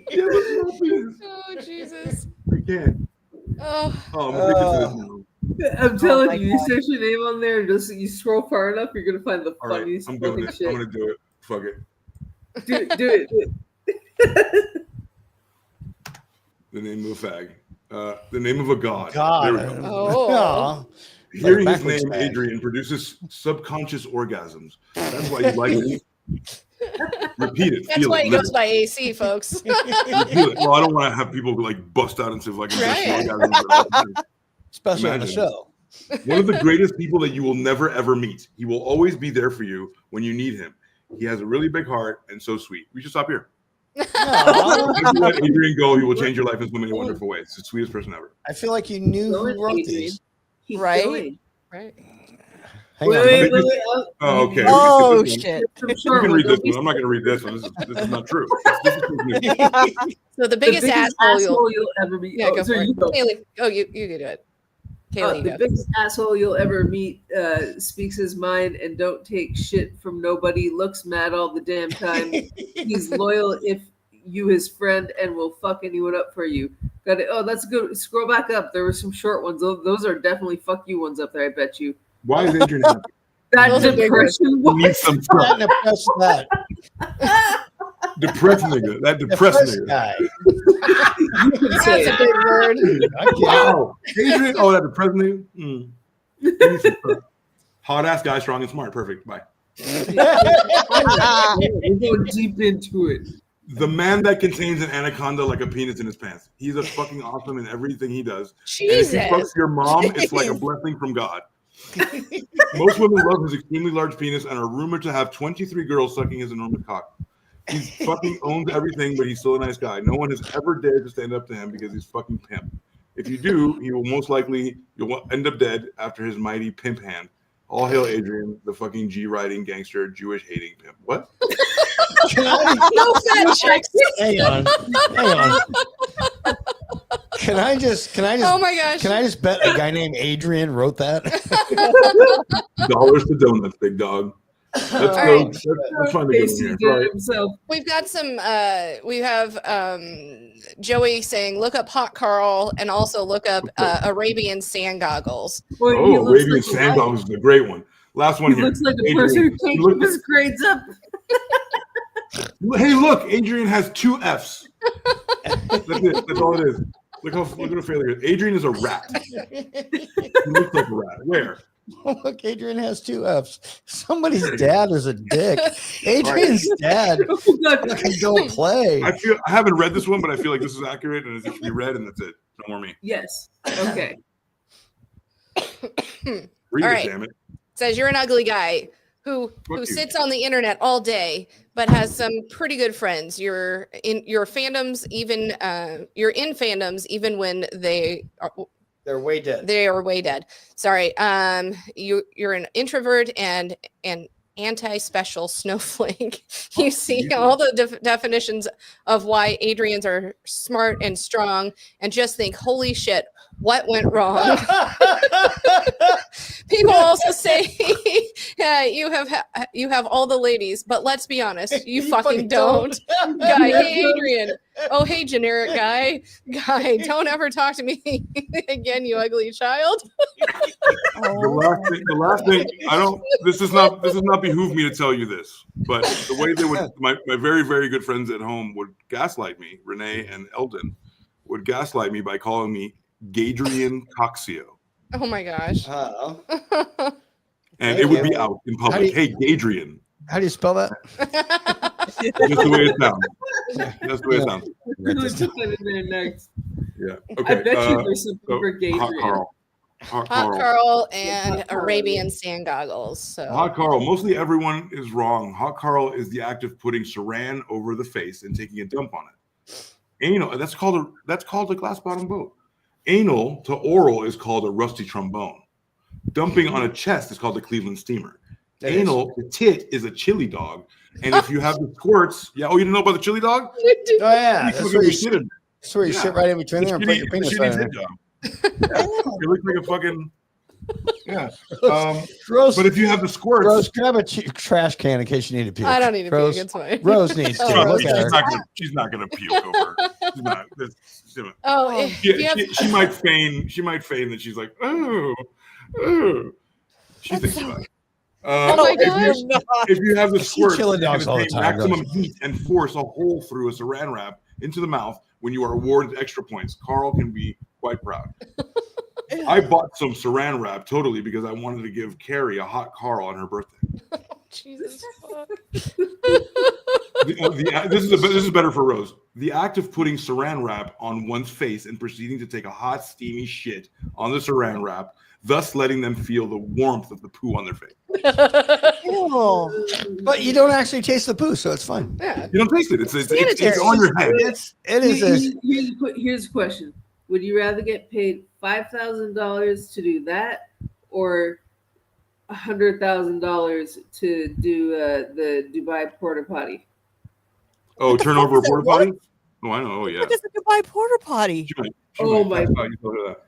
She has a small penis. Oh Jesus. I can't. Oh. Oh, I'm addicted to this now. I'm telling my you, you God. search your name on there and just you scroll far enough, you're gonna find the All right, funniest I'm doing fucking it. shit. I'm gonna do it. Fuck it. Do it, do it, do it. The name of a fag. The name of a god. God. There we go. Oh. Hearing his backwards name, fag. Adrian, produces subconscious orgasms. That's why you like it. Repeat it. That's Feel why it. he Live goes it. by AC, folks. You feel it. Well, I don't want to have people like bust out into like Right. orgasms. Especially on the Imagine. show. One of the greatest people that you will never ever meet. He will always be there for you when you need him. He has a really big heart and so sweet. We should stop here. Aw. If you let Adrian go, he will change your life in so many wonderful ways. He's the sweetest person ever. I feel like you knew Go who ahead, wrote Adrian. these. Keep Right? going. Right. Hang Wait, on. wait, let me- wait, wait. Oh, okay. Oh We can skip shit. Some this short one. You one. can read this Don't be one. I'm not going to read this one. This is not true. This is fake news. So the biggest, asshole you'll ever meet. Yeah, Oh, go so for you it. go. Kaylee, you can do it. Kaylee, you The go. biggest asshole you'll ever meet speaks his mind and don't take shit from nobody, looks mad all the damn time. He's loyal if you his friend and will fuck anyone up for you. Got it. Oh, that's good. Scroll back up. There were some short ones. Those are definitely fuck you ones up there, I bet you. Why is Adrian happy? That Those are big depression He needs was some Not stuff. impressed with that. Depressed nigga. That depressed Depressed nigga. guy. you can say That's a it. big word. I can't. Wow. Adrian. Oh, that depressed nigga. Mm. He needs some stuff. Hot ass guy, strong and smart. Perfect. Bye. We're going deep into it. The man that contains an anaconda like a penis in his pants. He's a fucking awesome in everything he does. And if he fucks Jesus. your mom, it's like a blessing from God. Most women love his extremely large penis and are rumored to have 23 girls sucking his enormous cock. He fucking owns everything, but he's still a nice guy. No one has ever dared to stand up to him because he's fucking pimp. If you do, he will most likely you'll end up dead after his mighty pimp hand. All hail Adrian, the fucking G-riding gangster, Jewish hating pimp. What? No fat chicks. Hang on. Hang on. Can I just Oh my gosh. can I just bet a guy named Adrian wrote that? Dollars to donuts, big dog. Let's go. right. Let's find the good one Casey here. did it Right. himself. We've got some we have Joey saying look up Hot Carl and also look up Arabian sand goggles. Boy, he Oh, looks Arabian like a Sand guy. Dogs is a great one. Last one He here. looks like a Adrian, person who he can't looks- keep his grades up. Hey, look, Adrian has 2 Fs. That's it. That's all it is. Look at a failure. Adrian is a rat. He looks like a rat. Where? Look, Adrian has 2 Fs. Somebody's dad is a dick. Adrian's dad Oh, God. fucking don't play. I haven't read this one, but I feel like this is accurate and it should be read, and that's it. No more me. Yes. Okay. Read All it, right. damn it. Says you're an ugly guy who you. sits on the internet all day but has some pretty good friends. You're in your fandoms even you're in fandoms even when they're way dead. they are way dead. Sorry. You're an introvert and an anti-special snowflake. You see all the definitions of why Adrians are smart and strong and just think, holy shit, what went wrong? People also say you have all the ladies, but let's be honest, you fucking don't. Guy, hey Adrian. Oh hey generic guy, don't ever talk to me again, you ugly child. The last thing. I don't. This does not behoove me to tell you this, but the way they would, my very very good friends at home would gaslight me. Renee and Eldon would gaslight me by calling me Gadrian Coxio. Oh my gosh. And it would be out in public. Hey, Gadrian. How do you spell that? Just the way it sounds. That's the way it sounds. We're going to put that in there next. Yeah. I Okay. bet you there's some so super gay. Hot Carl. Hot Hot Carl. Carl and Arabian sand goggles. So Hot Carl. Mostly everyone is wrong. Hot Carl is the act of putting saran over the face and taking a dump on it. Anal. That's called a glass bottom boat. Anal to oral is called a rusty trombone. Dumping on a chest is called a Cleveland steamer. Anal to tit is a chili dog. And if you have the squirts, you didn't know about the chili dog? Oh yeah, You that's can where get you shit in there. sit right in between there and put your penis right in there. You look like a fucking yeah. Rose, but if you have the squirts, Rose, grab a trash can in case you need to puke. I don't need to Rose, puke. It's fine. Rose needs to. Oh, Look at her. she's not gonna puke over. She's not. Oh, She might feign. She might feign that she's like, oh. She thinks about it. Oh my gosh. If you have the squirt, chili dogs all the time, maximum heat and force a hole through a saran wrap into the mouth when you are awarded extra points. Carl can be quite proud. I bought some saran wrap totally because I wanted to give Carrie a hot Carl on her birthday. Jesus. This is better for Rose. The act of putting saran wrap on one's face and proceeding to take a hot, steamy shit on the saran wrap, thus letting them feel the warmth of the poo on their face. But you don't actually taste the poo, so it's fine. Yeah. You don't taste it. It's on your head. Here's a question. Would you rather get paid $5,000 to do that or $100,000 to do the Dubai porta potty? Oh, turn over a porta potty? Oh, I know. Oh, yeah. What is a Dubai porta potty? Oh my! You told her that.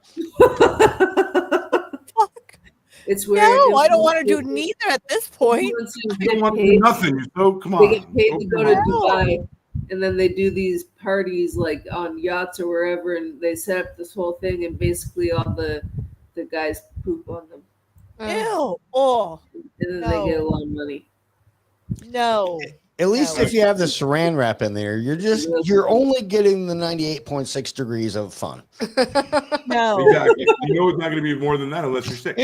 It's where No, I don't want to do neither at this point. You don't want to do nothing. So come on. They get paid to go to Dubai, and then they do these parties like on yachts or wherever, and they set up this whole thing, and basically all the guys poop on them. Ew. Oh. And then they get a lot of money. No. At least if you have the saran wrap in there, you're only getting the 98.6 degrees of fun. No. Exactly. You know it's not going to be more than that unless you're sick.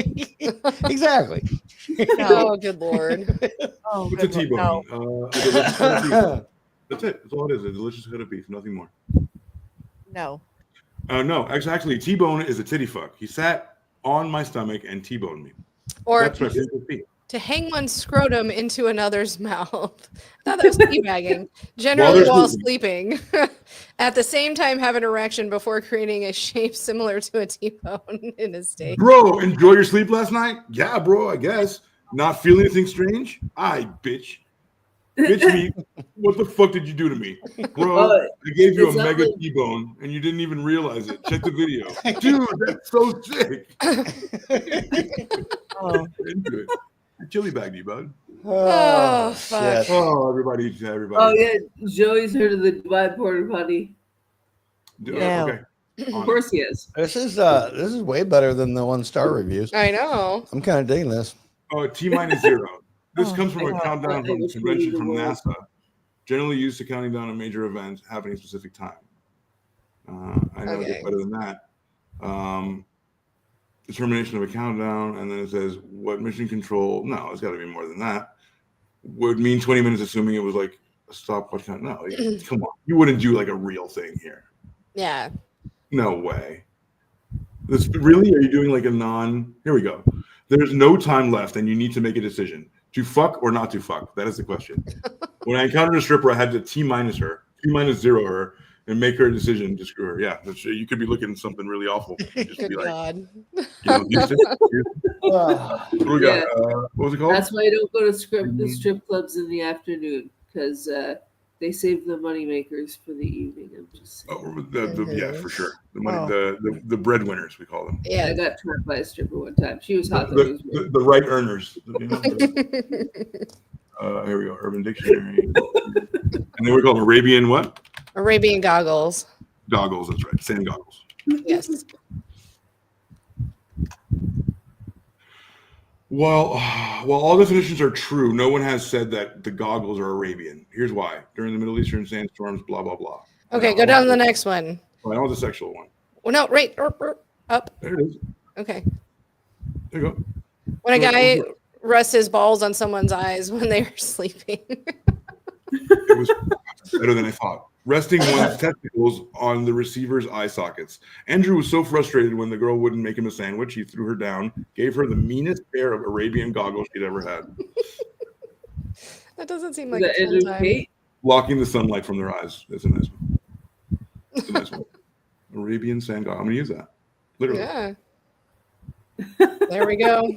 Exactly. Oh, good Lord. Oh, It's a T-bone. No. That's it. That's all it is. A delicious head of beef. Nothing more. No. No, actually, T-bone is a titty fuck. He sat on my stomach and T-boned me. Or that's my favorite thing. to hang one's scrotum into another's mouth. I thought that was teabagging. Generally while sleeping. At the same time, have an erection before creating a shape similar to a T-bone in his steak. Bro, enjoy your sleep last night? Yeah, bro, I guess. Not feeling anything strange? Aye, bitch. Bitch me, what the fuck did you do to me? Bro, I gave you a mega T-bone and you didn't even realize it. Check the video. Dude, that's so sick. Into it. Chili bagged you, bud. Oh, fuck. Oh, everybody. Oh, yeah. Joey's heard of the Dubai porta potty. Yeah. Okay. Of course he is. This is way better than the 1-star reviews. I know. I'm kind of digging this. Oh, T-0. This comes from a countdown from a convention from NASA, generally used to counting down a major event happening at a specific time. I know it gets better than that. Determination of a countdown, and then it says what mission control. No, it's got to be more than that. Would mean 20 minutes, assuming it was like a stopwatch count. No, come on, you wouldn't do like a real thing here. Yeah. No way. This really? Are you doing like a non? Here we go. There's no time left, and you need to make a decision. To fuck or not to fuck? That is the question. When I encountered a stripper, I had to T-minus her, T-0 her, and make her a decision to screw her. Yeah, you could be looking at something really awful. Just Good be like, God. what do we got? What was it called? That's why I don't go to strip clubs in the afternoon, because they save the money makers for the evening. I'm just saying. Yeah, for sure. The money, the breadwinners, we call them. Yeah, I got trapped by a stripper one time. She was hot. The right earners. You know? Here we go. Urban Dictionary. And then we call them Arabian what? Arabian goggles. Goggles, that's right. Sand goggles. Yes. While all definitions are true, no one has said that the goggles are Arabian. Here's why. During the Middle Eastern sandstorms, blah, blah, blah. Okay, go down to the next one. Oh, I want the sexual one. Well, no, right. Up. There it is. Okay. There you go. When a guy rests his balls on someone's eyes when they were sleeping. It was better than I thought. Resting one's testicles on the receiver's eye sockets. Andrew was so frustrated when the girl wouldn't make him a sandwich, he threw her down, gave her the meanest pair of Arabian goggles she'd ever had. That doesn't seem like a fun time. Blocking the sunlight from their eyes. That's a nice one. That's a nice one. Arabian sand goggles. I'm going to use that. Literally. Yeah. There we go.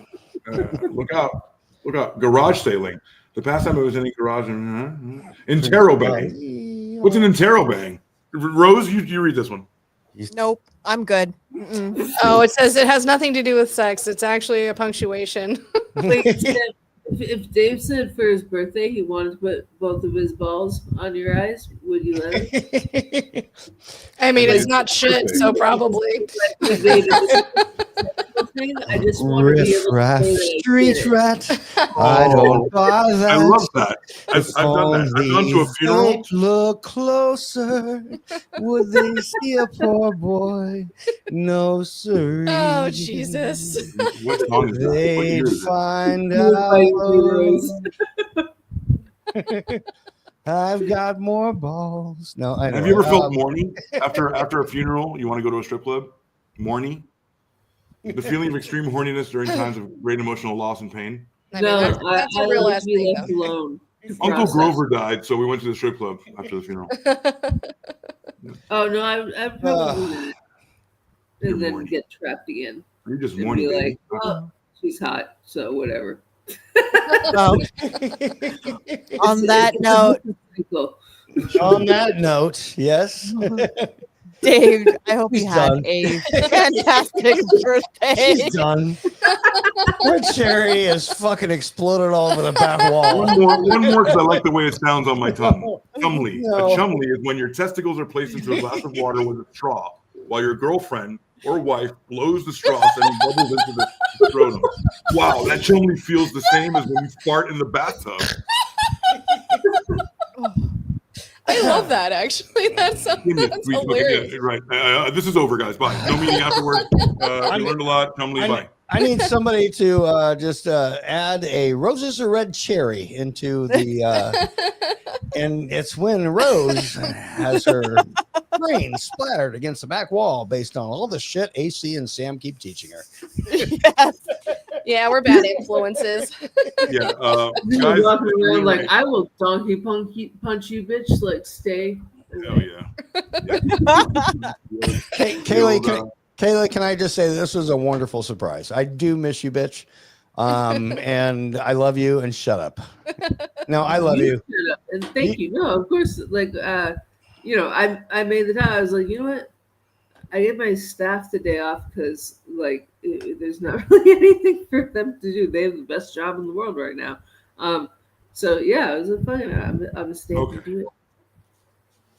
Look out. Look out. Garage sailing. The past time I was in a garage. Interrobang. What's an interrobang? Rose, you read this one. Nope, I'm good. Mm-mm. Oh, it says it has nothing to do with sex. It's actually a punctuation. Wait, if Dave said for his birthday he wanted to put both of his balls on your eyes, would you let him? I mean, it's not shit, so probably. I just want to be able to say that I street did it. rat. I don't buy that. I love that. I've done that. I've gone to a funeral. Don't look closer. Would they see a poor boy? No, sir. Oh, Jesus. What song is that? What year They'd is it? find out. I've got more balls. No, I know. Have you ever felt mourning after a funeral? You want to go to a strip club? Mourning? The feeling of extreme horniness during times of great emotional loss and pain? I mean, that's a real like ass to be thing, left though. alone. Uncle Grover died, so we went to the strip club after the funeral. Oh no, I'd probably do that. And then get trapped again. You're just And mourning, be baby. like, oh, she's hot, so whatever. Oh. On that note, yes. Dave, I hope you He's had done. a fantastic birthday. She's done. Her cherry is fucking exploded all over the back wall. One more, because I like the way it sounds on my tongue. Chumley. No. A chumley is when your testicles are placed into a glass of water with a straw, while your girlfriend or wife blows the straw and bubbles into the scrotum. Wow, that chumley feels the same as when you fart in the bathtub. I love that, actually. That's hilarious. Yeah, right. This is over, guys. Bye. No meeting afterwards. We learned a lot. Chumley, bye. I need somebody to just add a roses or red cherry into the, and it's when Rose has her brain splattered against the back wall based on all the shit AC and Sam keep teaching her. Yes. Yeah, we're bad influences. Yeah, You guys, walking around like, I will donkey punch you, bitch. Like, stay. Oh yeah. Kayla, can I just say this was a wonderful surprise? I do miss you, bitch. And I love you, and shut up. No, I love you. Shut up. And thank you. No, of course, like, you know, I made the time. I was like, you know what? I gave my staff the day off because, like, there's not really anything for them to do. They have the best job in the world right now. So yeah, it was a fun. I'm a stay to do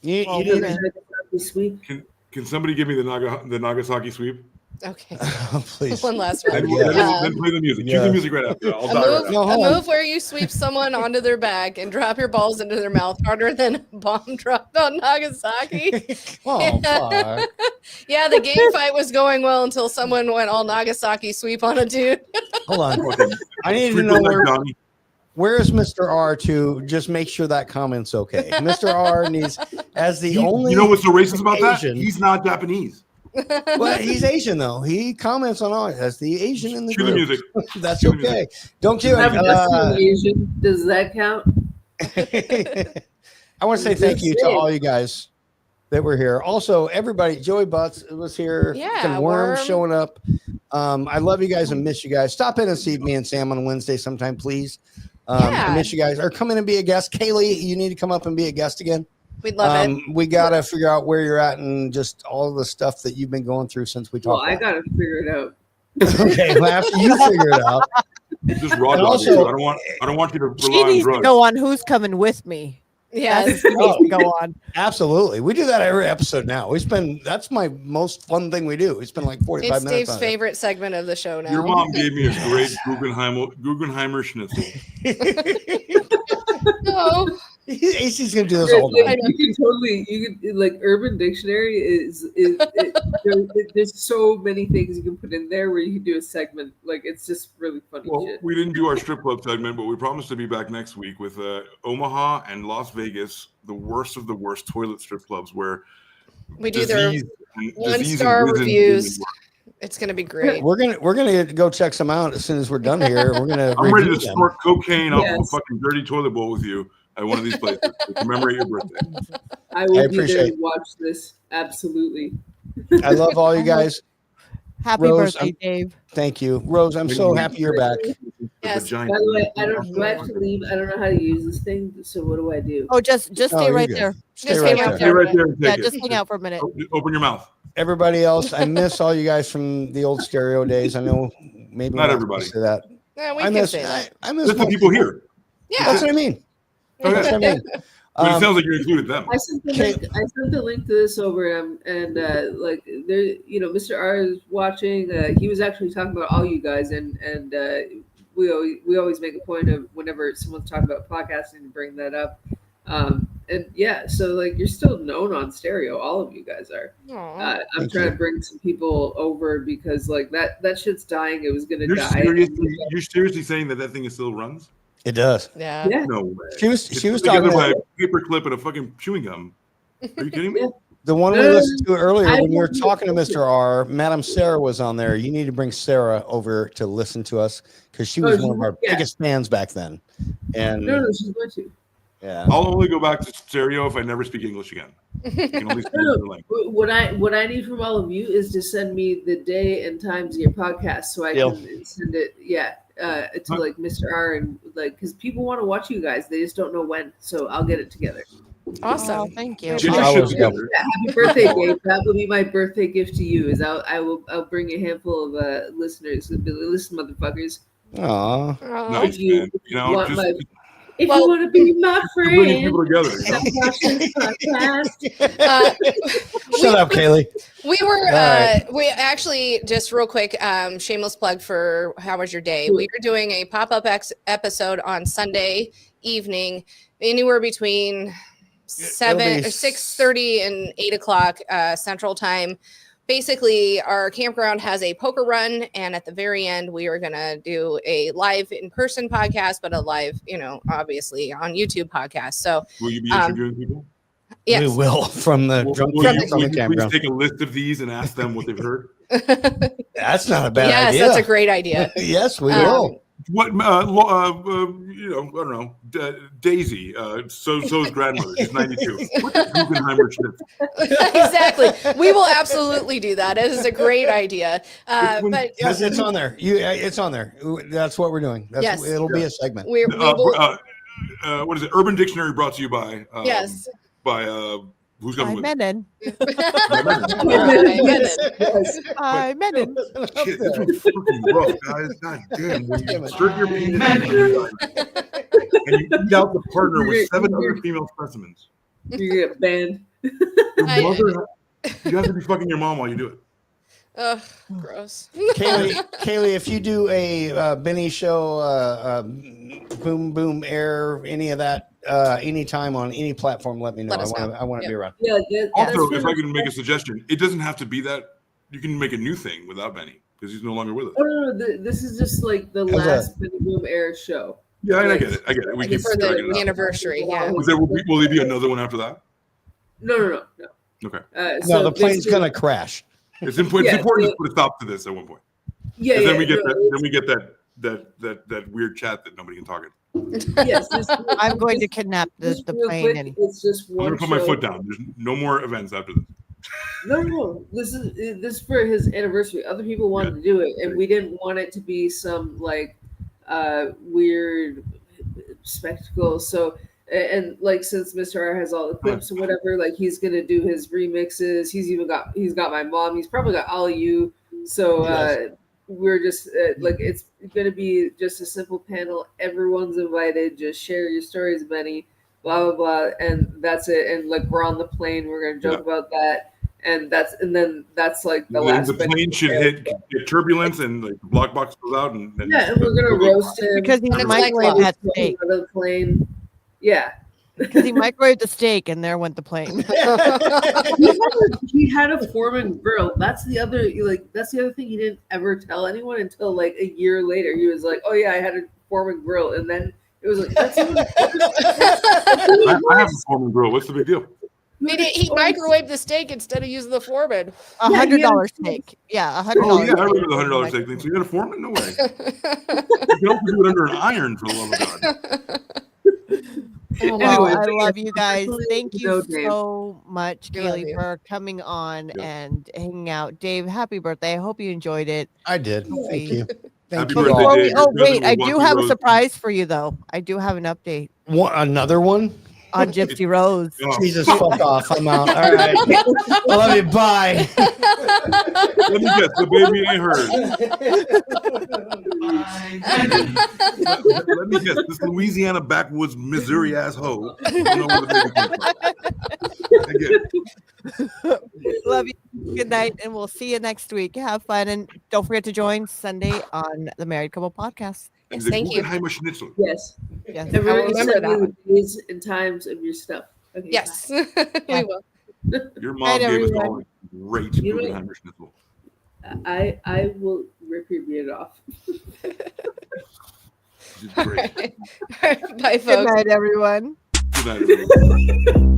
it. You didn't. Can somebody give me the Nagasaki sweep? Okay. Please. One last one. Then play the music. Cue the music right after. I'll die right A move where you sweep someone onto their back and drop your balls into their mouth harder than a bomb dropped on Nagasaki. Oh, fuck. Yeah, the game fight was going well until someone went all Nagasaki sweep on a dude. Hold on. I need to know where is Mr. R to just make sure that comment's okay. Mr. R needs, as the only. You know what's so racist about Asian, that? He's not Japanese. Well, he's Asian though. He comments on all as the Asian in the Cue the group. music. That's okay. Don't cue I'm it. Asian. Does that count? I want to say thank you to all you guys that were here. Also, everybody, Joey Butts was here. Yeah, Fucking Worm Worm. showing up. I love you guys and miss you guys. Stop in and see me and Sam on Wednesday sometime, please. I miss you guys. Or come in and be a guest. Kaylee, you need to come up and be a guest again. We'd love it. We got to figure out where you're at and just all the stuff that you've been going through since we Well, talked. I got to figure it out. Okay, well, after you figure it out. Just raw And dog also- you. I don't want you to She rely on needs to drugs. go on Who's Coming With Me. Yes. That's what needs to go on. Absolutely. We do that every episode now. That's my most fun thing we do. We spend like 45 It's minutes Dave's on it. favorite segment of the show now. Your mom gave me a great Guggenheimer schnitzel. No. AC's gonna do this all Like, night. you could like Urban Dictionary there's so many things you can put in there where you can do a segment. Like, it's just really funny Well, shit. we didn't do our strip club segment, but we promised to be back next week with Omaha and Las Vegas, the worst of the worst toilet strip clubs where We do their disease and 1-star risen reviews. It's gonna be great. We're gonna go check some out as soon as we're done here. We're gonna. I'm ready to review them. snort cocaine off of a Yes. fucking dirty toilet bowl with you at one of these places to commemorate your birthday. I will be there appreciate to watch this. Absolutely. I love all you guys. Happy Rose, birthday, Dave. Thank you, Rose. I'm so happy you're back. Yes. By the way, do I have to leave? I don't know how to use this thing. So what do I do? Oh, just Oh, stay you're right good. there. Stay right there. Stay right there and Yeah, take it. just hang out for a minute. Open your mouth. Everybody else, I miss all you guys from the old stereo days. I know maybe Not we're everybody. supposed to say that. Yeah, we I can miss. say that. I miss Just the people here. Yeah. That's what I mean. Okay. That's what I mean. But it sounds like you included them. I sent the link to this over and like there, you know, Mr. R is watching. He was actually talking about all you guys, and we always make a point of whenever someone's talking about podcasting to bring that up. And yeah, so like you're still known on stereo. All of you guys are. I'm trying to bring some people over because like that shit's dying. It was gonna die. You're seriously saying that thing still runs? It does. Yeah. No way. She was It's talking together by about a paper clip and a fucking chewing gum. Are you kidding me? the one we listened to earlier when you were talking to Mr. R. Madam Sarah was on there. You need to bring Sarah over to listen to us because she was one of our biggest fans back then. And No, she's going to. yeah, I'll only go back to stereo if I never speak English again. I can only speak another language. What I need from all of you is to send me the day and times of your podcast so I can send it. Yeah. To like Mr. R and like because people want to watch you guys, they just don't know when. So I'll get it together. Awesome. Oh, thank you. Happy birthday, Dave! That will be my birthday gift to you. Is I'll bring a handful of listeners. Listen, motherfuckers. Aww. Nice, man. You know, if you want to be my bringing people friend, together. Shut up, Kaylee. We were right. we actually just real quick shameless plug for How Was Your Day. We were doing a pop-up episode on Sunday evening, anywhere between 6:30 and 8 o'clock Central Time. Basically, our campground has a poker run, and at the very end, we are going to do a live in-person podcast, but a live, you know, obviously on YouTube podcast. So, will you be interviewing people? Yes. We will from the drunk will you campground. please take a list of these and ask them what they've heard? That's not a bad idea. Yes, that's a great idea. Yes, we will. What you know, I don't know. Daisy, so's grandmother. She's 92. What's Guggenheimer shit? Exactly. We will absolutely do that. It is a great idea. But It's on there. It's on there. That's what we're doing. Yes. It'll be a segment. we will, what is it? Urban Dictionary brought to you by yes. By who's coming with? Menon. Hi, Menon. Shit, this was fucking rough, guys. God damn. When you insert your penis and you eat out the partner with 7 other female specimens. You get banned. Your mother, you have to be fucking your mom while you do it. Ugh, gross. Kaylee, if you do a Benny show, boom boom air, any of that, anytime on any platform, let me know. I want to be around. Yeah. Also, if I can make a suggestion, it doesn't have to be that. You can make a new thing without Benny because he's no longer with us. Oh, no, this is just like the last Benny Boom Air show. Yeah, I get it. We can for the anniversary. Yeah. Will there be another one after that? No. Okay. No, the plane's gonna crash. It's important to put a stop to this at one point. Yeah. Then we get that weird chat that nobody can talk in. Yes. I'm going to kidnap the plane. Quick, And it's just one. I'm gonna put my foot down. There's no more events after this. No. This is for his anniversary. Other people wanted to do it, and we didn't want it to be some like weird spectacle. So. And like since Mr. R has all the clips or whatever, like he's gonna do his remixes. He's got my mom. He's probably got all of you. So we're just like it's gonna be just a simple panel. Everyone's invited. Just share your stories, Benny. Blah blah blah, and that's it. And like we're on the plane. We're gonna joke about that. And then that's like the last. The plane should hit turbulence and like the block box goes out and and we're gonna roast him because he microwaved that steak. The plane. Yeah. Because he microwaved the steak and there went the plane. He had a Foreman grill. That's the other thing he didn't ever tell anyone until like a year later. He was like, "Oh yeah, I had a Foreman grill," and then it was like, "That's I have a Foreman grill. What's the big deal?" He microwaved the steak instead of using the Foreman. $100 steak. Yeah, $100. Oh yeah, I remember the $100 steak thing. So you got a Foreman? No way. You can also do it under an iron, for the love of God. Well, Anyway, I but love yeah, you guys. definitely, Thank you know, you Dave. so much, We love Kaylee, you. for coming on Yeah. and hanging out. Dave, happy birthday. I hope you enjoyed it. I did. Thank you. Thank Happy you birthday, all. Dave. Your cousin Wait, will I watch do you have a roast. surprise for you, though. I do have an update Another one? on Gypsy Rose. Oh, Jesus, fuck off. I'm out. All right. I love you. Bye. let me guess. The baby ain't hers. Let me guess. This Louisiana backwoods Missouri ass hoe. I don't know where the baby comes from. Again. Love you. Good night, and we'll see you next week. Have fun, and don't forget to join Sunday on the Married Couple Podcast. Yes, The thank you. Guggenheimer Schnitzel. Yes. Yes. And remember, remember send that me the days and times of your stuff. Okay, Yes, we will. Your mom Night, gave us everyone. all a great You know what? Guggenheimer Schnitzel. bye. I will rip your beard off. She's All great. right. Bye, Good folks. night, everyone. Good night, everyone.